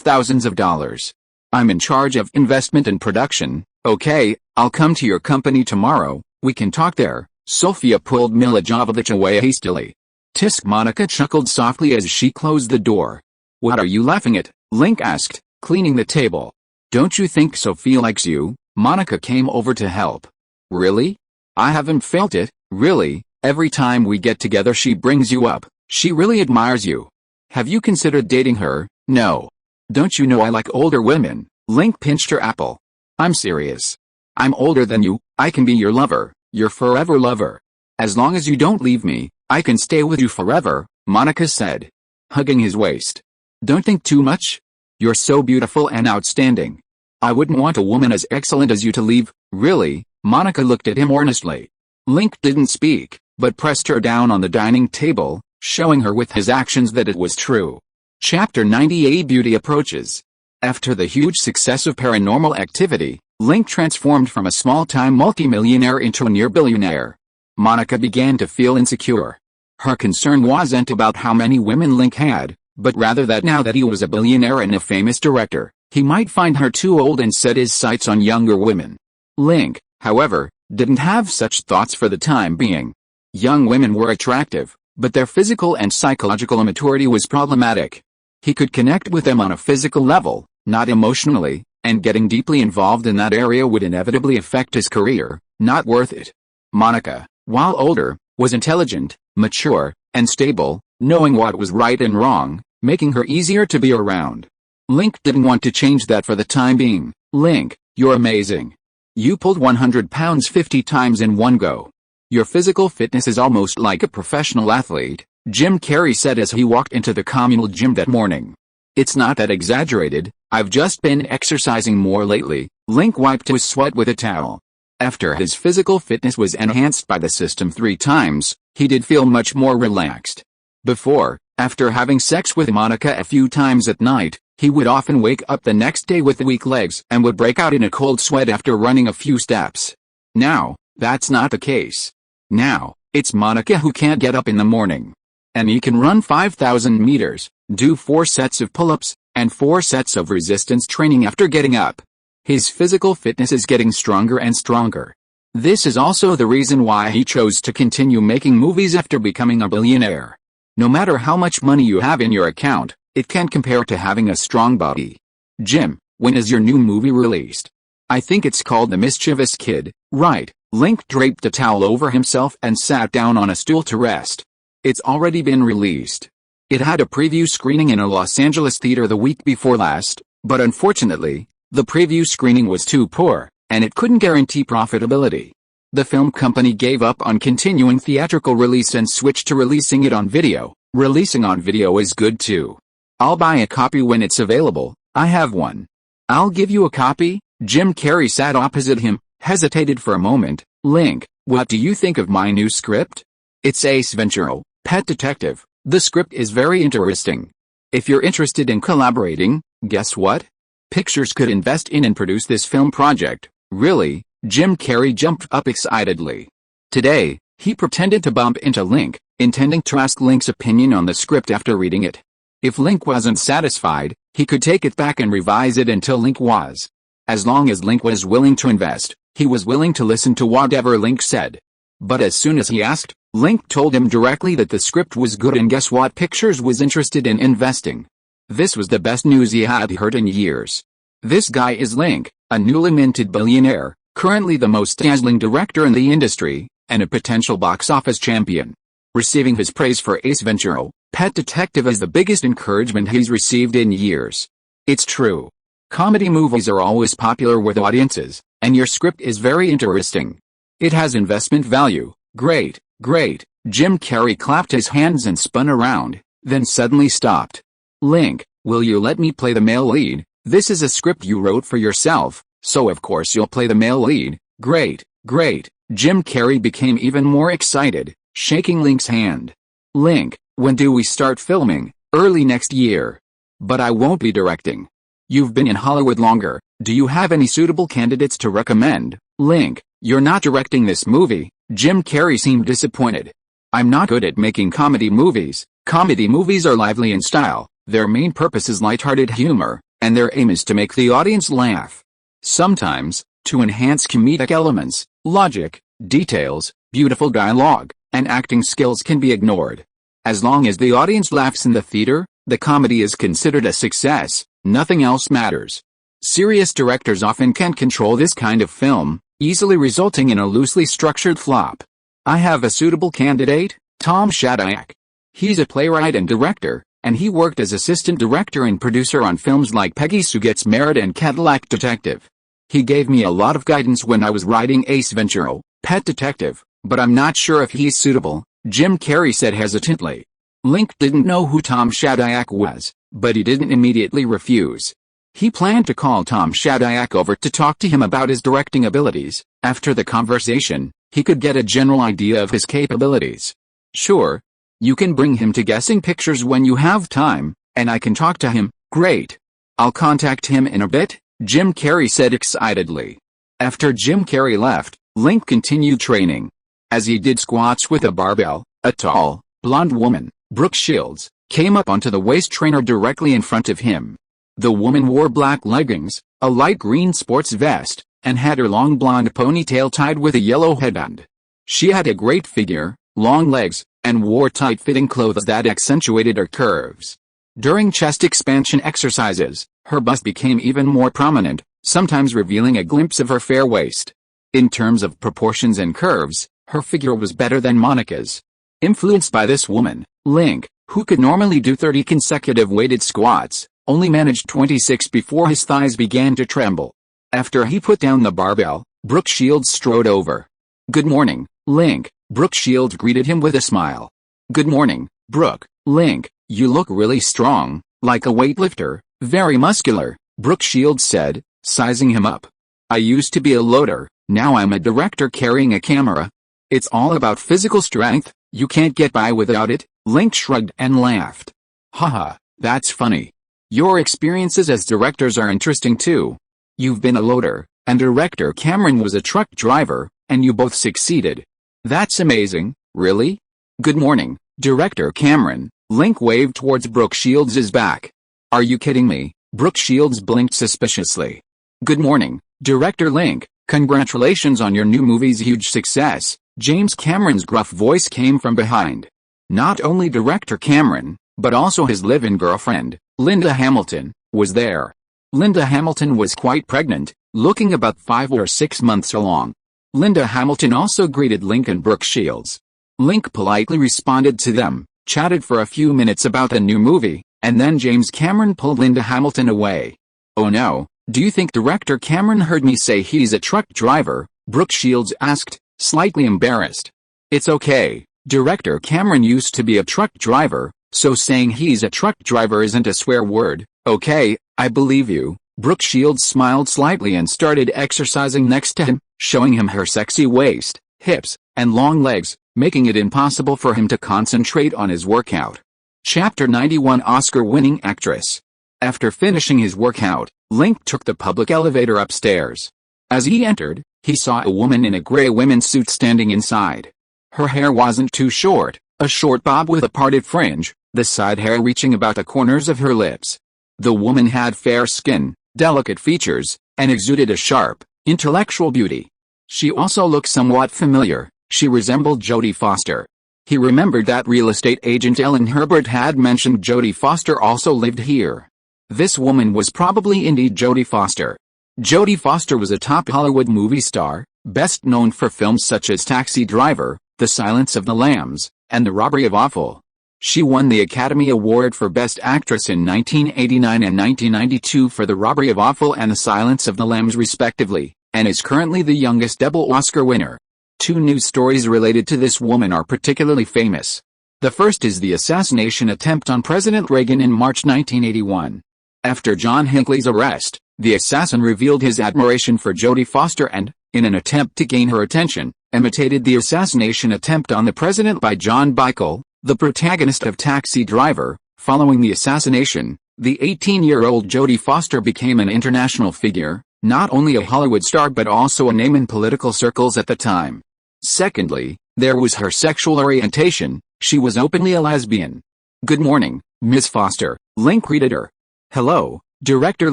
thousands of dollars. I'm in charge of investment and production." "Okay, I'll come to your company tomorrow, we can talk there." Sofia pulled Milla Jovovich away hastily. "Tisk." Monica chuckled softly as she closed the door. "What are you laughing at?" Link asked, cleaning the table. Don't you think Sophie likes you? Monica came over to help. Really? I haven't felt it, really. Every time we get together she brings you up. She really admires you. Have you considered dating her? No. Don't you know I like older women? Link pinched her apple. I'm serious. I'm older than you. I can be your lover, your forever lover. As long as you don't leave me, I can stay with you forever, Monica said, hugging his waist. Don't think too much. You're so beautiful and outstanding. I wouldn't want a woman as excellent as you to leave, really. Monica looked at him earnestly. Link didn't speak, but pressed her down on the dining table, showing her with his actions that it was true. Chapter 98 Beauty Approaches. After the huge success of Paranormal Activity, Link transformed from a small-time multimillionaire into a near-billionaire. Monica began to feel insecure. Her concern wasn't about how many women Link had, but rather that now that he was a billionaire and a famous director, he might find her too old and set his sights on younger women. Link, however, didn't have such thoughts for the time being. Young women were attractive, but their physical and psychological immaturity was problematic. He could connect with them on a physical level, not emotionally, and getting deeply involved in that area would inevitably affect his career. Not worth it. Monica, while older, was intelligent, mature, and stable, knowing what was right and wrong, making her easier to be around. Link didn't want to change that for the time being. Link, you're amazing. You pulled 100 pounds 50 times in one go. Your physical fitness is almost like a professional athlete, Jim Carrey said as he walked into the communal gym that morning. It's not that exaggerated, I've just been exercising more lately. Link wiped his sweat with a towel. After his physical fitness was enhanced by the system 3 times, he did feel much more relaxed. Before, after having sex with Monica a few times at night, he would often wake up the next day with weak legs and would break out in a cold sweat after running a few steps. Now, that's not the case. Now, it's Monica who can't get up in the morning. And he can run 5,000 meters, do 4 sets of pull-ups, and 4 sets of resistance training after getting up. His physical fitness is getting stronger and stronger. This is also the reason why he chose to continue making movies after becoming a billionaire. No matter how much money you have in your account, it can't compare to having a strong body. Jim, when is your new movie released? I think it's called The Mischievous Kid, right? Link draped a towel over himself and sat down on a stool to rest. It's already been released. It had a preview screening in a Los Angeles theater the week before last, but unfortunately, the preview screening was too poor, and it couldn't guarantee profitability. The film company gave up on continuing theatrical release and switched to releasing it on video. Releasing on video is good too. I'll buy a copy when it's available. I have one. I'll give you a copy. Jim Carrey sat opposite him, hesitated for a moment. Link, what do you think of my new script? It's Ace Ventura, Pet Detective. The script is very interesting. If you're interested in collaborating, guess what? Pictures could invest in and produce this film project. Really? Jim Carrey jumped up excitedly. Today, he pretended to bump into Link, intending to ask Link's opinion on the script after reading it. If Link wasn't satisfied, he could take it back and revise it until Link was. As long as Link was willing to invest, he was willing to listen to whatever Link said. But as soon as he asked, Link told him directly that the script was good and guess what Pictures was interested in investing. This was the best news he had heard in years. This guy is Link, a newly minted billionaire, currently the most dazzling director in the industry, and a potential box office champion. Receiving his praise for Ace Ventura, Pet Detective is the biggest encouragement he's received in years. It's true. Comedy movies are always popular with audiences, and your script is very interesting. It has investment value. Great, great. Jim Carrey clapped his hands and spun around, then suddenly stopped. Link, will you let me play the male lead? This is a script you wrote for yourself, so of course you'll play the male lead. Great, great. Jim Carrey became even more excited, shaking Link's hand. Link, when do we start filming? Early next year. But I won't be directing. You've been in Hollywood longer. Do you have any suitable candidates to recommend? Link, you're not directing this movie. Jim Carrey seemed disappointed. I'm not good at making comedy movies. Comedy movies are lively in style. Their main purpose is lighthearted humor, and their aim is to make the audience laugh. Sometimes, to enhance comedic elements, logic, details, beautiful dialogue, and acting skills can be ignored. As long as the audience laughs in the theater, the comedy is considered a success. Nothing else matters. Serious directors often can't control this kind of film, easily resulting in a loosely structured flop. I have a suitable candidate, Tom Shadyac. He's a playwright and director, and he worked as assistant director and producer on films like Peggy Sue Gets Married and Cadillac Detective. He gave me a lot of guidance when I was writing Ace Ventura, Pet Detective, but I'm not sure if he's suitable, Jim Carrey said hesitantly. Link didn't know who Tom Shadyac was, but he didn't immediately refuse. He planned to call Tom Shadyac over to talk to him about his directing abilities. After the conversation, he could get a general idea of his capabilities. Sure. You can bring him to Guessing Pictures when you have time, and I can talk to him. Great. I'll contact him in a bit, Jim Carrey said excitedly. After Jim Carrey left, Link continued training. As he did squats with a barbell, a tall, blonde woman, Brooke Shields, came up onto the waist trainer directly in front of him. The woman wore black leggings, a light green sports vest, and had her long blonde ponytail tied with a yellow headband. She had a great figure, long legs, and wore tight-fitting clothes that accentuated her curves. During chest expansion exercises, her bust became even more prominent, sometimes revealing a glimpse of her fair waist. In terms of proportions and curves, her figure was better than Monica's. Influenced by this woman, Link, who could normally do 30 consecutive weighted squats, only managed 26 before his thighs began to tremble. After he put down the barbell, Brooke Shields strode over. "Good morning, Link," Brooke Shields greeted him with a smile. "Good morning, Brooke." "Link, you look really strong, like a weightlifter, very muscular," Brooke Shields said, sizing him up. "I used to be a loader, now I'm a director carrying a camera. It's all about physical strength, you can't get by without it," Link shrugged and laughed. "Haha, that's funny. Your experiences as directors are interesting too. You've been a loader, and director Cameron was a truck driver, and you both succeeded. That's amazing, really?" "Good morning, Director Cameron," Link waved towards Brooke Shields' back. "Are you kidding me?" Brooke Shields blinked suspiciously. "Good morning, Director Link, congratulations on your new movie's huge success," James Cameron's gruff voice came from behind. Not only Director Cameron, but also his live-in girlfriend, Linda Hamilton, was there. Linda Hamilton was quite pregnant, looking about 5 or 6 months along. Linda Hamilton also greeted Link and Brooke Shields. Link politely responded to them, chatted for a few minutes about the new movie, and then James Cameron pulled Linda Hamilton away. "Oh no, do you think Director Cameron heard me say he's a truck driver?" Brooke Shields asked, slightly embarrassed. "It's okay, Director Cameron used to be a truck driver, so saying he's a truck driver isn't a swear word." "Okay, I believe you." Brooke Shields smiled slightly and started exercising next to him, showing him her sexy waist, hips, and long legs, making it impossible for him to concentrate on his workout. Chapter 91 Oscar-winning actress. After finishing his workout, Link took the public elevator upstairs. As he entered, he saw a woman in a gray women's suit standing inside. Her hair wasn't too short, a short bob with a parted fringe, the side hair reaching about the corners of her lips. The woman had fair skin, delicate features, and exuded a sharp, intellectual beauty. She also looked somewhat familiar. She resembled Jodie Foster. He remembered that real estate agent Ellen Herbert had mentioned Jodie Foster also lived here. This woman was probably indeed Jodie Foster. Jodie Foster was a top Hollywood movie star, best known for films such as Taxi Driver, The Silence of the Lambs, and The Robbery of Awful. She won the Academy Award for Best Actress in 1989 and 1992 for The Robbery of Awful and The Silence of the Lambs respectively, and is currently the youngest double Oscar winner. 2 news stories related to this woman are particularly famous. The first is the assassination attempt on President Reagan in March 1981. After John Hinckley's arrest, the assassin revealed his admiration for Jodie Foster and, in an attempt to gain her attention, imitated the assassination attempt on the president by John Bickel, the protagonist of Taxi Driver. Following the assassination, the 18-year-old Jodie Foster became an international figure, not only a Hollywood star but also a name in political circles at the time. Secondly, there was her sexual orientation. She was openly a lesbian. "Good morning, Miss Foster," Link greeted her. "Hello, Director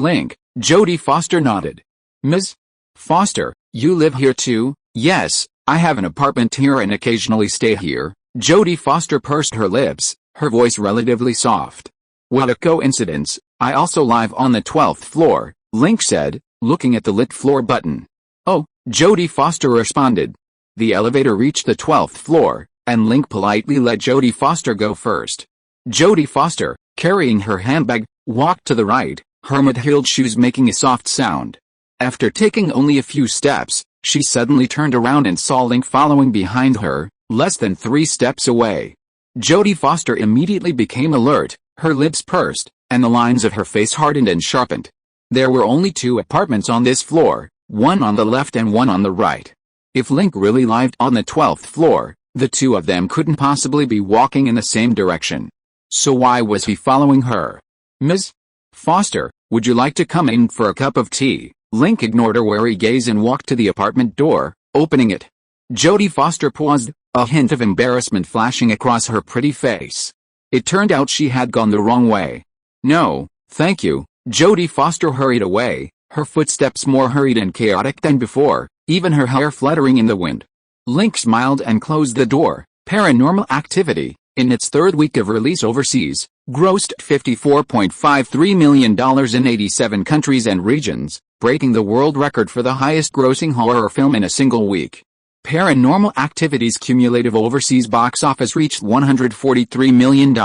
Link," Jodie Foster nodded. "Ms. Foster, you live here too?" "Yes, I have an apartment here and occasionally stay here." Jodie Foster pursed her lips, her voice relatively soft. "What a coincidence, I also live on the 12th floor, Link said, looking at the lit floor button. "Oh," Jodie Foster responded. The elevator reached the 12th floor, and Link politely let Jodie Foster go first. Jodie Foster, carrying her handbag, walked to the right, her mud-heeled shoes making a soft sound. After taking only a few steps, she suddenly turned around and saw Link following behind her, less than 3 steps away. Jodie Foster immediately became alert, her lips pursed, and the lines of her face hardened and sharpened. There were only 2 apartments on this floor, one on the left and one on the right. If Link really lived on the 12th floor, the 2 of them couldn't possibly be walking in the same direction. So why was he following her? "Ms. Foster, would you like to come in for a cup of tea?" Link ignored her wary gaze and walked to the apartment door, opening it. Jodie Foster paused, a hint of embarrassment flashing across her pretty face. It turned out she had gone the wrong way. "No, thank you." Jodie Foster hurried away, her footsteps more hurried and chaotic than before, even her hair fluttering in the wind. Link smiled and closed the door. Paranormal Activity, in its 3rd week of release overseas, grossed $54.53 million in 87 countries and regions, breaking the world record for the highest-grossing horror film in a single week. Paranormal Activity's cumulative overseas box office reached $143 million.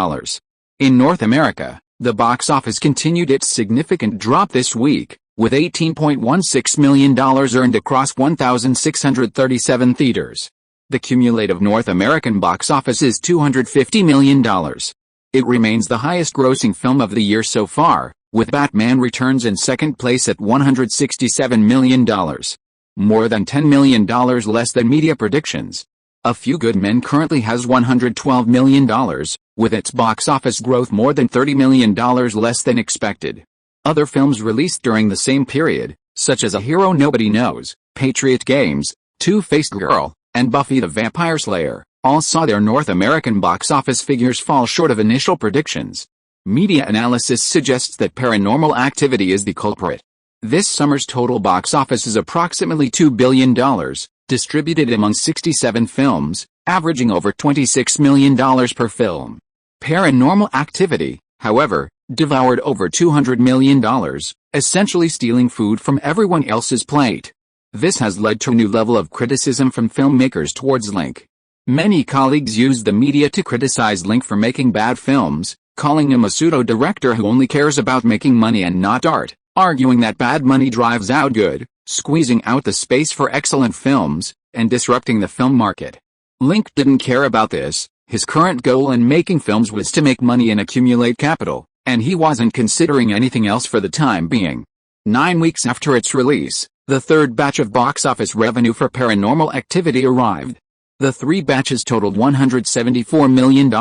In North America, the box office continued its significant drop this week, with $18.16 million earned across 1,637 theaters. The cumulative North American box office is $250 million. It remains the highest-grossing film of the year so far, with Batman Returns in second place at $167 million. More than $10 million less than media predictions. A Few Good Men currently has $112 million, with its box office growth more than $30 million less than expected. Other films released during the same period, such as A Hero Nobody Knows, Patriot Games, Two-Faced Girl, and Buffy the Vampire Slayer, all saw their North American box office figures fall short of initial predictions. Media analysis suggests that Paranormal Activity is the culprit. This summer's total box office is approximately $2 billion, distributed among 67 films, averaging over $26 million per film. Paranormal Activity, however, devoured over $200 million, essentially stealing food from everyone else's plate. This has led to a new level of criticism from filmmakers towards Link. Many colleagues used the media to criticize Link for making bad films, calling him a pseudo-director who only cares about making money and not art, arguing that bad money drives out good, squeezing out the space for excellent films, and disrupting the film market. Link didn't care about this. His current goal in making films was to make money and accumulate capital, and he wasn't considering anything else for the time being. 9 weeks after its release, the 3rd batch of box office revenue for Paranormal Activity arrived. The 3 batches totaled $174 million,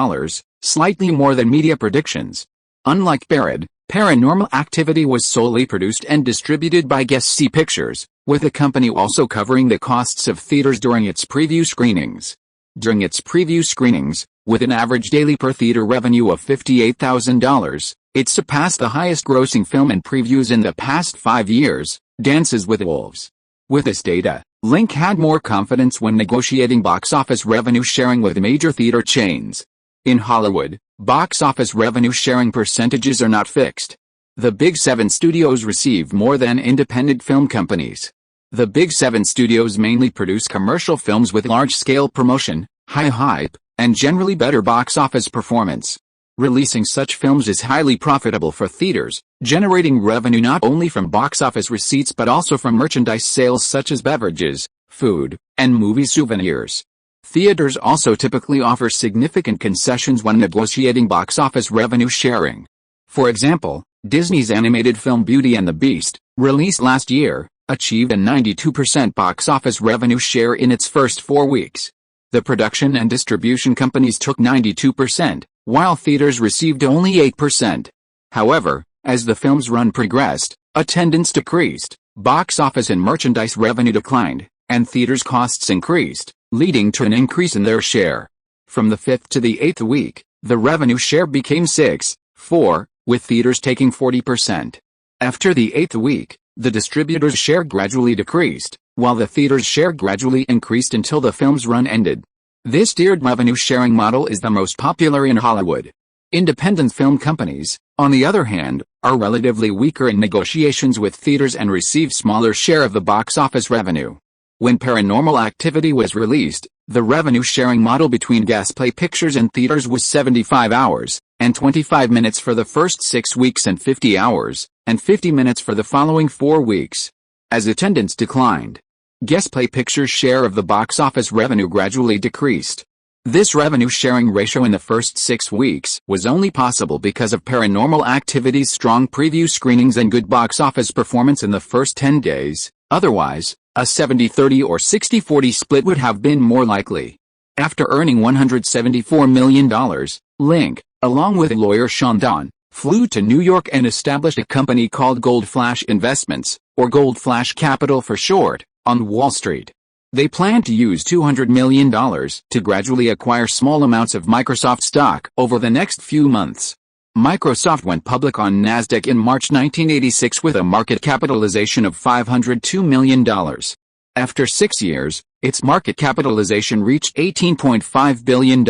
slightly more than media predictions. Unlike Paranormal Activity was solely produced and distributed by Guess C Pictures, with the company also covering the costs of theaters during its preview screenings. During its preview screenings, with an average daily per-theater revenue of $58,000, it surpassed the highest-grossing film in previews in the past 5 years, Dances with Wolves. With this data, Link had more confidence when negotiating box office revenue sharing with major theater chains. In Hollywood, box office revenue sharing percentages are not fixed. The Big 7 studios receive more than independent film companies. The Big 7 studios mainly produce commercial films with large-scale promotion, high hype, and generally better box office performance. Releasing such films is highly profitable for theaters, generating revenue not only from box office receipts but also from merchandise sales such as beverages, food, and movie souvenirs. Theaters also typically offer significant concessions when negotiating box office revenue sharing. For example, Disney's animated film Beauty and the Beast, released last year, achieved a 92% box office revenue share in its first 4 weeks. The production and distribution companies took 92%, while theaters received only 8%. However, as the film's run progressed, attendance decreased, box office and merchandise revenue declined, and theaters' costs increased, leading to an increase in their share. From the 5th to the 8th week, the revenue share became 6-4, with theaters taking 40%. After the 8th week, the distributor's share gradually decreased, while the theater's share gradually increased until the film's run ended. This tiered revenue-sharing model is the most popular in Hollywood. Independent film companies, on the other hand, are relatively weaker in negotiations with theaters and receive smaller share of the box office revenue. When Paranormal Activity was released, the revenue-sharing model between Gas Play Pictures and theaters was 75 hours, and 25 minutes for the first 6 weeks and 50 hours, and 50 minutes for the following 4 weeks. As attendance declined, Gas Play Pictures' share of the box office revenue gradually decreased. This revenue-sharing ratio in the first 6 weeks was only possible because of Paranormal Activity's strong preview screenings and good box office performance in the first 10 days. Otherwise, a 70-30 or 60-40 split would have been more likely. After earning $174 million, Link, along with lawyer Sundance, flew to New York and established a company called Gold Flash Investments, or Gold Flash Capital for short, on Wall Street. They planned to use $200 million to gradually acquire small amounts of Microsoft stock over the next few months. Microsoft went public on Nasdaq in March 1986 with a market capitalization of $502 million. After 6 years, its market capitalization reached $18.5 billion.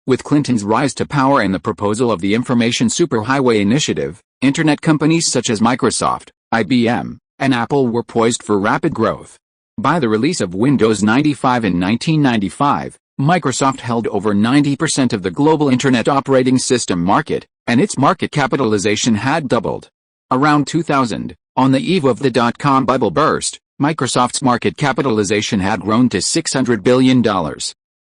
With Clinton's rise to power and the proposal of the Information Superhighway Initiative, Internet companies such as Microsoft, IBM, and Apple were poised for rapid growth. By the release of Windows 95 in 1995, Microsoft held over 90% of the global Internet operating system market, and its market capitalization had doubled. Around 2000, on the eve of the dot-com bubble burst, Microsoft's market capitalization had grown to $600 billion.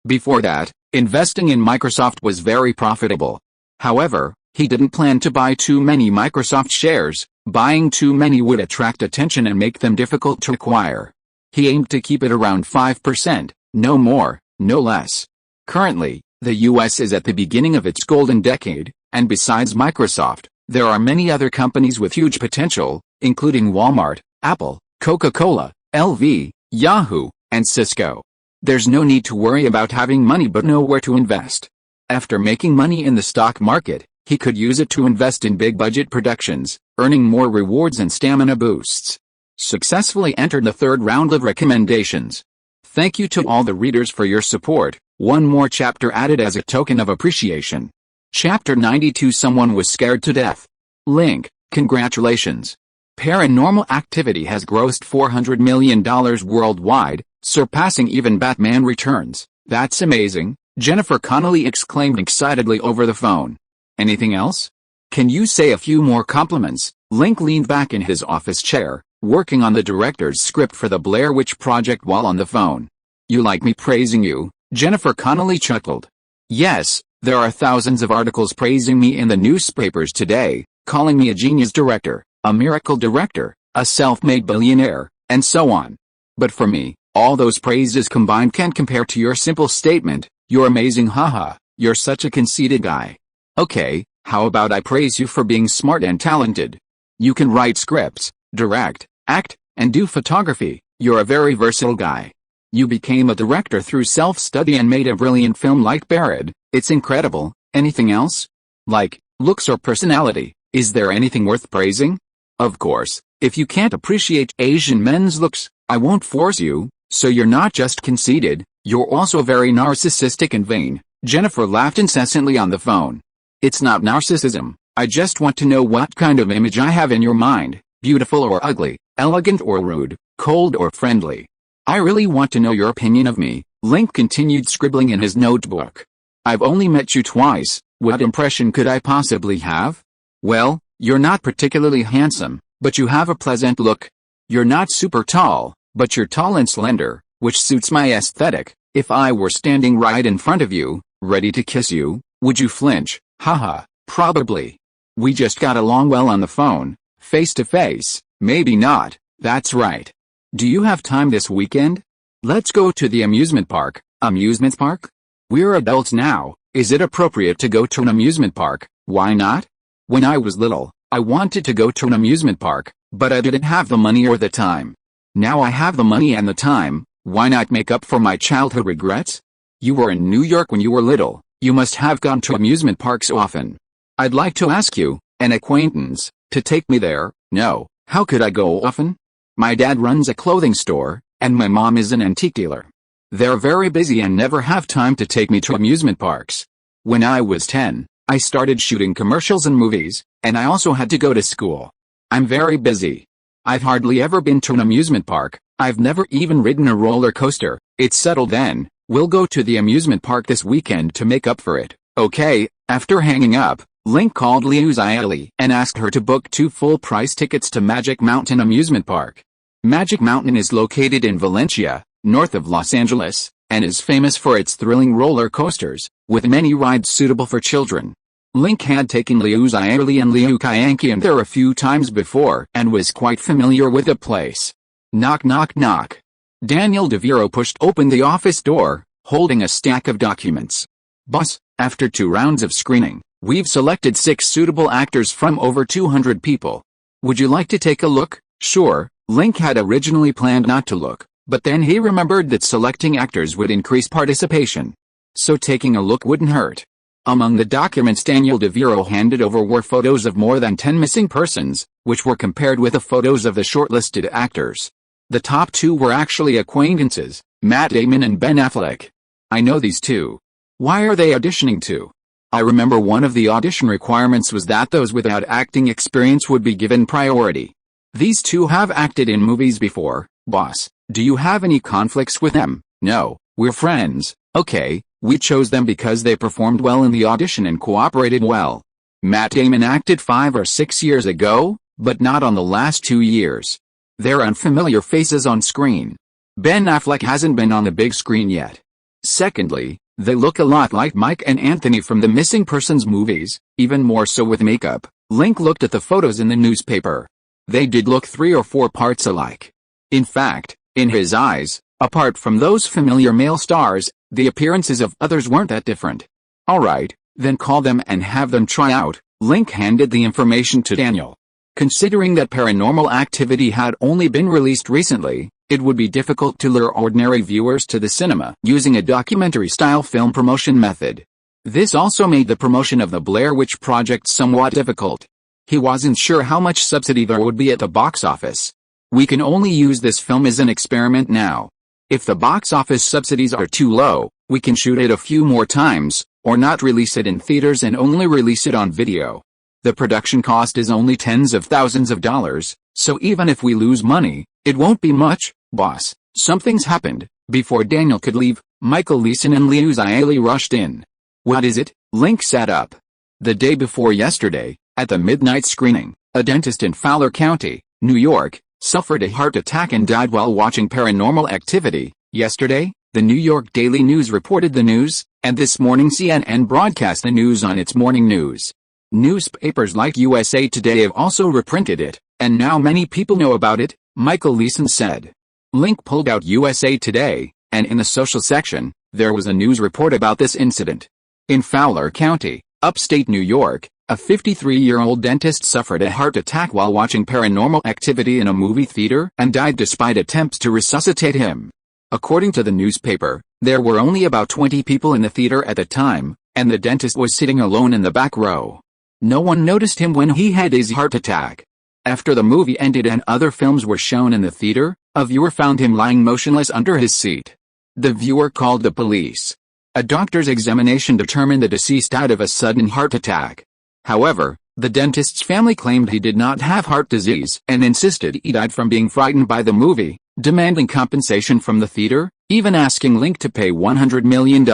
Before that, investing in Microsoft was very profitable. However, he didn't plan to buy too many Microsoft shares. Buying too many would attract attention and make them difficult to acquire. He aimed to keep it around 5%, no more, no less. Currently, the US is at the beginning of its golden decade, and besides Microsoft, there are many other companies with huge potential, including Walmart, Apple, Coca-Cola, LV, Yahoo, and Cisco. There's no need to worry about having money but know where to invest. After making money in the stock market, he could use it to invest in big-budget productions, earning more rewards and stamina boosts. Successfully entered the third round of recommendations. Thank you to all the readers for your support. One more chapter added as a token of appreciation. Chapter 92. Someone was scared to death. Link, congratulations. Paranormal Activity has grossed $400 million worldwide, surpassing even Batman Returns. That's amazing, Jennifer Connelly exclaimed excitedly over the phone. Anything else? Can you say a few more compliments? Link leaned back in his office chair, working on the director's script for the Blair Witch Project while on the phone. You like me praising you? Jennifer Connelly chuckled. Yes, there are thousands of articles praising me in the newspapers today, calling me a genius director, a miracle director, a self-made billionaire, and so on. But for me, all those praises combined can't compare to your simple statement, "You're amazing, haha, you're such a conceited guy." Okay, how about I praise you for being smart and talented? You can write scripts, direct, act, and do photography. You're a very versatile guy. You became a director through self-study and made a brilliant film like Barrett. It's incredible. Anything else? Like, looks or personality, is there anything worth praising? Of course, if you can't appreciate Asian men's looks, I won't force you, so you're not just conceited, you're also very narcissistic and vain. Jennifer laughed incessantly on the phone. It's not narcissism, I just want to know what kind of image I have in your mind, beautiful or ugly, elegant or rude, cold or friendly. I really want to know your opinion of me. Link continued scribbling in his notebook. I've only met you twice, what impression could I possibly have? Well, you're not particularly handsome, but you have a pleasant look. You're not super tall, but you're tall and slender, which suits my aesthetic. If I were standing right in front of you, ready to kiss you, would you flinch? Haha, probably. We just got along well on the phone, face to face, maybe not, that's right. Do you have time this weekend? Let's go to the amusement park. Amusement park? We're adults now, is it appropriate to go to an amusement park? Why not? When I was little, I wanted to go to an amusement park, but I didn't have the money or the time. Now I have the money and the time, why not make up for my childhood regrets? You were in New York when you were little, you must have gone to amusement parks often. I'd like to ask you, an acquaintance, to take me there. No, how could I go often? My dad runs a clothing store, and my mom is an antique dealer. They're very busy and never have time to take me to amusement parks. When I was 10, I started shooting commercials and movies, and I also had to go to school. I'm very busy. I've hardly ever been to an amusement park. I've never even ridden a roller coaster. It's settled then. We'll go to the amusement park this weekend to make up for it. Okay." After hanging up, Link called Liu Xiaoli and asked her to book 2 full-price tickets to Magic Mountain Amusement Park. Magic Mountain is located in Valencia, north of Los Angeles, and is famous for its thrilling roller coasters, with many rides suitable for children. Link had taken Liu Xiaoli and Liu Qianqian there a few times before and was quite familiar with the place. Knock knock knock. Daniel DeViro pushed open the office door, holding a stack of documents. "Boss, after 2 rounds of screening, we've selected 6 suitable actors from over 200 people. Would you like to take a look?" "Sure." Link had originally planned not to look, but then he remembered that selecting actors would increase participation. So taking a look wouldn't hurt. Among the documents Daniel DeViro handed over were photos of more than 10 missing persons, which were compared with the photos of the shortlisted actors. The top 2 were actually acquaintances, Matt Damon and Ben Affleck. "I know these 2. Why are they auditioning too?" "I remember one of the audition requirements was that those without acting experience would be given priority. These 2 have acted in movies before, boss. Do you have any conflicts with them?" "No, we're friends." "Okay, we chose them because they performed well in the audition and cooperated well." Matt Damon acted 5 or 6 years ago, but not on the last 2 years. They're unfamiliar faces on screen. Ben Affleck hasn't been on the big screen yet. Secondly, they look a lot like Mike and Anthony from the Missing Persons movies, even more so with makeup. Link looked at the photos in the newspaper. They did look 3 or 4 parts alike. In fact, in his eyes, apart from those familiar male stars, the appearances of others weren't that different. "Alright, then call them and have them try out." Link handed the information to Daniel. Considering that Paranormal Activity had only been released recently, it would be difficult to lure ordinary viewers to the cinema using a documentary-style film promotion method. This also made the promotion of the Blair Witch Project somewhat difficult. He wasn't sure how much subsidy there would be at the box office. "We can only use this film as an experiment now. If the box office subsidies are too low, we can shoot it a few more times, or not release it in theaters and only release it on video. The production cost is only tens of thousands of dollars, so even if we lose money, it won't be much, boss." Something's happened. Before Daniel could leave, Michael Leeson and Liu Xiaoli rushed in. "What is it?" Link sat up. The day before yesterday, at the midnight screening, a dentist in Fowler County, New York, suffered a heart attack and died while watching Paranormal Activity. Yesterday, the New York Daily News reported the news, and this morning CNN broadcast the news on its morning news. Newspapers like USA Today have also reprinted it, and now many people know about it, Michael Leeson said. Link pulled out USA Today, and in the social section, there was a news report about this incident. In Fowler County, upstate New York, a 53-year-old dentist suffered a heart attack while watching Paranormal Activity in a movie theater and died despite attempts to resuscitate him. According to the newspaper, there were only about 20 people in the theater at the time, and the dentist was sitting alone in the back row. No one noticed him when he had his heart attack. After the movie ended and other films were shown in the theater, a viewer found him lying motionless under his seat. The viewer called the police. A doctor's examination determined the deceased died of a sudden heart attack. However, the dentist's family claimed he did not have heart disease and insisted he died from being frightened by the movie, demanding compensation from the theater, even asking Link to pay $100 million.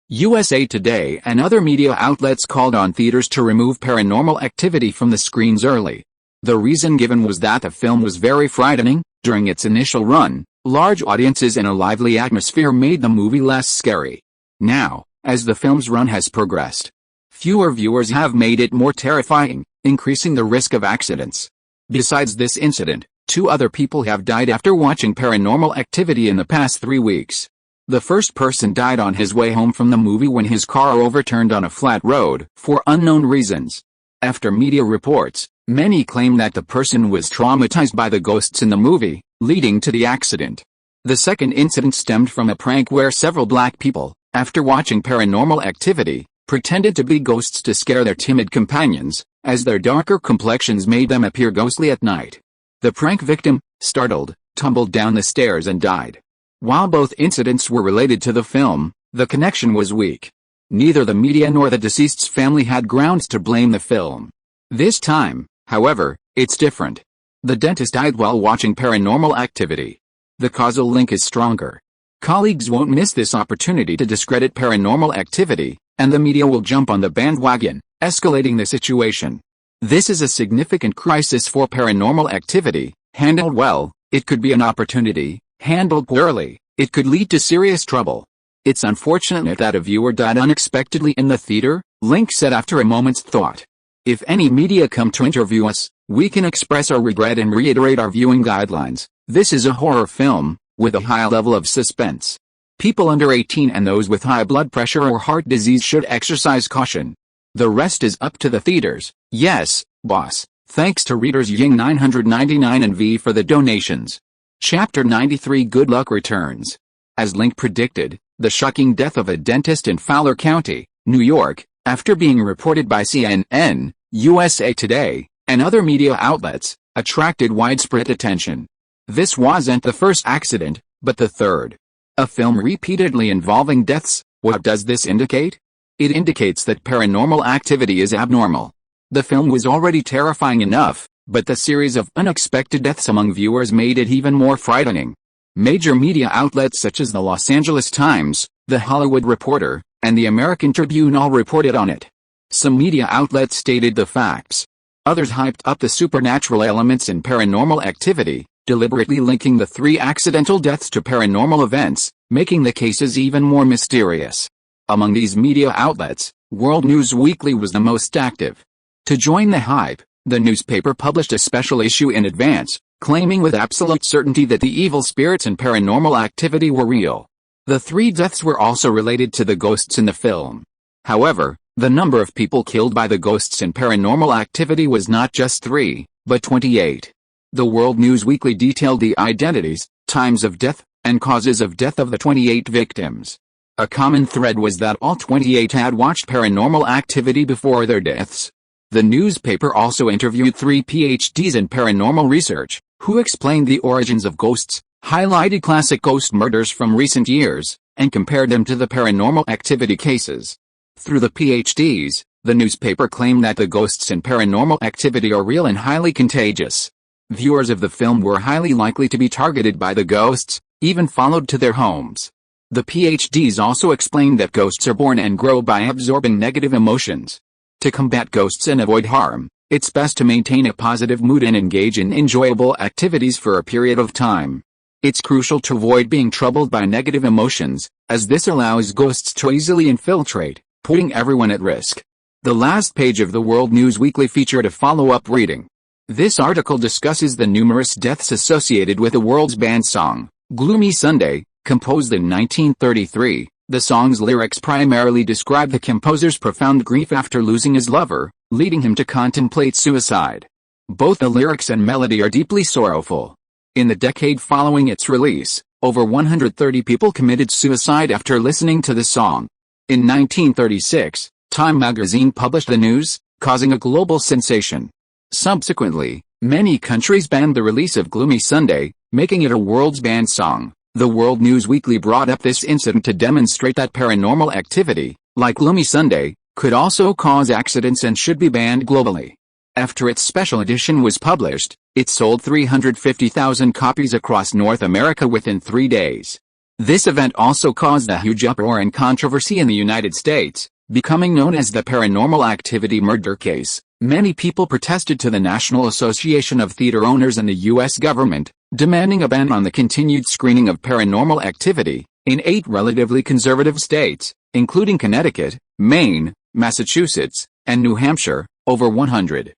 USA Today and other media outlets called on theaters to remove Paranormal Activity from the screens early. The reason given was that the film was very frightening. During its initial run, large audiences and a lively atmosphere made the movie less scary. Now, as the film's run has progressed, fewer viewers have made it more terrifying, increasing the risk of accidents. Besides this incident, 2 other people have died after watching Paranormal Activity in the past 3 weeks. The first person died on his way home from the movie when his car overturned on a flat road for unknown reasons. After media reports, many claim that the person was traumatized by the ghosts in the movie, leading to the accident. The second incident stemmed from a prank where several black people, after watching Paranormal Activity, pretended to be ghosts to scare their timid companions, as their darker complexions made them appear ghostly at night. The prank victim, startled, tumbled down the stairs and died. While both incidents were related to the film, the connection was weak. Neither the media nor the deceased's family had grounds to blame the film. This time, however, it's different. The dentist died while watching Paranormal Activity. The causal link is stronger. Colleagues won't miss this opportunity to discredit Paranormal Activity, and the media will jump on the bandwagon, escalating the situation. This is a significant crisis for Paranormal Activity. Handled well, it could be an opportunity. Handled poorly, it could lead to serious trouble. It's unfortunate that a viewer died unexpectedly in the theater, Link said after a moment's thought. If any media come to interview us, we can express our regret and reiterate our viewing guidelines. This is a horror film, with a high level of suspense. People under 18 and those with high blood pressure or heart disease should exercise caution. The rest is up to the theaters. Yes, boss. Thanks to readers Ying 999 and V for the donations. Chapter 93 Good Luck returns. As Link predicted, the shocking death of a dentist in Fowler County, New York, after being reported by CNN, USA Today, and other media outlets, attracted widespread attention. This wasn't the first accident, but the third. A film repeatedly involving deaths. What does this indicate? It indicates that Paranormal Activity is abnormal. The film was already terrifying enough, but the series of unexpected deaths among viewers made it even more frightening. Major media outlets such as the Los Angeles Times, The Hollywood Reporter, and the American Tribune all reported on it. Some media outlets stated the facts. Others hyped up the supernatural elements in Paranormal Activity, deliberately linking the 3 accidental deaths to paranormal events, making the cases even more mysterious. Among these media outlets, World News Weekly was the most active. To join the hype, the newspaper published a special issue in advance, claiming with absolute certainty that the evil spirits in Paranormal Activity were real. The 3 deaths were also related to the ghosts in the film. However, the number of people killed by the ghosts in Paranormal Activity was not just 3, but 28. The World News Weekly detailed the identities, times of death, and causes of death of the 28 victims. A common thread was that all 28 had watched Paranormal Activity before their deaths. The newspaper also interviewed 3 PhDs in paranormal research, who explained the origins of ghosts, highlighted classic ghost murders from recent years, and compared them to the Paranormal Activity cases. Through the PhDs, the newspaper claimed that the ghosts in Paranormal Activity are real and highly contagious. Viewers of the film were highly likely to be targeted by the ghosts, even followed to their homes. The PhDs also explained that ghosts are born and grow by absorbing negative emotions. To combat ghosts and avoid harm, it's best to maintain a positive mood and engage in enjoyable activities for a period of time. It's crucial to avoid being troubled by negative emotions, as this allows ghosts to easily infiltrate, putting everyone at risk. The last page of the World News Weekly featured a follow-up reading. This article discusses the numerous deaths associated with the world's banned song, Gloomy Sunday, composed in 1933. The song's lyrics primarily describe the composer's profound grief after losing his lover, leading him to contemplate suicide. Both the lyrics and melody are deeply sorrowful. In the decade following its release, over 130 people committed suicide after listening to the song. In 1936, Time magazine published the news, causing a global sensation. Subsequently, many countries banned the release of Gloomy Sunday, making it a world's banned song. The World News Weekly brought up this incident to demonstrate that Paranormal Activity, like Gloomy Sunday, could also cause accidents and should be banned globally. After its special edition was published, it sold 350,000 copies across North America within 3 days. This event also caused a huge uproar and controversy in the United States, becoming known as the Paranormal Activity murder case. Many people protested to the National Association of Theater Owners and the U.S. government, demanding a ban on the continued screening of Paranormal Activity, in 8 relatively conservative states, including Connecticut, Maine, Massachusetts, and New Hampshire. Over 100,000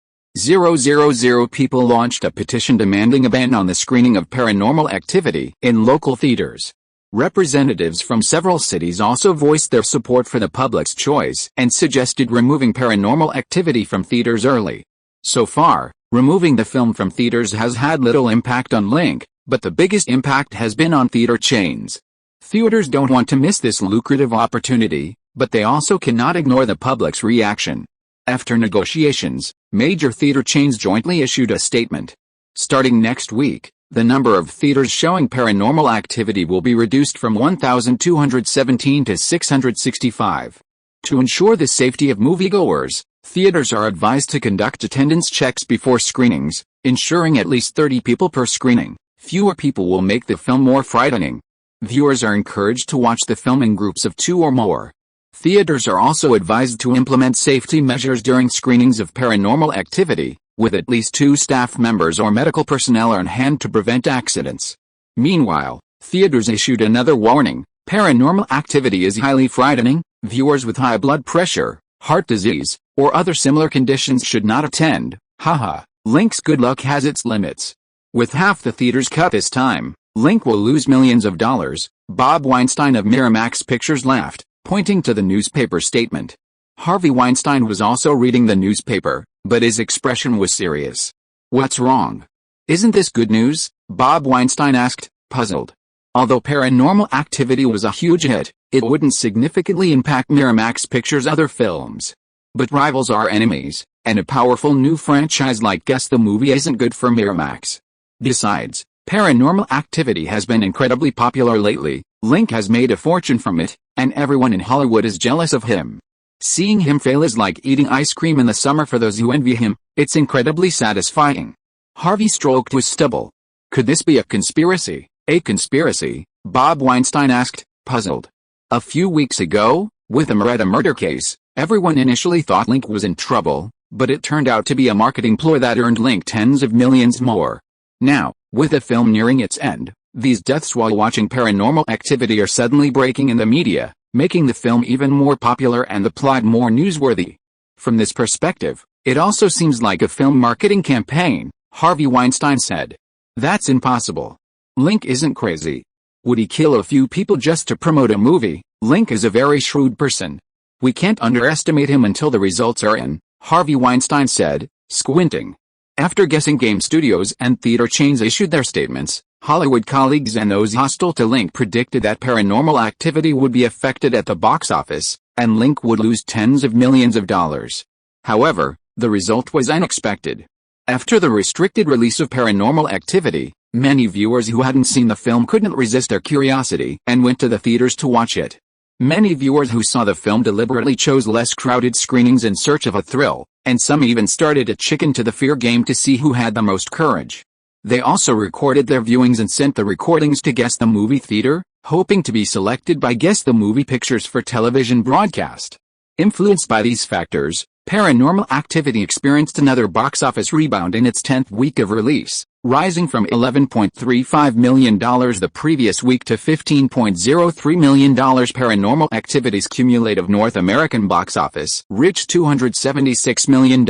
people launched a petition demanding a ban on the screening of Paranormal Activity in local theaters. Representatives from several cities also voiced their support for the public's choice and suggested removing Paranormal Activity from theaters early. So far, removing the film from theaters has had little impact on Link, but the biggest impact has been on theater chains. Theaters don't want to miss this lucrative opportunity, but they also cannot ignore the public's reaction. After negotiations, major theater chains jointly issued a statement. Starting next week, the number of theaters showing Paranormal Activity will be reduced from 1,217 to 665. To ensure the safety of moviegoers, theaters are advised to conduct attendance checks before screenings, ensuring at least 30 people per screening. Fewer people will make the film more frightening. Viewers are encouraged to watch the film in groups of 2 or more. Theaters are also advised to implement safety measures during screenings of Paranormal Activity, with at least 2 staff members or medical personnel on hand to prevent accidents. Meanwhile, theaters issued another warning: Paranormal Activity is highly frightening. Viewers with high blood pressure, heart disease, or other similar conditions should not attend. Haha, Link's good luck has its limits. With half the theaters cut this time, Link will lose millions of dollars, Bob Weinstein of Miramax Pictures laughed, pointing to the newspaper statement. Harvey Weinstein was also reading the newspaper, but his expression was serious. What's wrong? Isn't this good news? Bob Weinstein asked, puzzled. Although Paranormal Activity was a huge hit, it wouldn't significantly impact Miramax Pictures' other films. But rivals are enemies, and a powerful new franchise like Guess the Movie isn't good for Miramax. Besides, Paranormal Activity has been incredibly popular lately. Link has made a fortune from it, and everyone in Hollywood is jealous of him. Seeing him fail is like eating ice cream in the summer for those who envy him. It's incredibly satisfying. Harvey stroked his stubble. Could this be a conspiracy? A conspiracy? Bob Weinstein asked, puzzled. A few weeks ago, with the Moretta murder case, everyone initially thought Link was in trouble, but it turned out to be a marketing ploy that earned Link tens of millions more. Now, with the film nearing its end, these deaths while watching Paranormal Activity are suddenly breaking in the media, making the film even more popular and the plot more newsworthy. From this perspective, it also seems like a film marketing campaign, Harvey Weinstein said. That's impossible. Link isn't crazy. Would he kill a few people just to promote a movie? Link is a very shrewd person. We can't underestimate him until the results are in, Harvey Weinstein said, squinting. After Guessing Game Studios and theater chains issued their statements, Hollywood colleagues and those hostile to Link predicted that Paranormal Activity would be affected at the box office, and Link would lose tens of millions of dollars. However, the result was unexpected. After the restricted release of Paranormal Activity, many viewers who hadn't seen the film couldn't resist their curiosity and went to the theaters to watch it. Many viewers who saw the film deliberately chose less crowded screenings in search of a thrill, and some even started a chicken to the fear game to see who had the most courage. They also recorded their viewings and sent the recordings to Guess the Movie Theater, hoping to be selected by Guess the Movie Pictures for television broadcast. Influenced by these factors, Paranormal Activity experienced another box office rebound in its 10th week of release, rising from $11.35 million the previous week to $15.03 million. Paranormal Activity's cumulative North American box office reached $276 million.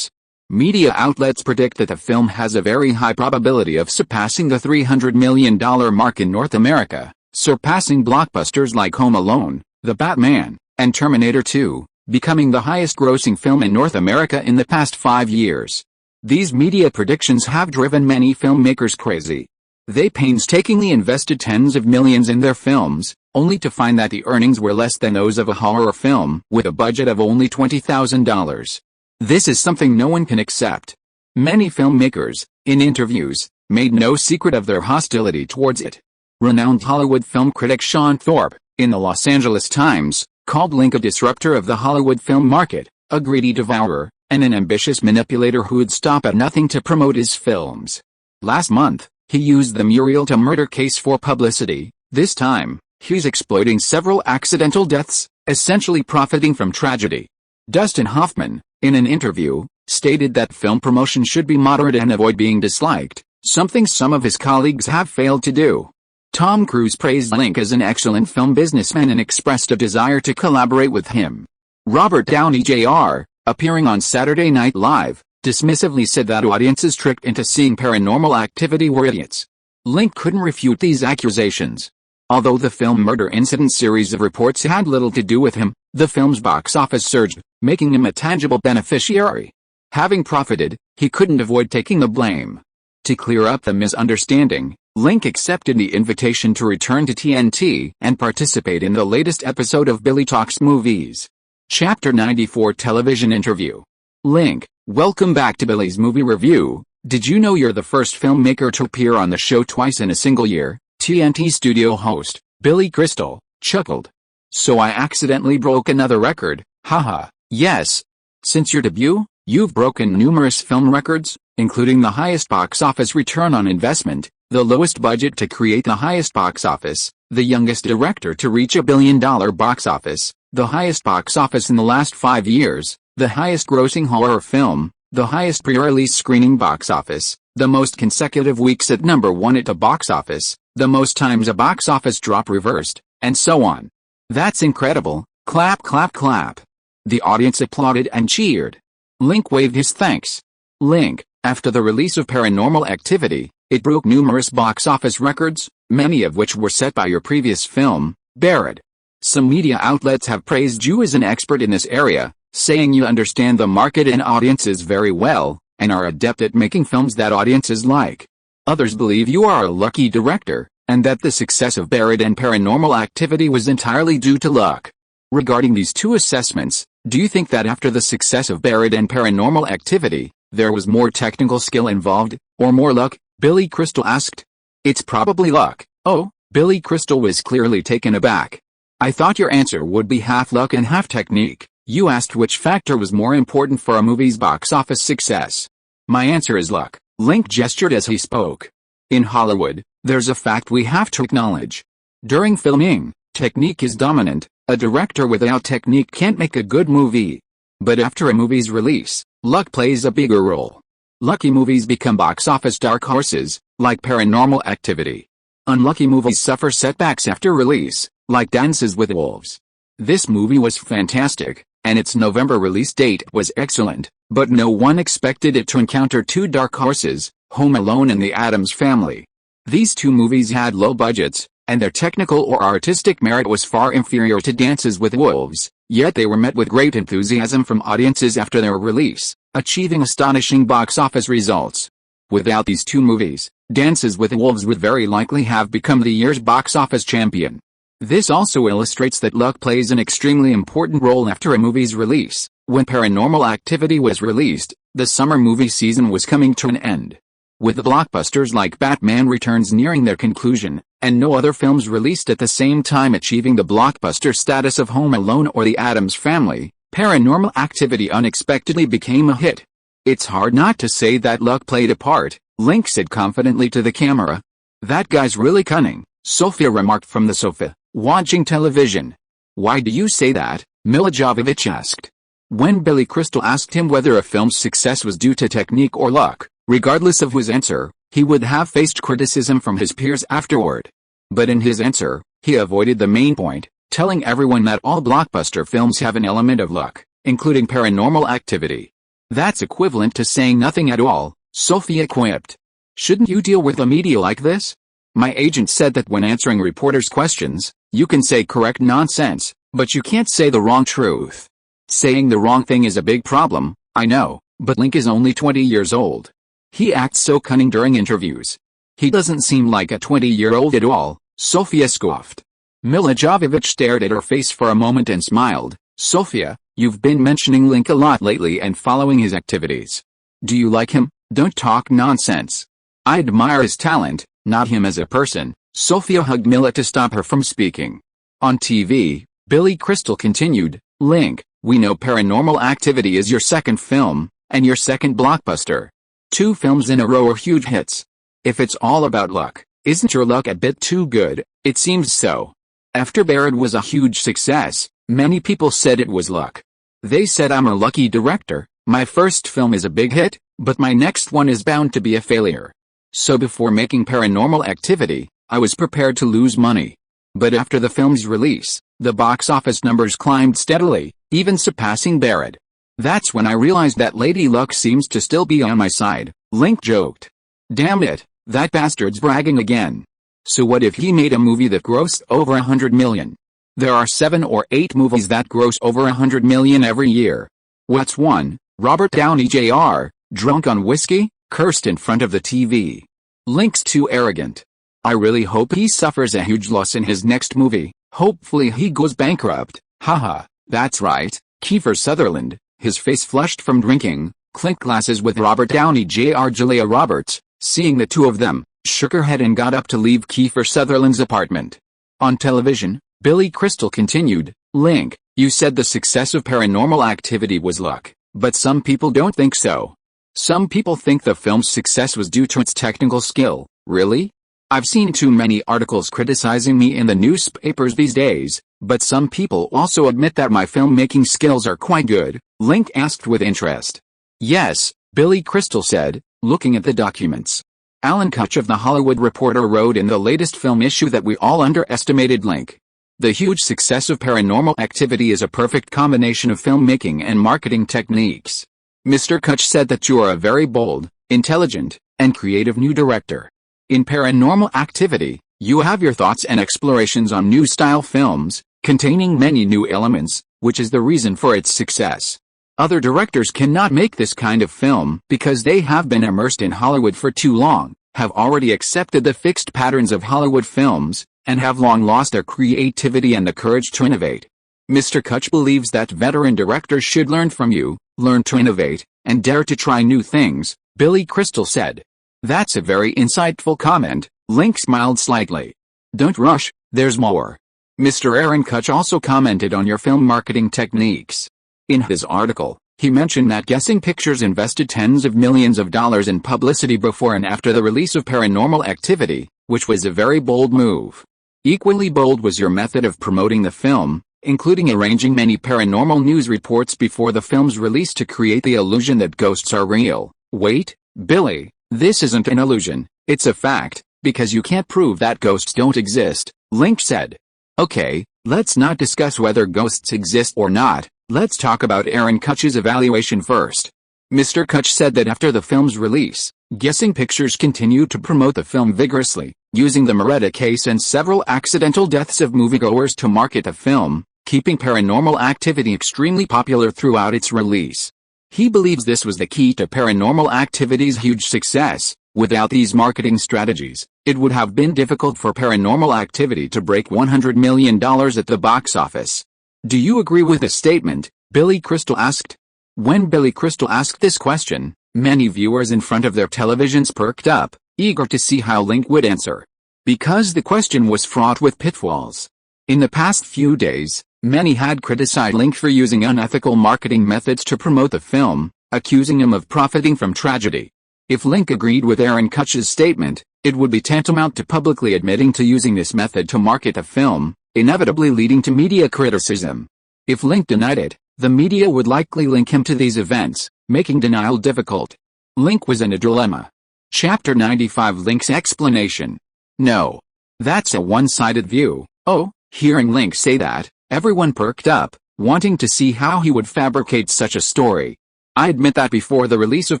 Media outlets predict that the film has a very high probability of surpassing the $300 million mark in North America, surpassing blockbusters like Home Alone, The Batman, and Terminator 2, becoming the highest-grossing film in North America in the past 5 years. These media predictions have driven many filmmakers crazy. They painstakingly invested tens of millions in their films, only to find that the earnings were less than those of a horror film with a budget of only $20,000. This is something no one can accept. Many filmmakers, in interviews, made no secret of their hostility towards it. Renowned Hollywood film critic Sean Thorpe, in the Los Angeles Times, called Link a disruptor of the Hollywood film market, a greedy devourer, and an ambitious manipulator who would stop at nothing to promote his films. Last month, he used the Murrieta murder case for publicity. This time, he's exploiting several accidental deaths, essentially profiting from tragedy. Dustin Hoffman, in an interview, stated that film promotion should be moderate and avoid being disliked, something some of his colleagues have failed to do. Tom Cruise praised Link as an excellent film businessman and expressed a desire to collaborate with him. Robert Downey Jr., appearing on Saturday Night Live, dismissively said that audiences tricked into seeing Paranormal Activity were idiots. Link couldn't refute these accusations. Although the film Murder Incident series of reports had little to do with him, the film's box office surged, making him a tangible beneficiary. Having profited, he couldn't avoid taking the blame. To clear up the misunderstanding, Link accepted the invitation to return to TNT and participate in the latest episode of Billy Talks Movies. Chapter 94 Television Interview. Link, welcome back to Billy's Movie Review. Did you know you're the first filmmaker to appear on the show twice in a single year? TNT studio host, Billy Crystal, chuckled. So I accidentally broke another record, Haha, yes. Since your debut, you've broken numerous film records, including the highest box office return on investment, the lowest budget to create the highest box office, the youngest director to reach $1 billion box office, the highest box office in the last 5 years, the highest grossing horror film, the highest pre-release screening box office, the most consecutive weeks at #1 at the box office, the most times a box office drop reversed, and so on. That's incredible. Clap, clap, clap. The audience applauded and cheered. Link waved his thanks. Link, after the release of Paranormal Activity, it broke numerous box office records, many of which were set by your previous film, Barrett. Some media outlets have praised you as an expert in this area, saying you understand the market and audiences very well, and are adept at making films that audiences like. Others believe you are a lucky director, and that the success of Barrett and Paranormal Activity was entirely due to luck. Regarding these two assessments, do you think that after the success of Barrett and Paranormal Activity, there was more technical skill involved, or more luck? Billy Crystal asked. It's probably luck. Oh, Billy Crystal was clearly taken aback. I thought your answer would be half luck and half technique. You asked which factor was more important for a movie's box office success. My answer is luck. Link gestured as he spoke. In Hollywood, there's a fact we have to acknowledge. During filming, technique is dominant. A director without technique can't make a good movie. But after a movie's release, luck plays a bigger role. Lucky movies become box office dark horses, like Paranormal Activity. Unlucky movies suffer setbacks after release, like Dances with Wolves. This movie was fantastic, and its November release date was excellent, but no one expected it to encounter two dark horses, Home Alone and The Addams Family. These two movies had low budgets, and their technical or artistic merit was far inferior to Dances with Wolves, yet they were met with great enthusiasm from audiences after their release, achieving astonishing box office results. Without these two movies, Dances with Wolves would very likely have become the year's box office champion. This also illustrates that luck plays an extremely important role after a movie's release. When Paranormal Activity was released, the summer movie season was coming to an end. With the blockbusters like Batman Returns nearing their conclusion, and no other films released at the same time achieving the blockbuster status of Home Alone or The Addams Family, Paranormal Activity unexpectedly became a hit. It's hard not to say that luck played a part, Link said confidently to the camera. That guy's really cunning, Sophia remarked from the sofa, watching television. Why do you say that? Mila Jovovich asked. When Billy Crystal asked him whether a film's success was due to technique or luck, regardless of his answer, he would have faced criticism from his peers afterward. But in his answer, he avoided the main point, telling everyone that all blockbuster films have an element of luck, including Paranormal Activity. That's equivalent to saying nothing at all, Sophia quipped. Shouldn't you deal with the media like this? My agent said that when answering reporters' questions, you can say correct nonsense, but you can't say the wrong truth. Saying the wrong thing is a big problem, I know, but Link is only 20 years old. He acts so cunning during interviews. He doesn't seem like a 20-year-old at all, Sophia scoffed. Mila Jovovich stared at her face for a moment and smiled. Sophia, you've been mentioning Link a lot lately and following his activities. Do you like him? Don't talk nonsense. I admire his talent, not him as a person. Sophia hugged Mila to stop her from speaking. On TV, Billy Crystal continued, Link, we know Paranormal Activity is your second film, and your second blockbuster. 2 films in a row are huge hits. If it's all about luck, isn't your luck a bit too good? It seems so. After Barrett was a huge success, many people said it was luck. They said I'm a lucky director, my first film is a big hit, but my next one is bound to be a failure. So before making Paranormal Activity, I was prepared to lose money. But after the film's release, the box office numbers climbed steadily, even surpassing Barrett. That's when I realized that Lady Luck seems to still be on my side, Link joked. Damn it, that bastard's bragging again. So what if he made a movie that grossed over 100 million? There are 7 or 8 movies that gross over 100 million every year. What's one? Robert Downey Jr., drunk on whiskey, cursed in front of the TV. Link's too arrogant. I really hope he suffers a huge loss in his next movie. Hopefully he goes bankrupt. Haha, that's right, Kiefer Sutherland, his face flushed from drinking, clinked glasses with Robert Downey Jr. Julia Roberts, seeing the two of them, shook her head and got up to leave Kiefer Sutherland's apartment. On television, Billy Crystal continued, Link, you said the success of Paranormal Activity was luck, but some people don't think so. Some people think the film's success was due to its technical skill. Really? I've seen too many articles criticizing me in the newspapers these days, but some people also admit that my filmmaking skills are quite good, Link asked with interest. Yes, Billy Crystal said, looking at the documents. Alan Kutch of The Hollywood Reporter wrote in the latest film issue that we all underestimated Link. The huge success of Paranormal Activity is a perfect combination of filmmaking and marketing techniques. Mr. Kutch said that you are a very bold, intelligent, and creative new director. In Paranormal Activity, you have your thoughts and explorations on new style films, containing many new elements, which is the reason for its success. Other directors cannot make this kind of film because they have been immersed in Hollywood for too long, have already accepted the fixed patterns of Hollywood films, and have long lost their creativity and the courage to innovate. Mr. Kutch believes that veteran directors should learn from you, learn to innovate, and dare to try new things, Billy Crystal said. That's a very insightful comment, Link smiled slightly. Don't rush, there's more. Mr. Aaron Kutch also commented on your film marketing techniques. In his article, he mentioned that Guessing Pictures invested tens of millions of dollars in publicity before and after the release of Paranormal Activity, which was a very bold move. Equally bold was your method of promoting the film, including arranging many paranormal news reports before the film's release to create the illusion that ghosts are real. Wait, Billy, this isn't an illusion, it's a fact, because you can't prove that ghosts don't exist, Link said. Okay, let's not discuss whether ghosts exist or not, let's talk about Aaron Kutch's evaluation first. Mr. Kutch said that after the film's release, Guessing Pictures continued to promote the film vigorously, using the Moretta case and several accidental deaths of moviegoers to market the film, keeping Paranormal Activity extremely popular throughout its release. He believes this was the key to Paranormal Activity's huge success. Without these marketing strategies, it would have been difficult for Paranormal Activity to break $100 million at the box office. Do you agree with this statement? Billy Crystal asked. When Billy Crystal asked this question, many viewers in front of their televisions perked up, eager to see how Link would answer. Because the question was fraught with pitfalls. In the past few days, many had criticized Link for using unethical marketing methods to promote the film, accusing him of profiting from tragedy. If Link agreed with Aaron Kutch's statement, it would be tantamount to publicly admitting to using this method to market a film, inevitably leading to media criticism. If Link denied it, the media would likely link him to these events, making denial difficult. Link was in a dilemma. Chapter 95 Link's explanation. No. That's a one-sided view. Oh, hearing Link say that, everyone perked up, wanting to see how he would fabricate such a story. I admit that before the release of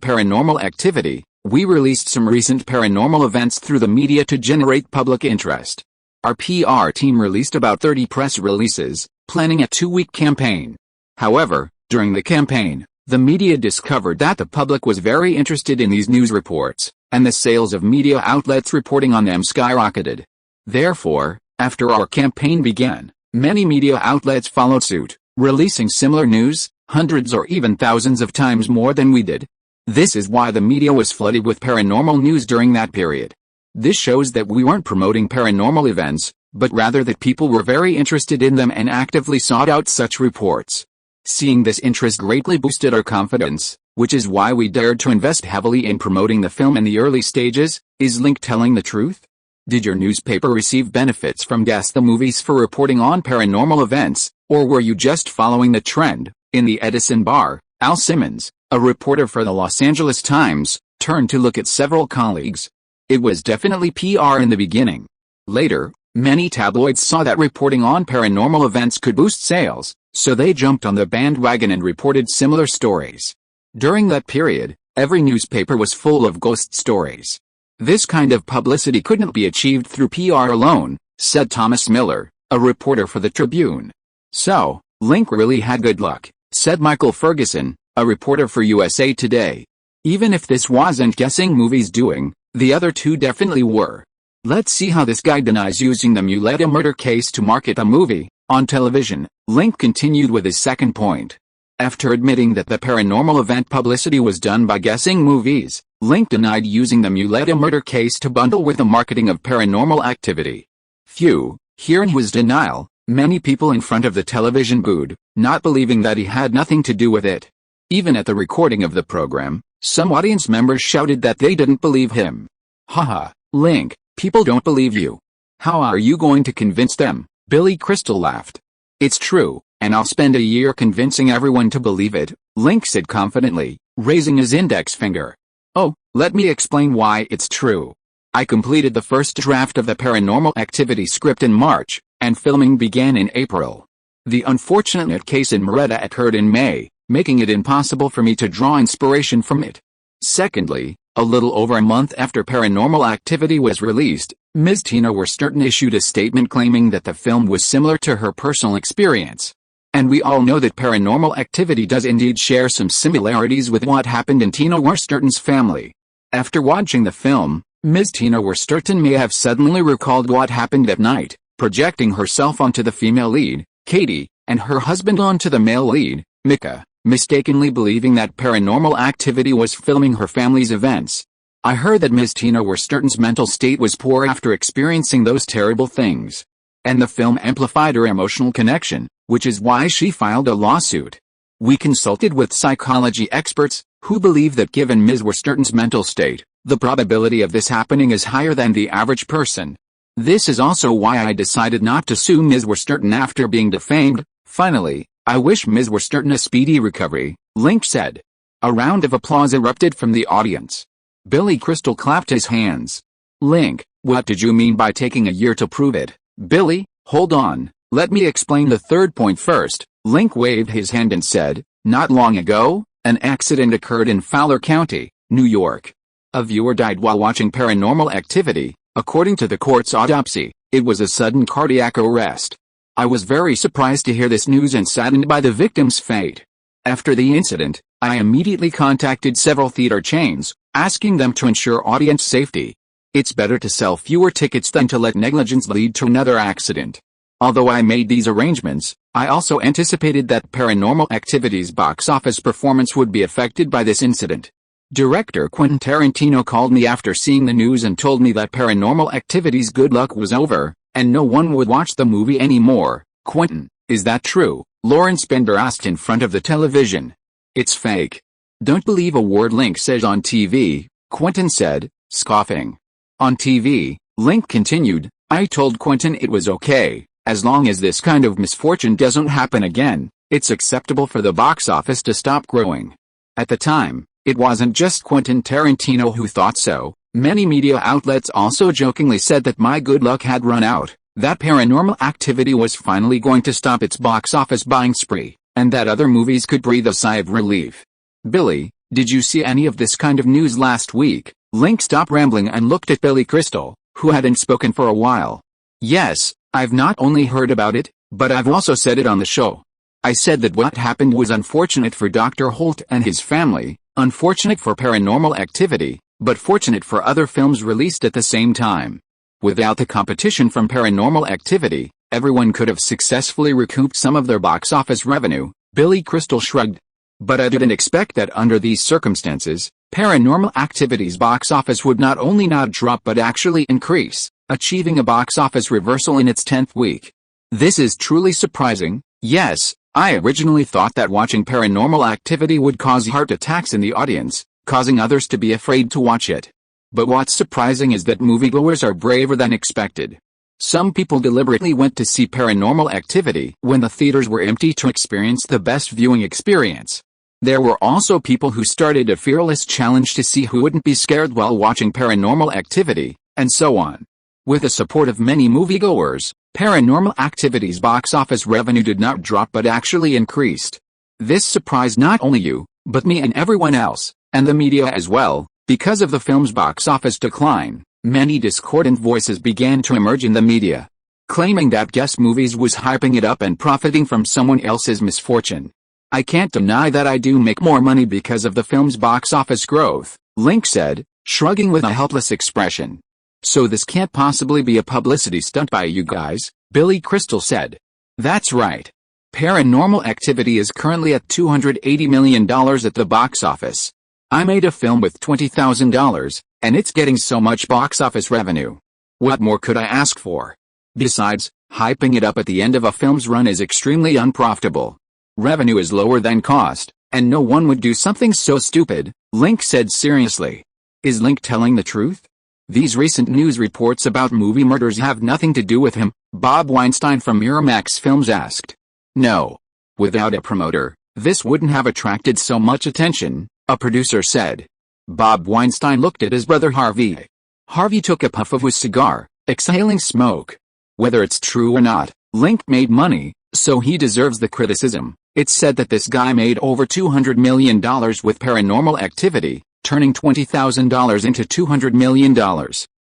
Paranormal Activity, we released some recent paranormal events through the media to generate public interest. Our PR team released about 30 press releases, planning a 2-week campaign. However, during the campaign, the media discovered that the public was very interested in these news reports, and the sales of media outlets reporting on them skyrocketed. Therefore, after our campaign began, many media outlets followed suit, releasing similar news, hundreds or even thousands of times more than we did. This is why the media was flooded with paranormal news during that period. This shows that we weren't promoting paranormal events, but rather that people were very interested in them and actively sought out such reports. Seeing this interest greatly boosted our confidence, which is why we dared to invest heavily in promoting the film in the early stages. Is Link telling the truth? Did your newspaper receive benefits from Guess the Movies for reporting on paranormal events, or were you just following the trend? In the Edison bar, Al Simmons, a reporter for the Los Angeles Times, turned to look at several colleagues. It was definitely PR in the beginning. Later, many tabloids saw that reporting on paranormal events could boost sales, so they jumped on the bandwagon and reported similar stories. During that period, every newspaper was full of ghost stories. This kind of publicity couldn't be achieved through PR alone, said Thomas Miller, a reporter for the Tribune. So, Link really had good luck, said Michael Ferguson, a reporter for USA Today. Even if this wasn't Guessing Movies doing, the other two definitely were. Let's see how this guy denies using the Muleta murder case to market a movie. On television, Link continued with his second point. After admitting that the paranormal event publicity was done by Guessing Movies, Link denied using the Muleta murder case to bundle with the marketing of Paranormal Activity. Phew, hearing his denial, Many people in front of the television booed, not believing that he had nothing to do with it. Even at the recording of the program, some audience members shouted that they didn't believe him. Haha, Link, people don't believe you. How are you going to convince them? Billy Crystal laughed. It's true, and I'll spend a year convincing everyone to believe it, Link said confidently, raising his index finger. Oh, let me explain why it's true. I completed the first draft of the Paranormal Activity script in March, and filming began in April. The unfortunate case in Merida occurred in May, making it impossible for me to draw inspiration from it. Secondly, a little over a month after Paranormal Activity was released, Ms. Tina Wersterton issued a statement claiming that the film was similar to her personal experience. And we all know that Paranormal Activity does indeed share some similarities with what happened in Tina Wersterton's family. After watching the film, Ms. Tina Wersterton may have suddenly recalled what happened that night, projecting herself onto the female lead, Katie, and her husband onto the male lead, Micah, mistakenly believing that Paranormal Activity was filming her family's events. I heard that Ms. Tina Wersterton's mental state was poor after experiencing those terrible things. And the film amplified her emotional connection, which is why she filed a lawsuit. We consulted with psychology experts, who believe that given Ms. Wersterton's mental state, the probability of this happening is higher than the average person. This is also why I decided not to sue Ms. Wersterton after being defamed. Finally, I wish Ms. Wersterton a speedy recovery, Link said. A round of applause erupted from the audience. Billy Crystal clapped his hands. Link, what did you mean by taking a year to prove it? Billy, hold on, let me explain the third point first. Link waved his hand and said, not long ago, an accident occurred in Fowler County, New York. A viewer died while watching Paranormal Activity. According to the court's autopsy, it was a sudden cardiac arrest. I was very surprised to hear this news and saddened by the victim's fate. After the incident, I immediately contacted several theater chains, asking them to ensure audience safety. It's better to sell fewer tickets than to let negligence lead to another accident. Although I made these arrangements, I also anticipated that Paranormal Activity's box office performance would be affected by this incident. Director Quentin Tarantino called me after seeing the news and told me that Paranormal Activity's good luck was over, and no one would watch the movie anymore. Quentin, is that true? Lawrence Bender asked in front of the television. It's fake. Don't believe a word Link says on TV, Quentin said, scoffing. On TV, Link continued, I told Quentin it was okay, as long as this kind of misfortune doesn't happen again, it's acceptable for the box office to stop growing. At the time, it wasn't just Quentin Tarantino who thought so. Many media outlets also jokingly said that my good luck had run out, that Paranormal Activity was finally going to stop its box office buying spree, and that other movies could breathe a sigh of relief. Billy, did you see any of this kind of news last week? Link stopped rambling and looked at Billy Crystal, who hadn't spoken for a while. Yes, I've not only heard about it, but I've also said it on the show. I said that what happened was unfortunate for Dr. Holt and his family, unfortunate for Paranormal Activity, but fortunate for other films released at the same time. Without the competition from Paranormal Activity, everyone could have successfully recouped some of their box office revenue, Billy Crystal shrugged. But I didn't expect that under these circumstances, Paranormal Activity's box office would not only not drop but actually increase, achieving a box office reversal in its 10th week. This is truly surprising. Yes, I originally thought that watching Paranormal Activity would cause heart attacks in the audience, causing others to be afraid to watch it. But what's surprising is that moviegoers are braver than expected. Some people deliberately went to see Paranormal Activity when the theaters were empty to experience the best viewing experience. There were also people who started a fearless challenge to see who wouldn't be scared while watching Paranormal Activity, and so on. With the support of many moviegoers, Paranormal Activity's box office revenue did not drop but actually increased. This surprised not only you, but me and everyone else, and the media as well. Because of the film's box office decline, many discordant voices began to emerge in the media, claiming that Guess Movies was hyping it up and profiting from someone else's misfortune. I can't deny that I do make more money because of the film's box office growth, Link said, shrugging with a helpless expression. So this can't possibly be a publicity stunt by you guys, Billy Crystal said. That's right. Paranormal Activity is currently at $280 million at the box office. I made a film with $20,000, and it's getting so much box office revenue. What more could I ask for? Besides, Hyping it up at the end of a film's run is extremely unprofitable. Revenue is lower than cost, and no one would do something so stupid, Link said seriously. Is Link telling the truth? These recent news reports about movie murders have nothing to do with him, Bob Weinstein from Miramax Films asked. No. Without a promoter, this wouldn't have attracted so much attention, a producer said. Bob Weinstein looked at his brother Harvey. Harvey took a puff of his cigar, exhaling smoke. Whether it's true or not, Link made money, so he deserves the criticism. It's said that this guy made over $200 million with Paranormal Activity, turning $20,000 into $200 million.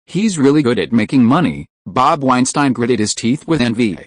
He's really good at making money, Bob Weinstein gritted his teeth with envy.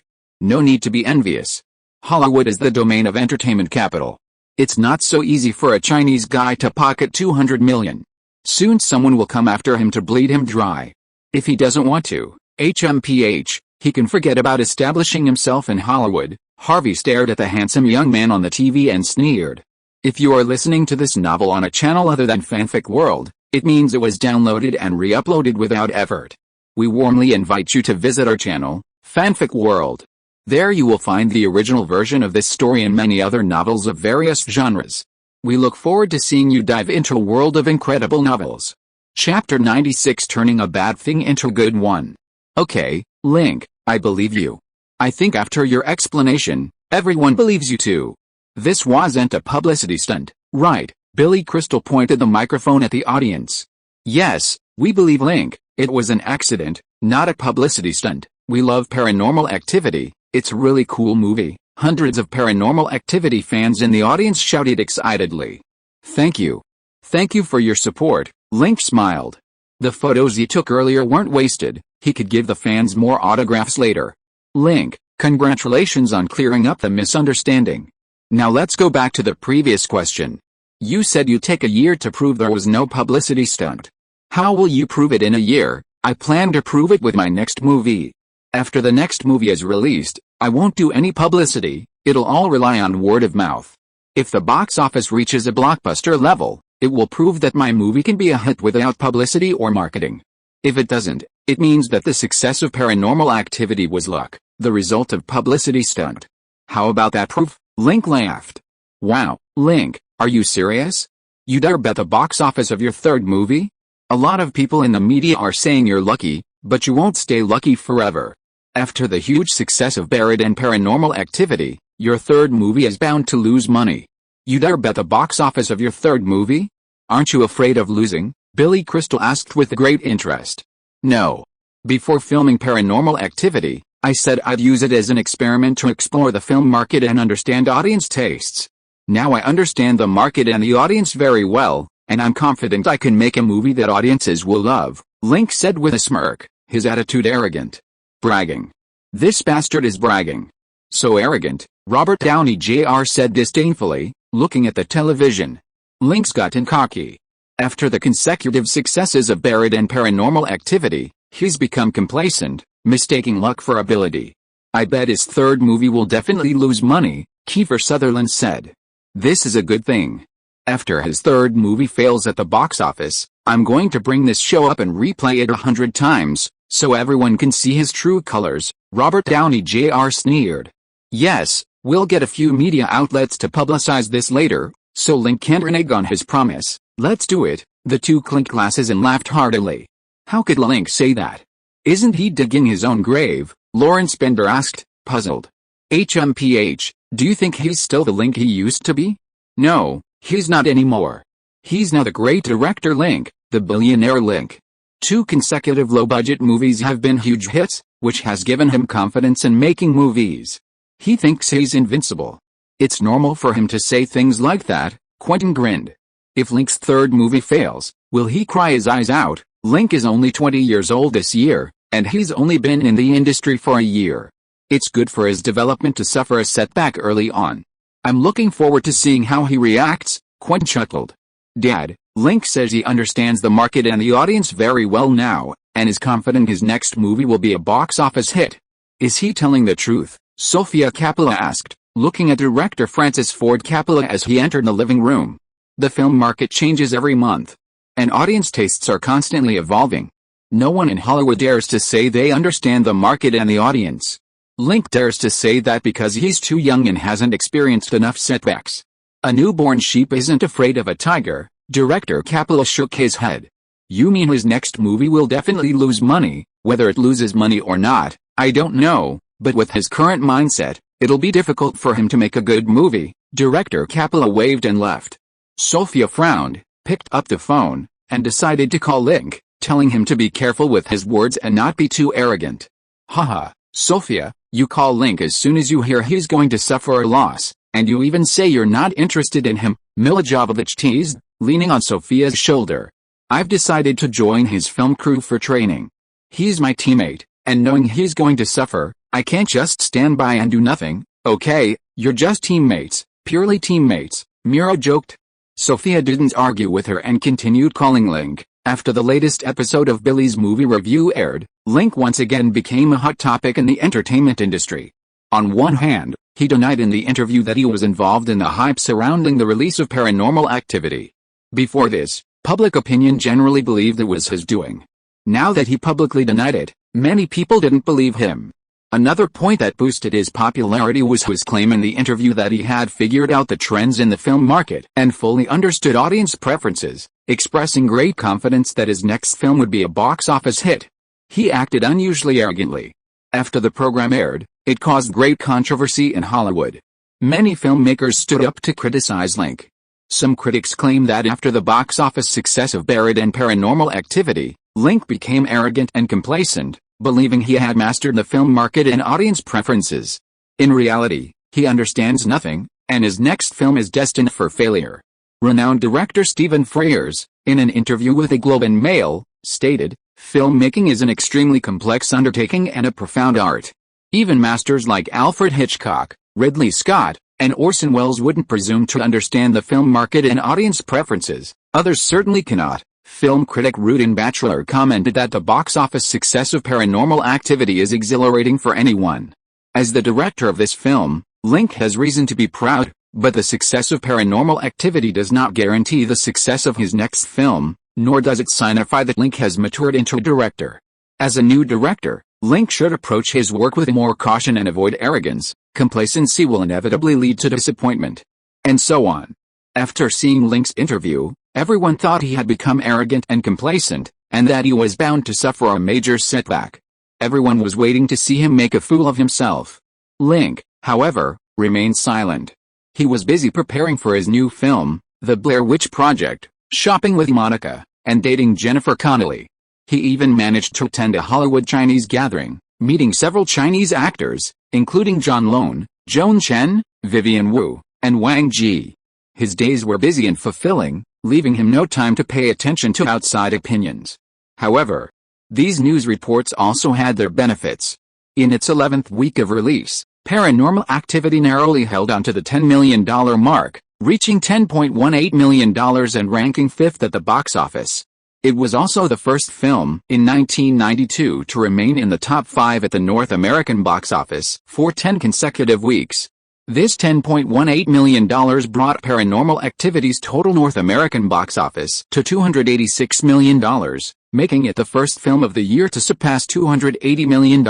No need to be envious. Hollywood is the domain of entertainment capital. It's not so easy for a Chinese guy to pocket $200 million. Soon someone will come after him to bleed him dry. If he doesn't want to, he can forget about establishing himself in Hollywood. Harvey stared at the handsome young man on the TV and sneered. If you are listening to this novel on a channel other than Fanfic World, it means it was downloaded and re-uploaded without effort. We warmly invite you to visit our channel, Fanfic World. There you will find the original version of this story and many other novels of various genres. We look forward to seeing you dive into a world of incredible novels. Chapter 96, Turning a Bad Thing into a Good One. Okay, Link, I believe you. I think after your explanation, everyone believes you too. This wasn't a publicity stunt, right? Billy Crystal pointed the microphone at the audience. Yes, we believe Link. It was an accident, not a publicity stunt. We love Paranormal Activity. It's a really cool movie. Hundreds of Paranormal Activity fans in the audience shouted excitedly. Thank you. Thank you for your support, Link smiled. The photos he took earlier weren't wasted. He could give the fans more autographs later. Link, congratulations on clearing up the misunderstanding. Now let's go back to the previous question. You said you'd take a year to prove there was no publicity stunt. How will you prove it in a year? I plan to prove it with my next movie. After the next movie is released, I won't do any publicity, it'll all rely on word of mouth. If the box office reaches a blockbuster level, it will prove that my movie can be a hit without publicity or marketing. If it doesn't, it means that the success of Paranormal Activity was luck, the result of publicity stunt. How about that proof? Link laughed. Wow, Link, are you serious? You dare bet the box office of your third movie? A lot of people in the media are saying you're lucky, but you won't stay lucky forever. After the huge success of Buried and Paranormal Activity, your third movie is bound to lose money. You dare bet the box office of your third movie? Aren't you afraid of losing? Billy Crystal asked with great interest. No. Before filming Paranormal Activity, I said I'd use it as an experiment to explore the film market and understand audience tastes. Now I understand the market and the audience very well, and I'm confident I can make a movie that audiences will love, Link said with a smirk, his attitude arrogant. Bragging. This bastard is bragging. So arrogant, Robert Downey Jr. said disdainfully, looking at the television. Link's gotten cocky. After the consecutive successes of Buried and Paranormal Activity, he's become complacent, mistaking luck for ability. I bet his third movie will definitely lose money, Kiefer Sutherland said. This is a good thing. After his third movie fails at the box office, I'm going to bring this show up and replay it 100 times, so everyone can see his true colors, Robert Downey Jr. sneered. Yes, we'll get a few media outlets to publicize this later, so Link can't renege on his promise. Let's do it. The two clinked glasses and laughed heartily. How could Link say that? Isn't he digging his own grave? Lawrence Bender asked, puzzled. Do you think he's still the Link he used to be? No, he's not anymore. He's now the great director Link, the billionaire Link. 2 consecutive low-budget movies have been huge hits, which has given him confidence in making movies. He thinks he's invincible. It's normal for him to say things like that, Quentin grinned. If Link's third movie fails, will he cry his eyes out? Link is only 20 years old this year, and he's only been in the industry for a year. It's good for his development to suffer a setback early on. I'm looking forward to seeing how he reacts, Quentin chuckled. Dad, Link says he understands the market and the audience very well now, and is confident his next movie will be a box office hit. Is he telling the truth? Sofia Coppola asked, looking at director Francis Ford Coppola as he entered the living room. The film market changes every month, and audience tastes are constantly evolving. No one in Hollywood dares to say they understand the market and the audience. Link dares to say that because he's too young and hasn't experienced enough setbacks. A newborn sheep isn't afraid of a tiger. Director Capello shook his head. You mean his next movie will definitely lose money? Whether it loses money or not, I don't know, but with his current mindset, it'll be difficult for him to make a good movie. Director Capello waved and left. Sophia frowned, picked up the phone, and decided to call Link, telling him to be careful with his words and not be too arrogant. Haha, Sophia, you call Link as soon as you hear he's going to suffer a loss, and you even say you're not interested in him, Mila Jovovich teased, leaning on Sophia's shoulder. I've decided to join his film crew for training. He's my teammate, and knowing he's going to suffer, I can't just stand by and do nothing. Okay, you're just teammates, purely teammates, Mira joked. Sophia didn't argue with her and continued calling Link. After the latest episode of Billy's movie review aired, Link once again became a hot topic in the entertainment industry. On one hand, he denied in the interview that he was involved in the hype surrounding the release of Paranormal Activity. Before this, public opinion generally believed it was his doing. Now that he publicly denied it, many people didn't believe him. Another point that boosted his popularity was his claim in the interview that he had figured out the trends in the film market and fully understood audience preferences, expressing great confidence that his next film would be a box office hit. He acted unusually arrogantly. After the program aired, it caused great controversy in Hollywood. Many filmmakers stood up to criticize Link. Some critics claim that after the box office success of Buried and Paranormal Activity, Link became arrogant and complacent, believing he had mastered the film market and audience preferences. In reality, he understands nothing, and his next film is destined for failure. Renowned director Stephen Frears, in an interview with the Globe and Mail, stated, "Filmmaking is an extremely complex undertaking and a profound art. Even masters like Alfred Hitchcock, Ridley Scott, and Orson Welles wouldn't presume to understand the film market and audience preferences. Others certainly cannot." Film critic Rudin Batchelor commented that the box office success of Paranormal Activity is exhilarating for anyone. As the director of this film, Link has reason to be proud, but the success of Paranormal Activity does not guarantee the success of his next film, nor does it signify that Link has matured into a director. As a new director, Link should approach his work with more caution and avoid arrogance. Complacency will inevitably lead to disappointment. And so on. After seeing Link's interview, everyone thought he had become arrogant and complacent, and that he was bound to suffer a major setback. Everyone was waiting to see him make a fool of himself. Link, however, remained silent. He was busy preparing for his new film, The Blair Witch Project, shopping with Monica, and dating Jennifer Connelly. He even managed to attend a Hollywood Chinese gathering, meeting several Chinese actors, including John Lone, Joan Chen, Vivian Wu, and Wang Ji. His days were busy and fulfilling, leaving him no time to pay attention to outside opinions. However, these news reports also had their benefits. In its 11th week of release, Paranormal Activity narrowly held on to the $10 million mark, reaching $10.18 million and ranking 5th at the box office. It was also the first film in 1992 to remain in the top 5 at the North American box office for 10 consecutive weeks. This $10.18 million brought Paranormal Activity's total North American box office to $286 million, making it the first film of the year to surpass $280 million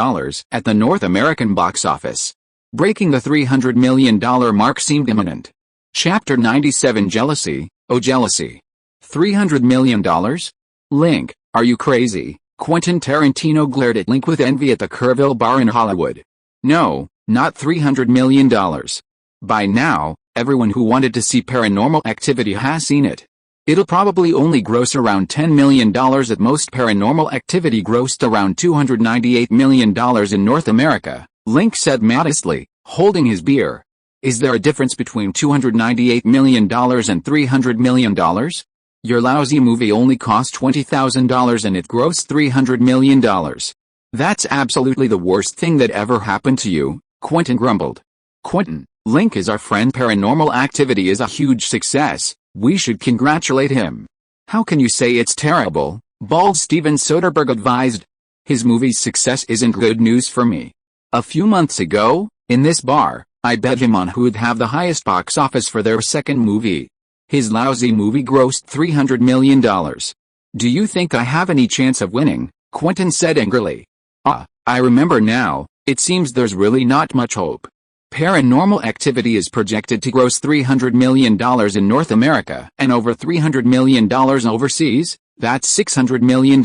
at the North American box office. Breaking the $300 million mark seemed imminent. Chapter 97 Jealousy, Oh Jealousy. $300 million? Link, are you crazy? Quentin Tarantino glared at Link with envy at the Kerrville bar in Hollywood. No, not $300 million. By now, everyone who wanted to see Paranormal Activity has seen it. It'll probably only gross around $10 million at most. Paranormal Activity grossed around $298 million in North America, Link said modestly, holding his beer. Is there a difference between $298 million and $300 million? Your lousy movie only cost $20,000 and it grossed $300 million. That's absolutely the worst thing that ever happened to you, Quentin grumbled. Quentin, Link is our friend. Paranormal Activity is a huge success. We should congratulate him. How can you say it's terrible? Bald Steven Soderbergh advised. His movie's success isn't good news for me. A few months ago, in this bar, I bet him on who'd have the highest box office for their second movie. His lousy movie grossed $300 million. Do you think I have any chance of winning? Quentin said angrily. I remember now, It seems there's really not much hope. Paranormal Activity is projected to gross $300 million in North America and over $300 million overseas. That's $600 million.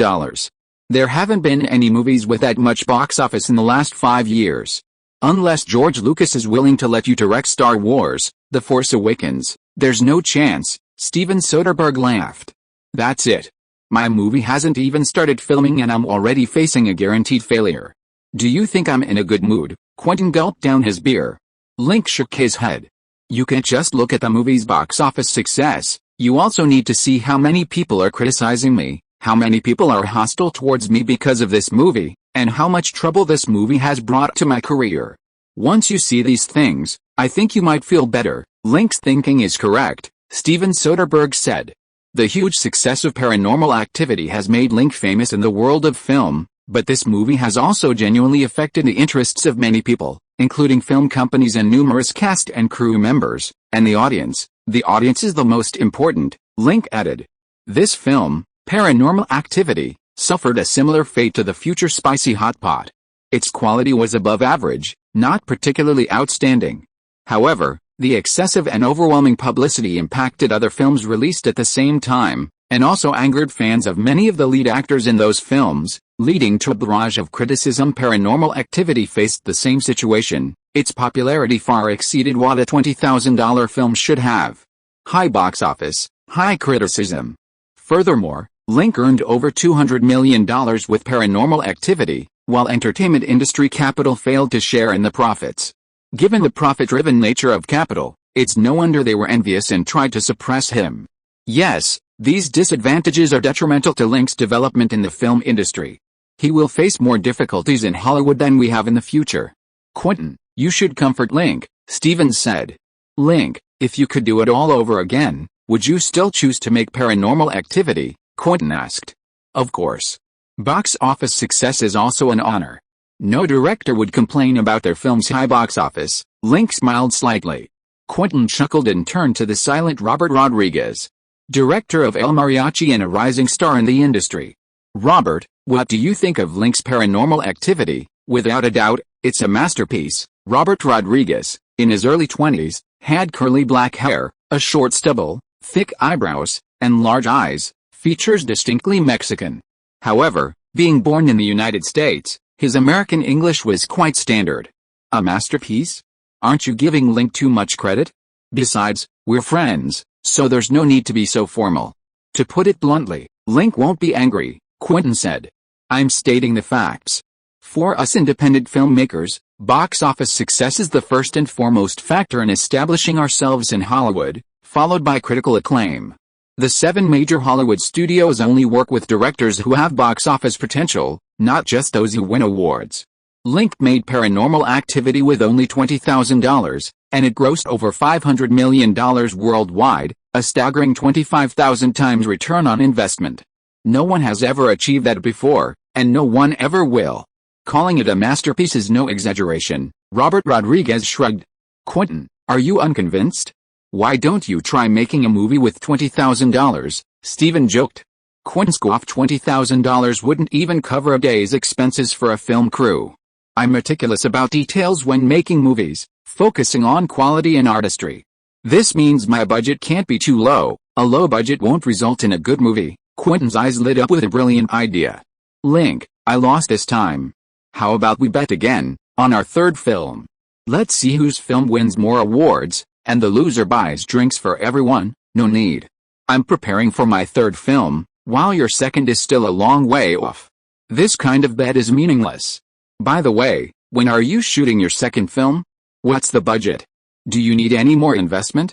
There haven't been any movies with that much box office in the last 5 years. Unless George Lucas is willing to let you direct Star Wars, The Force Awakens, there's no chance, Steven Soderbergh laughed. That's it. My movie hasn't even started filming and I'm already facing a guaranteed failure. Do you think I'm in a good mood? Quentin gulped down his beer. Link shook his head. You can't just look at the movie's box office success, you also need to see how many people are criticizing me, how many people are hostile towards me because of this movie, and how much trouble this movie has brought to my career. Once you see these things, I think you might feel better. Link's thinking is correct, Steven Soderbergh said. The huge success of Paranormal Activity has made Link famous in the world of film, but this movie has also genuinely affected the interests of many people, including film companies and numerous cast and crew members, and the audience. The audience is the most important, Link added. This film, Paranormal Activity, suffered a similar fate to the future Spicy Hot Pot. Its quality was above average, not particularly outstanding. However, the excessive and overwhelming publicity impacted other films released at the same time, and also angered fans of many of the lead actors in those films, leading to a barrage of criticism. Paranormal Activity faced the same situation. Its popularity far exceeded what a $20,000 film should have. High box office, high criticism. Furthermore, Link earned over $200 million with Paranormal Activity, while entertainment industry capital failed to share in the profits. Given the profit-driven nature of capital, it's no wonder they were envious and tried to suppress him. Yes, these disadvantages are detrimental to Link's development in the film industry. He will face more difficulties in Hollywood than we have in the future. Quentin, you should comfort Link, Steven said. Link, if you could do it all over again, would you still choose to make Paranormal Activity? Quentin asked. Of course. Box office success is also an honor. No director would complain about their film's high box office. Link smiled slightly. Quentin chuckled and turned to the silent Robert Rodriguez, director of El Mariachi and a rising star in the industry. Robert, what do you think of Link's Paranormal Activity? Without a doubt, it's a masterpiece. Robert Rodriguez, in his early 20s, had curly black hair, a short stubble, thick eyebrows, and large eyes, features distinctly Mexican. However, being born in the United States, his American English was quite standard. A masterpiece? Aren't you giving Link too much credit? Besides, we're friends, so there's no need to be so formal. To put it bluntly, Link won't be angry, Quentin said. I'm stating the facts. For us independent filmmakers, box office success is the first and foremost factor in establishing ourselves in Hollywood, followed by critical acclaim. The 7 major Hollywood studios only work with directors who have box office potential, not just those who win awards. Link made Paranormal Activity with only $20,000, and it grossed over $500 million worldwide, a staggering 25,000 times return on investment. No one has ever achieved that before, and no one ever will. Calling it a masterpiece is no exaggeration, Robert Rodriguez shrugged. Quentin, are you unconvinced? Why don't you try making a movie with $20,000? Steven joked. Quentin scoffed. $20,000 wouldn't even cover a day's expenses for a film crew. I'm meticulous about details when making movies, focusing on quality and artistry. This means my budget can't be too low. A low budget won't result in a good movie. Quentin's eyes lit up with a brilliant idea. Link, I lost this time. How about we bet again, on our third film? Let's see whose film wins more awards, and the loser buys drinks for everyone. No need. I'm preparing for my third film, while your second is still a long way off. This kind of bet is meaningless. By the way, when are you shooting your second film? What's the budget? Do you need any more investment?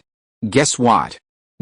Guess what?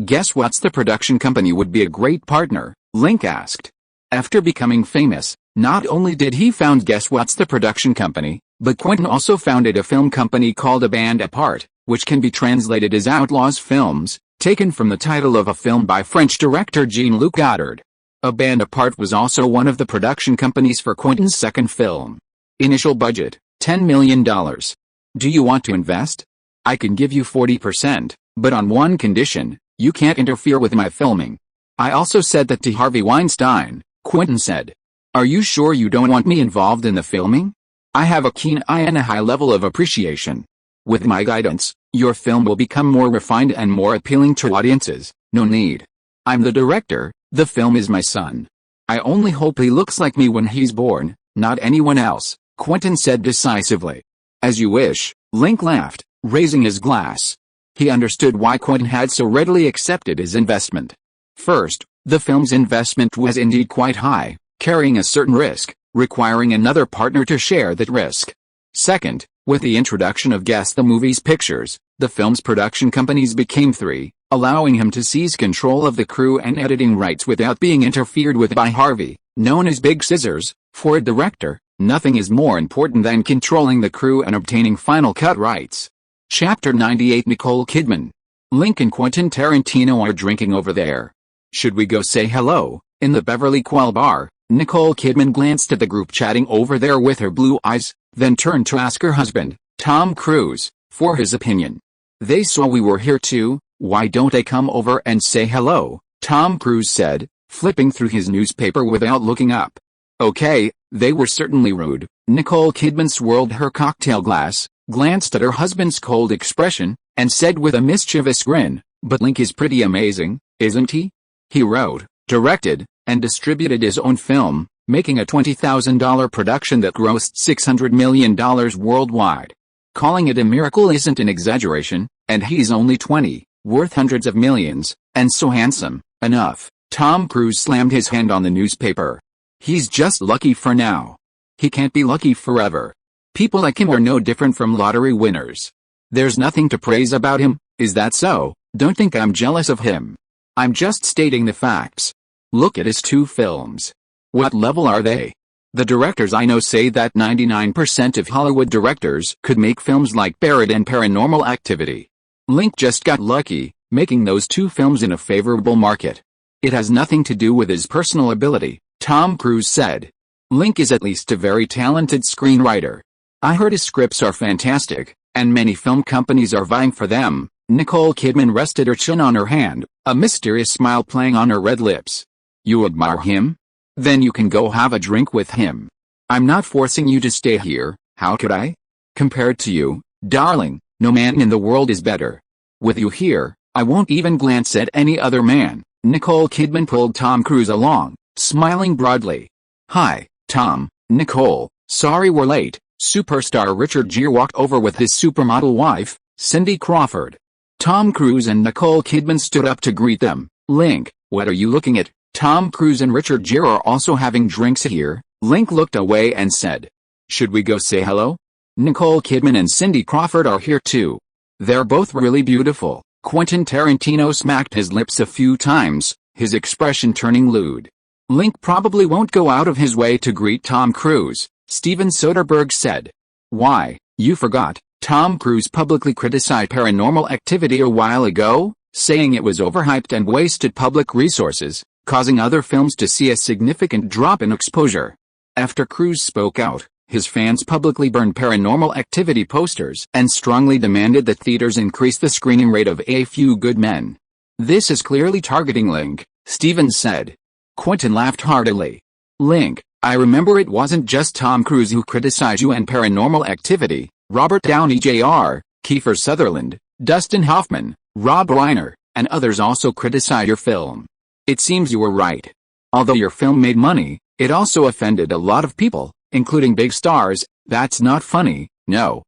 Guess what's the production company would be a great partner? Link asked. After becoming famous, not only did he found Guess What's the production company, but Quentin also founded a film company called A Band Apart, which can be translated as Outlaws Films, taken from the title of a film by French director Jean-Luc Godard. A Band Apart was also one of the production companies for Quentin's second film. Initial budget, $10 million. Do you want to invest? I can give you 40%, but on one condition, you can't interfere with my filming. I also said that to Harvey Weinstein, Quentin said. Are you sure you don't want me involved in the filming? I have a keen eye and a high level of appreciation. With my guidance, your film will become more refined and more appealing to audiences. No need. I'm the director, the film is my son. I only hope he looks like me when he's born, not anyone else, Quentin said decisively. As you wish, Link laughed, raising his glass. He understood why Quentin had so readily accepted his investment. First, the film's investment was indeed quite high, carrying a certain risk, requiring another partner to share that risk. Second, with the introduction of Guess the Movie's pictures, the film's production companies became three, allowing him to seize control of the crew and editing rights without being interfered with by Harvey, known as Big Scissors. For a director, nothing is more important than controlling the crew and obtaining final cut rights. Chapter 98 Nicole Kidman. Link and Quentin Tarantino are drinking over there. Should we go say hello? In the Beverly Quell bar, Nicole Kidman glanced at the group chatting over there with her blue eyes, then turned to ask her husband, Tom Cruise, for his opinion. They saw we were here too, why don't they come over and say hello? Tom Cruise said, flipping through his newspaper without looking up. Okay, they were certainly rude. Nicole Kidman swirled her cocktail glass, glanced at her husband's cold expression, and said with a mischievous grin, but Link is pretty amazing, isn't he? He wrote, directed, and distributed his own film, making a $20,000 production that grossed $600 million worldwide. Calling it a miracle isn't an exaggeration, and he's only 20, worth hundreds of millions, and so handsome. Enough. Tom Cruise slammed his hand on the newspaper. He's just lucky for now. He can't be lucky forever. People like him are no different from lottery winners. There's nothing to praise about him, is that so? Don't think I'm jealous of him. I'm just stating the facts. Look at his two films. What level are they? The directors I know say that 99% of Hollywood directors could make films like Buried and Paranormal Activity. Link just got lucky, making those two films in a favorable market. It has nothing to do with his personal ability, Tom Cruise said. Link is at least a very talented screenwriter. I heard his scripts are fantastic, and many film companies are vying for them. Nicole Kidman rested her chin on her hand, a mysterious smile playing on her red lips. You admire him? Then you can go have a drink with him. I'm not forcing you to stay here, how could I? Compared to you, darling, no man in the world is better. With you here, I won't even glance at any other man. Nicole Kidman pulled Tom Cruise along, smiling broadly. Hi, Tom, Nicole, sorry we're late. Superstar Richard Gere walked over with his supermodel wife, Cindy Crawford. Tom Cruise and Nicole Kidman stood up to greet them. Link, what are you looking at? Tom Cruise and Richard Gere are also having drinks here. Link looked away and said, should we go say hello? Nicole Kidman and Cindy Crawford are here too. They're both really beautiful. Quentin Tarantino smacked his lips a few times, his expression turning lewd. Link probably won't go out of his way to greet Tom Cruise, Steven Soderbergh said. Why, you forgot, Tom Cruise publicly criticized Paranormal Activity a while ago, saying it was overhyped and wasted public resources, causing other films to see a significant drop in exposure. After Cruise spoke out, his fans publicly burned Paranormal Activity posters and strongly demanded that theaters increase the screening rate of A Few Good Men. This is clearly targeting Link, Stevens said. Quentin laughed heartily. Link, I remember it wasn't just Tom Cruise who criticized you and Paranormal Activity. Robert Downey Jr., Kiefer Sutherland, Dustin Hoffman, Rob Reiner, and others also criticized your film. It seems you were right. Although your film made money, it also offended a lot of people, including big stars. That's not funny. No,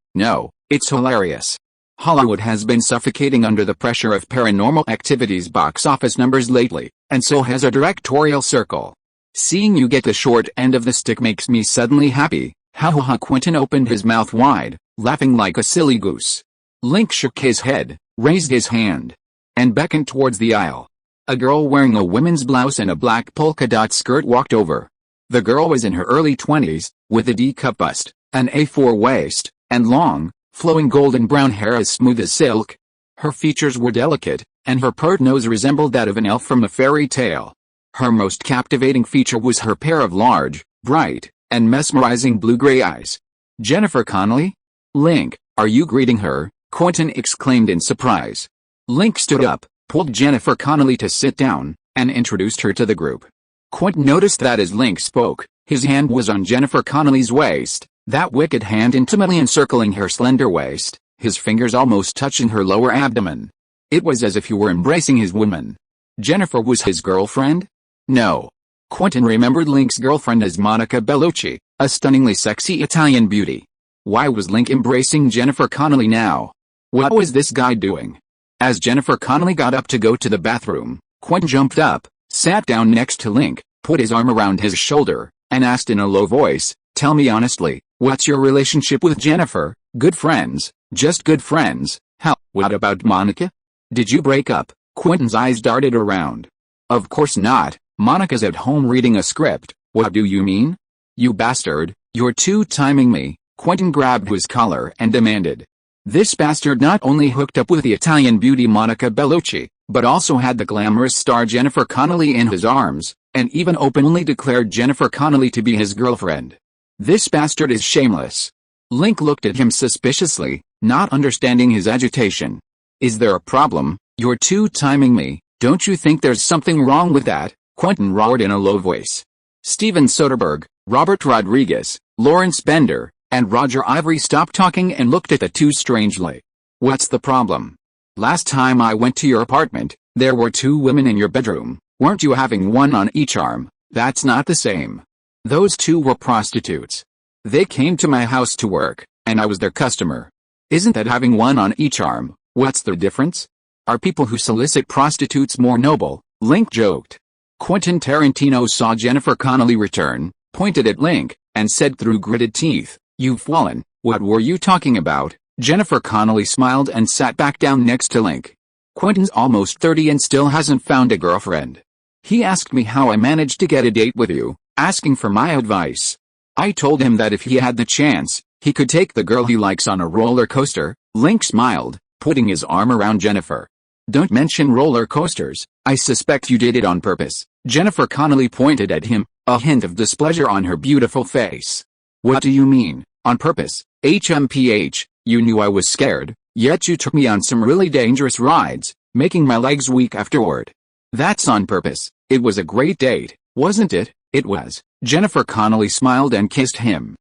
it's hilarious. Hollywood has been suffocating under the pressure of Paranormal Activity's box office numbers lately, and so has our directorial circle. Seeing you get the short end of the stick makes me suddenly happy. Ha ha ha. Quentin opened his mouth wide, laughing like a silly goose. Link shook his head, raised his hand, and beckoned towards the aisle. A girl wearing a women's blouse and a black polka dot skirt walked over. The girl was in her early 20s, with a D-cup bust, an A4 waist, and long, flowing golden brown hair as smooth as silk. Her features were delicate, and her pert nose resembled that of an elf from a fairy tale. Her most captivating feature was her pair of large, bright, and mesmerizing blue-gray eyes. Jennifer Connelly? Link, are you greeting her? Quentin exclaimed in surprise. Link stood up, pulled Jennifer Connelly to sit down, and introduced her to the group. Quentin noticed that as Link spoke, his hand was on Jennifer Connelly's waist, That wicked hand intimately encircling her slender waist, his fingers almost touching her lower abdomen. It was as if he were embracing his woman. Jennifer was his girlfriend? No. Quentin remembered Link's girlfriend as Monica Bellucci, a stunningly sexy Italian beauty. Why was Link embracing Jennifer Connelly now? What was this guy doing? As Jennifer Connelly got up to go to the bathroom, Quentin jumped up, sat down next to Link, put his arm around his shoulder, and asked in a low voice, "Tell me honestly, what's your relationship with Jennifer? Good friends, just good friends? How? What about Monica? Did you break up?" Quentin's eyes darted around. "Of course not, Monica's at home reading a script." "What do you mean? You bastard, you're two-timing me." Quentin grabbed his collar and demanded. This bastard not only hooked up with the Italian beauty Monica Bellucci, but also had the glamorous star Jennifer Connelly in his arms, and even openly declared Jennifer Connelly to be his girlfriend. This bastard is shameless. Link looked at him suspiciously, not understanding his agitation. "Is there a problem? You're two-timing me, don't you think there's something wrong with that?" Quentin roared in a low voice. Steven Soderbergh, Robert Rodriguez, Lawrence Bender, and Roger Ivory stopped talking and looked at the two strangely. "What's the problem? Last time I went to your apartment, there were two women in your bedroom. Weren't you having one on each arm?" "That's not the same. Those two were prostitutes. They came to my house to work, and I was their customer. Isn't that having one on each arm? What's the difference? Are people who solicit prostitutes more noble?" Link joked. Quentin Tarantino saw Jennifer Connelly return, pointed at Link, and said through gritted teeth, "You've fallen." "What were you talking about?" Jennifer Connelly smiled and sat back down next to Link. "Quentin's almost 30 and still hasn't found a girlfriend. He asked me how I managed to get a date with you, asking for my advice. I told him that if he had the chance, he could take the girl he likes on a roller coaster." Link smiled, putting his arm around Jennifer. "Don't mention roller coasters, I suspect you did it on purpose." Jennifer Connelly pointed at him, a hint of displeasure on her beautiful face. "What do you mean, on purpose? HMPH, you knew I was scared, yet you took me on some really dangerous rides, making my legs weak afterward. That's on purpose." "It was a great date, wasn't it?" "It was." Jennifer Connelly smiled and kissed him.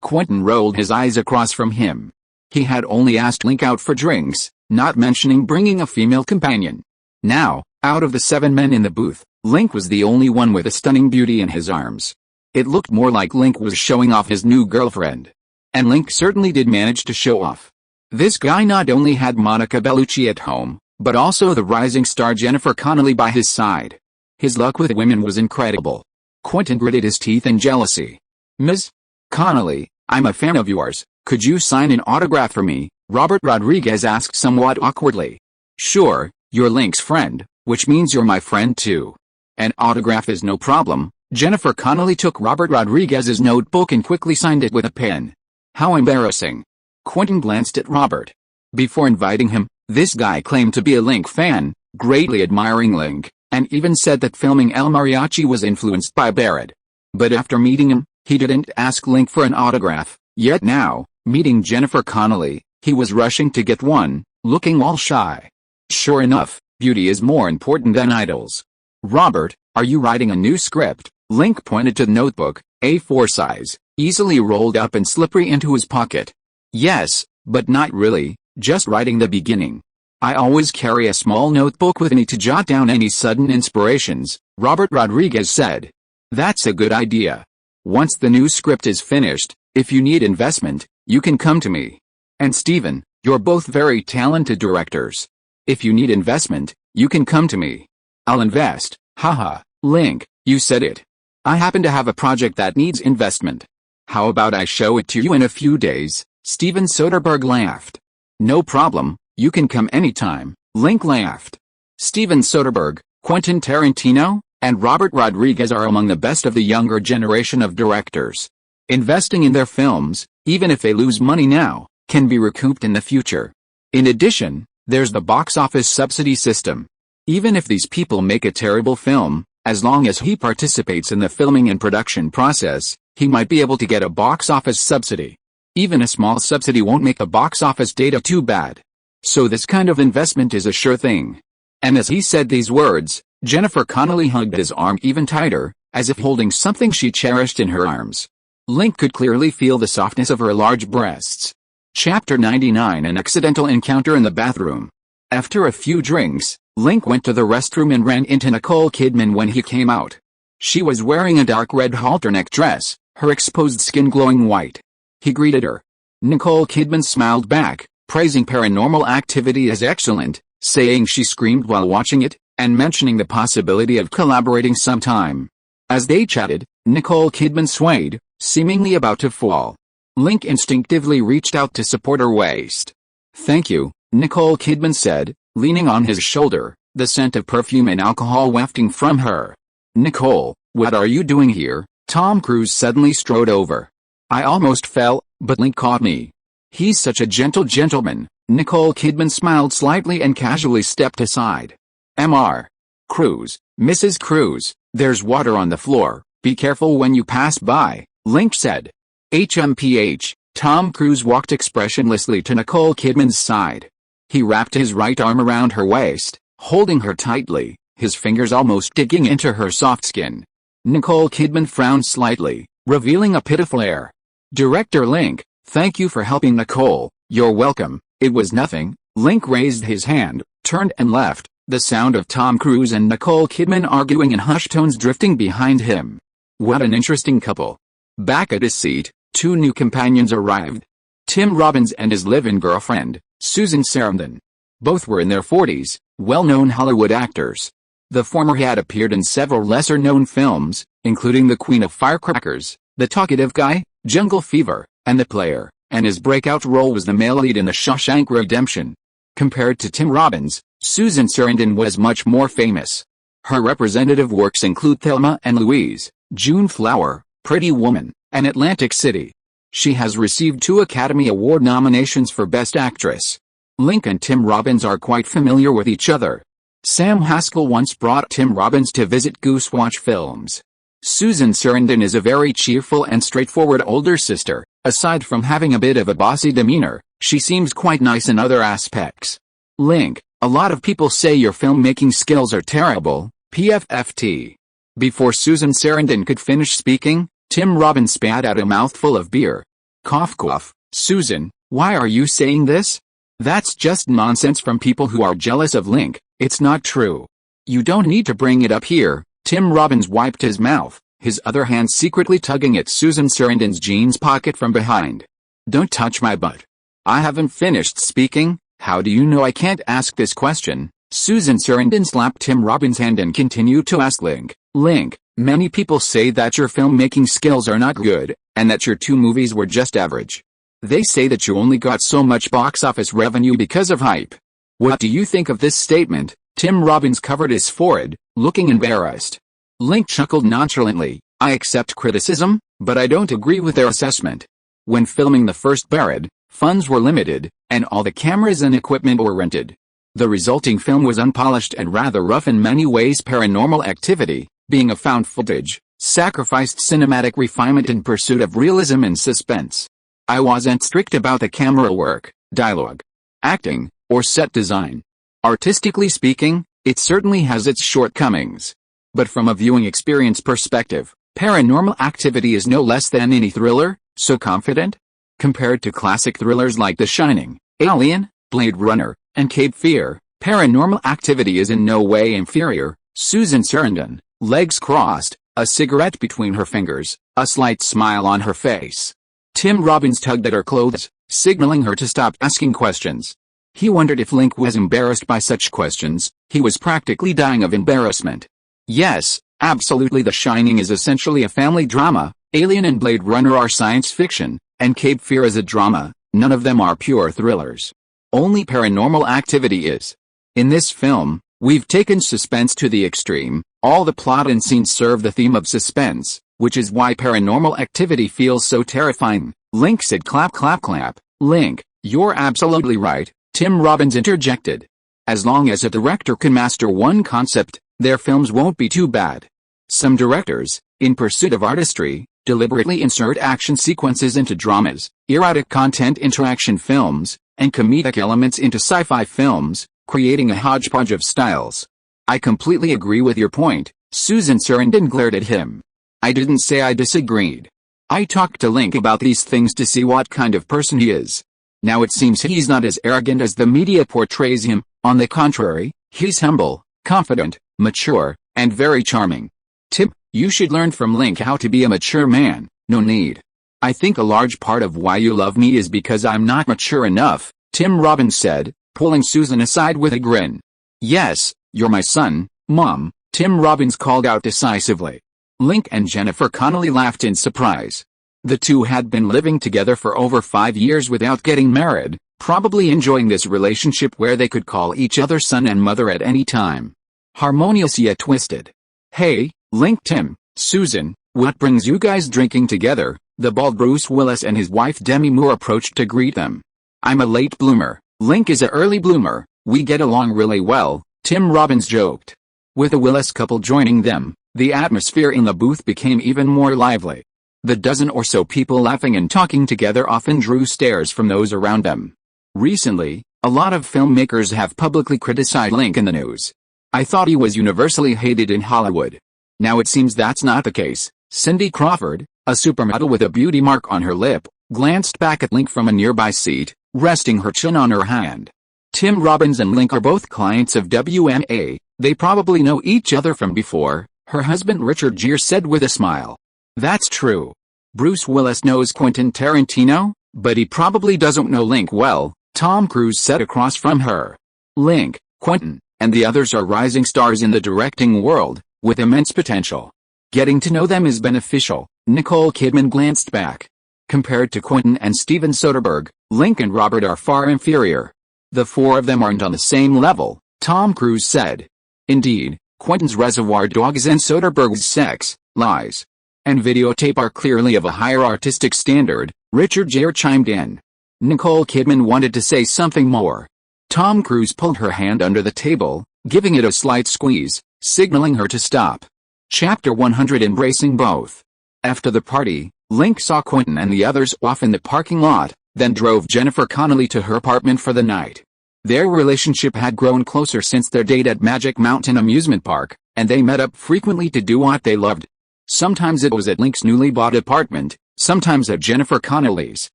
Quentin rolled his eyes across from him. He had only asked Link out for drinks, not mentioning bringing a female companion. Now, out of the 7 men in the booth, Link was the only one with a stunning beauty in his arms. It looked more like Link was showing off his new girlfriend. And Link certainly did manage to show off. This guy not only had Monica Bellucci at home, but also the rising star Jennifer Connelly by his side. His luck with women was incredible. Quentin gritted his teeth in jealousy. "Ms. Connelly, I'm a fan of yours. Could you sign an autograph for me?" Robert Rodriguez asked somewhat awkwardly. "Sure, you're Link's friend, which means you're my friend too. An autograph is no problem." Jennifer Connelly took Robert Rodriguez's notebook and quickly signed it with a pen. "How embarrassing." Quentin glanced at Robert. Before inviting him, this guy claimed to be a Link fan, greatly admiring Link, and even said that filming El Mariachi was influenced by Barrett. But after meeting him, he didn't ask Link for an autograph, yet now, meeting Jennifer Connelly, he was rushing to get one, looking all shy. Sure enough, beauty is more important than idols. "Robert, are you writing a new script?" Link pointed to the notebook, A4 size, easily rolled up and slippery into his pocket. "Yes, but not really, just writing the beginning. I always carry a small notebook with me to jot down any sudden inspirations," Robert Rodriguez said. "That's a good idea. Once the new script is finished, if you need investment, you can come to me. And Steven, you're both very talented directors. If you need investment, you can come to me. I'll invest." "Haha, Link, you said it. I happen to have a project that needs investment. How about I show it to you in a few days?" Steven Soderbergh laughed. "No problem, you can come anytime," Link laughed. Steven Soderbergh, Quentin Tarantino, and Robert Rodriguez are among the best of the younger generation of directors. Investing in their films, even if they lose money now, can be recouped in the future. In addition, there's the box office subsidy system. Even if these people make a terrible film, as long as he participates in the filming and production process, he might be able to get a box office subsidy. Even a small subsidy won't make the box office data too bad. So this kind of investment is a sure thing. And as he said these words, Jennifer Connelly hugged his arm even tighter, as if holding something she cherished in her arms. Link could clearly feel the softness of her large breasts. Chapter 99 An accidental encounter in the bathroom. After a few drinks, Link went to the restroom and ran into Nicole Kidman when he came out. She was wearing a dark red halter-neck dress, her exposed skin glowing white. He greeted her. Nicole Kidman smiled back, praising Paranormal Activity as excellent, saying she screamed while watching it, and mentioning the possibility of collaborating sometime. As they chatted, Nicole Kidman swayed, seemingly about to fall. Link instinctively reached out to support her waist. "Thank you," Nicole Kidman said, leaning on his shoulder, the scent of perfume and alcohol wafting from her. "Nicole, what are you doing here?" Tom Cruise suddenly strode over. "I almost fell, but Link caught me." "He's such a gentle gentleman." Nicole Kidman smiled slightly and casually stepped aside. "Mr. Cruise, Mrs. Cruise, there's water on the floor, be careful when you pass by," Link said. HMPH, Tom Cruise walked expressionlessly to Nicole Kidman's side. He wrapped his right arm around her waist, holding her tightly, his fingers almost digging into her soft skin. Nicole Kidman frowned slightly, revealing a pitiful air. "Director Link, thank you for helping Nicole." "You're welcome, it was nothing." Link raised his hand, turned and left, the sound of Tom Cruise and Nicole Kidman arguing in hushed tones drifting behind him. What an interesting couple. Back at his seat, two new companions arrived. Tim Robbins and his live-in girlfriend, Susan Sarandon. Both were in their 40s, well-known Hollywood actors. The former had appeared in several lesser-known films, including The Queen of Firecrackers, The Talkative Guy, Jungle Fever, and The Player, and his breakout role was the male lead in The Shawshank Redemption. Compared to Tim Robbins, Susan Sarandon was much more famous. Her representative works include Thelma and Louise, June Flower, Pretty Woman, and Atlantic City. She has received 2 Academy Award nominations for Best Actress. Link and Tim Robbins are quite familiar with each other. Sam Haskell once brought Tim Robbins to visit Goosewatch Films. Susan Sarandon is a very cheerful and straightforward older sister. Aside from having a bit of a bossy demeanor, she seems quite nice in other aspects. Link, a lot of people say your filmmaking skills are terrible, PFFT. Before Susan Sarandon could finish speaking, Tim Robbins spat out a mouthful of beer. Cough cough. "Susan, why are you saying this? That's just nonsense from people who are jealous of Link. It's not true. You don't need to bring it up here." Tim Robbins wiped his mouth, his other hand secretly tugging at Susan Sarandon's jeans pocket from behind. "Don't touch my butt. I haven't finished speaking. How do you know I can't ask this question?" Susan Sarandon slapped Tim Robbins' hand and continued to ask Link. "Link, many people say that your filmmaking skills are not good, and that your 2 movies were just average. They say that you only got so much box office revenue because of hype. What do you think of this statement?" Tim Robbins covered his forehead, looking embarrassed. Link chuckled nonchalantly. "I accept criticism, but I don't agree with their assessment. When filming the first Buried, funds were limited, and all the cameras and equipment were rented. The resulting film was unpolished and rather rough in many ways. Paranormal Activity, being a found footage, sacrificed cinematic refinement in pursuit of realism and suspense. I wasn't strict about the camera work, dialogue, acting, or set design. Artistically speaking, it certainly has its shortcomings. But from a viewing experience perspective, Paranormal Activity is no less than any thriller." "So confident?" Compared to classic thrillers like The Shining, Alien, Blade Runner, and Cape Fear, Paranormal Activity is in no way inferior. Susan Sarandon, legs crossed, a cigarette between her fingers, a slight smile on her face. Tim Robbins tugged at her clothes, signaling her to stop asking questions. He wondered if Link was embarrassed by such questions. He was practically dying of embarrassment. "Yes, absolutely. The Shining is essentially a family drama, Alien and Blade Runner are science fiction, and Cape Fear is a drama. None of them are pure thrillers. Only Paranormal Activity is. In this film, we've taken suspense to the extreme. All the plot and scenes serve the theme of suspense, which is why Paranormal Activity feels so terrifying." Link said clap clap clap. "Link, you're absolutely right," Tim Robbins interjected. "As long as a director can master one concept, their films won't be too bad. Some directors, in pursuit of artistry, deliberately insert action sequences into dramas, erotic content into action films, and comedic elements into sci-fi films, creating a hodgepodge of styles." "I completely agree with your point," Susan Sarandon glared at him. "I didn't say I disagreed. I talked to Link about these things to see what kind of person he is. Now it seems he's not as arrogant as the media portrays him. On the contrary, he's humble, confident, mature, and very charming. Tip: you should learn from Link how to be a mature man. No need. I think a large part of why you love me is because I'm not mature enough, Tim Robbins said, pulling Susan aside with a grin. Yes, you're my son, Mom, Tim Robbins called out decisively. Link and Jennifer Connelly laughed in surprise. The two had been living together for over 5 years without getting married, probably enjoying this relationship where they could call each other son and mother at any time. Harmonious yet twisted. Hey, Link, Tim, Susan, what brings you guys drinking together? The bald Bruce Willis and his wife Demi Moore approached to greet them. I'm a late bloomer. Link is an early bloomer. We get along really well, Tim Robbins joked. With the Willis couple joining them, the atmosphere in the booth became even more lively. The dozen or so people laughing and talking together often drew stares from those around them. Recently, a lot of filmmakers have publicly criticized Link in the news. I thought he was universally hated in Hollywood. Now it seems that's not the case. Cindy Crawford, a supermodel with a beauty mark on her lip, glanced back at Link from a nearby seat, resting her chin on her hand. Tim Robbins and Link are both clients of WMA. They probably know each other from before, her husband Richard Gere said with a smile. That's true. Bruce Willis knows Quentin Tarantino, but he probably doesn't know Link well, Tom Cruise said across from her. Link, Quentin, and the others are rising stars in the directing world, with immense potential. Getting to know them is beneficial, Nicole Kidman glanced back. Compared to Quentin and Steven Soderbergh, Link and Robert are far inferior. The four of them aren't on the same level, Tom Cruise said. Indeed, Quentin's Reservoir Dogs and Soderbergh's Sex, Lies, and Videotape are clearly of a higher artistic standard, Richard Gere chimed in. Nicole Kidman wanted to say something more. Tom Cruise pulled her hand under the table, giving it a slight squeeze, signaling her to stop. Chapter 100 Embracing Both. After the party, Link saw Quentin and the others off in the parking lot, then drove Jennifer Connelly to her apartment for the night. Their relationship had grown closer since their date at Magic Mountain Amusement Park, and they met up frequently to do what they loved. Sometimes it was at Link's newly bought apartment, sometimes at Jennifer Connelly's.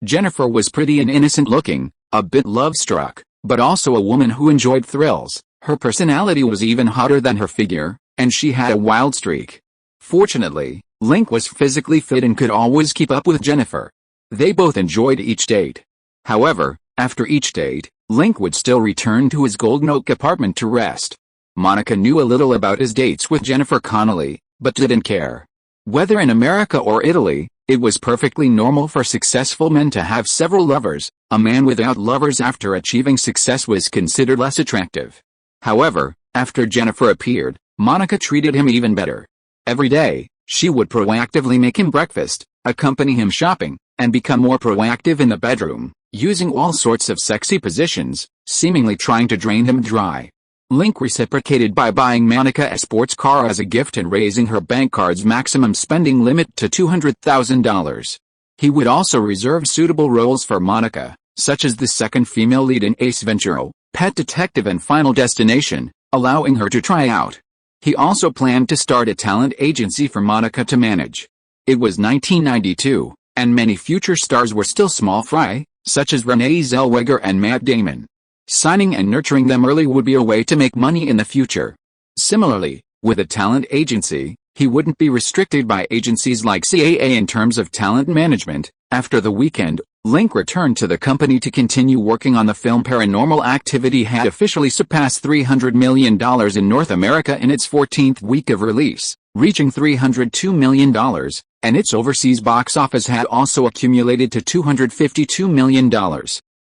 Jennifer was pretty and innocent looking, a bit love-struck, but also a woman who enjoyed thrills. Her personality was even hotter than her figure, and she had a wild streak. Fortunately, Link was physically fit and could always keep up with Jennifer. They both enjoyed each date. However, after each date, Link would still return to his Golden Oak apartment to rest. Monica knew a little about his dates with Jennifer Connelly, but didn't care. Whether in America or Italy, it was perfectly normal for successful men to have several lovers. A man without lovers after achieving success was considered less attractive. However, after Jennifer appeared, Monica treated him even better. Every day, she would proactively make him breakfast, accompany him shopping, and become more proactive in the bedroom, using all sorts of sexy positions, seemingly trying to drain him dry. Link reciprocated by buying Monica a sports car as a gift and raising her bank card's maximum spending limit to $200,000. He would also reserve suitable roles for Monica, such as the second female lead in Ace Ventura, Pet Detective and Final Destination, allowing her to try out. He also planned to start a talent agency for Monica to manage. It was 1992, and many future stars were still small fry, such as Renee Zellweger and Matt Damon. Signing and nurturing them early would be a way to make money in the future. Similarly, with a talent agency, he wouldn't be restricted by agencies like CAA in terms of talent management. After the weekend, Link returned to the company to continue working on the film. Paranormal Activity had officially surpassed $300 million in North America in its 14th week of release, reaching $302 million, and its overseas box office had also accumulated to $252 million.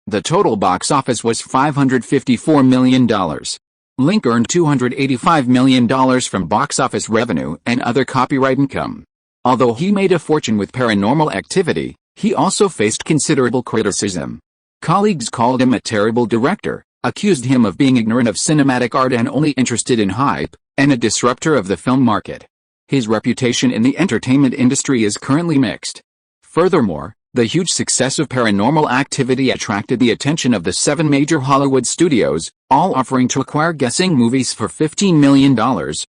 The total box office was $554 million. Link earned $285 million from box office revenue and other copyright income. Although he made a fortune with Paranormal Activity, he also faced considerable criticism. Colleagues called him a terrible director, accused him of being ignorant of cinematic art and only interested in hype, and a disruptor of the film market. His reputation in the entertainment industry is currently mixed. Furthermore, the huge success of Paranormal Activity attracted the attention of the 7 major Hollywood studios, all offering to acquire guessing movies for $15 million,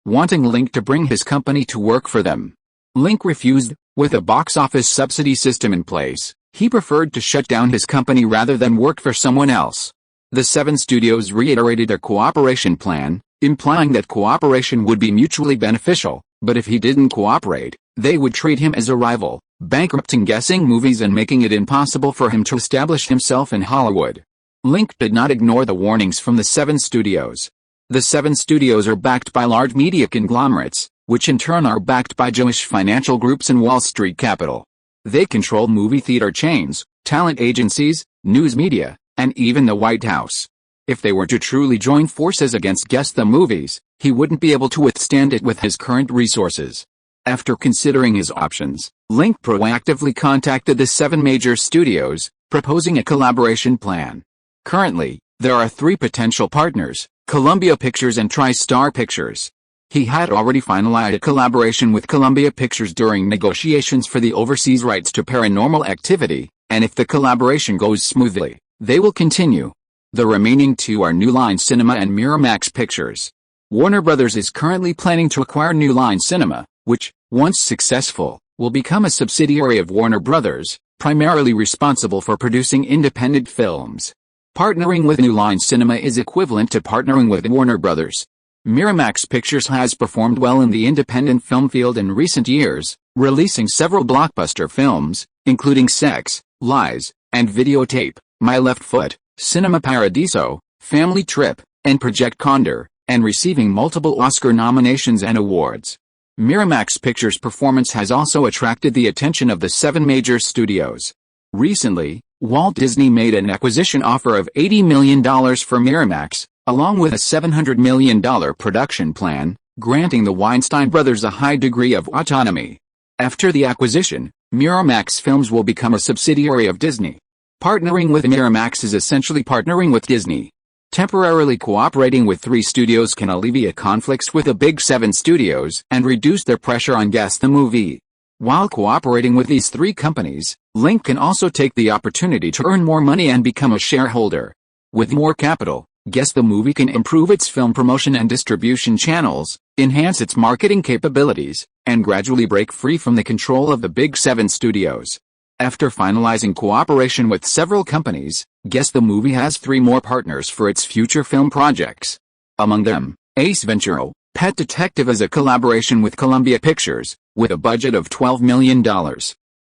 wanting Link to bring his company to work for them. Link refused, With a box office subsidy system in place, he preferred to shut down his company rather than work for someone else. The 7 studios reiterated their cooperation plan, implying that cooperation would be mutually beneficial, but if he didn't cooperate, they would treat him as a rival, bankrupting guessing movies and making it impossible for him to establish himself in Hollywood. Link did not ignore the warnings from the 7 studios. The 7 studios are backed by large media conglomerates, which in turn are backed by Jewish financial groups and Wall Street capital. They control movie theater chains, talent agencies, news media, and even the White House. If they were to truly join forces against Guess the Movies, he wouldn't be able to withstand it with his current resources. After considering his options, Link proactively contacted the 7 major studios, proposing a collaboration plan. Currently, there are 3 potential partners, Columbia Pictures and TriStar Pictures. He had already finalized a collaboration with Columbia Pictures during negotiations for the overseas rights to Paranormal Activity, and if the collaboration goes smoothly, they will continue. The remaining 2 are New Line Cinema and Miramax Pictures. Warner Bros. Is currently planning to acquire New Line Cinema, which, once successful, will become a subsidiary of Warner Bros., primarily responsible for producing independent films. Partnering with New Line Cinema is equivalent to partnering with Warner Bros. Miramax Pictures has performed well in the independent film field in recent years, releasing several blockbuster films, including Sex, Lies, and Videotape, My Left Foot, Cinema Paradiso, Family Trip, and Project Condor, and receiving multiple Oscar nominations and awards. Miramax Pictures' performance has also attracted the attention of the 7 major studios. Recently, Walt Disney made an acquisition offer of $80 million for Miramax, along with a $700 million production plan, granting the Weinstein brothers a high degree of autonomy. After the acquisition, Miramax Films will become a subsidiary of Disney. Partnering with Miramax is essentially partnering with Disney. Temporarily cooperating with 3 studios can alleviate conflicts with the big 7 studios and reduce their pressure on Guess the Movie. While cooperating with these 3 companies, Link can also take the opportunity to earn more money and become a shareholder. With more capital, Guess the Movie can improve its film promotion and distribution channels, enhance its marketing capabilities, and gradually break free from the control of the Big 7 studios. After finalizing cooperation with several companies, Guess the Movie has 3 more partners for its future film projects. Among them, Ace Ventura, Pet Detective is a collaboration with Columbia Pictures, with a budget of $12 million.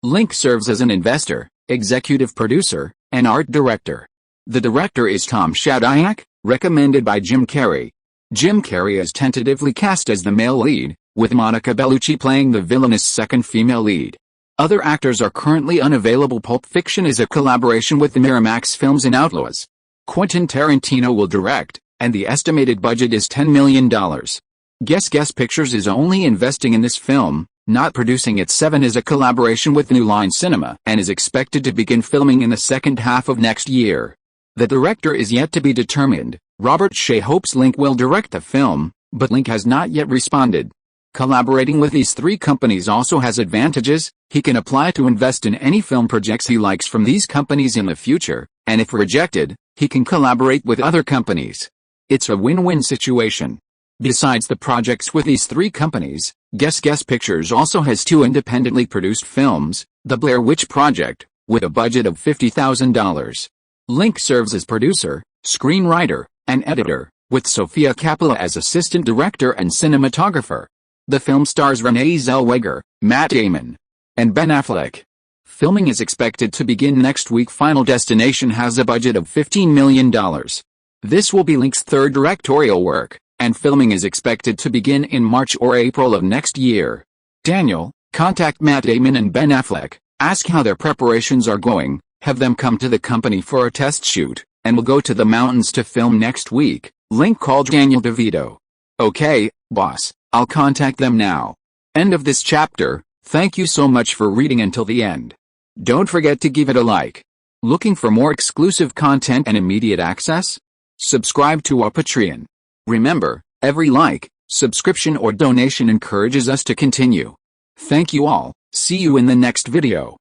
Link serves as an investor, executive producer, and art director. The director is Tom Shadyac, recommended by Jim Carrey. Jim Carrey is tentatively cast as the male lead, with Monica Bellucci playing the villainous second female lead. Other actors are currently unavailable. Pulp Fiction is a collaboration with the Miramax Films and Outlaws. Quentin Tarantino will direct, and the estimated budget is $10 million. Guess Pictures is only investing in this film, not producing it. 7 is a collaboration with New Line Cinema and is expected to begin filming in the second half of next year. The director is yet to be determined. Robert Shea hopes Link will direct the film, but Link has not yet responded. Collaborating with these 3 companies also has advantages. He can apply to invest in any film projects he likes from these companies in the future, and if rejected, he can collaborate with other companies. It's a win-win situation. Besides the projects with these 3 companies, Guess Pictures also has 2 independently produced films, The Blair Witch Project, with a budget of $50,000. Link serves as producer, screenwriter, and editor, with Sofia Coppola as assistant director and cinematographer. The film stars Renee Zellweger, Matt Damon, and Ben Affleck. Filming is expected to begin next week. Final Destination has a budget of $15 million. This will be Link's 3rd directorial work, and filming is expected to begin in March or April of next year. Daniel, contact Matt Damon and Ben Affleck, ask how their preparations are going, have them come to the company for a test shoot, and we'll go to the mountains to film next week. Link called Daniel DeVito. Okay, boss, I'll contact them now. End of this chapter. Thank you so much for reading until the end. Don't forget to give it a like. Looking for more exclusive content and immediate access? Subscribe to our Patreon. Remember, every like, subscription or donation encourages us to continue. Thank you all. See you in the next video.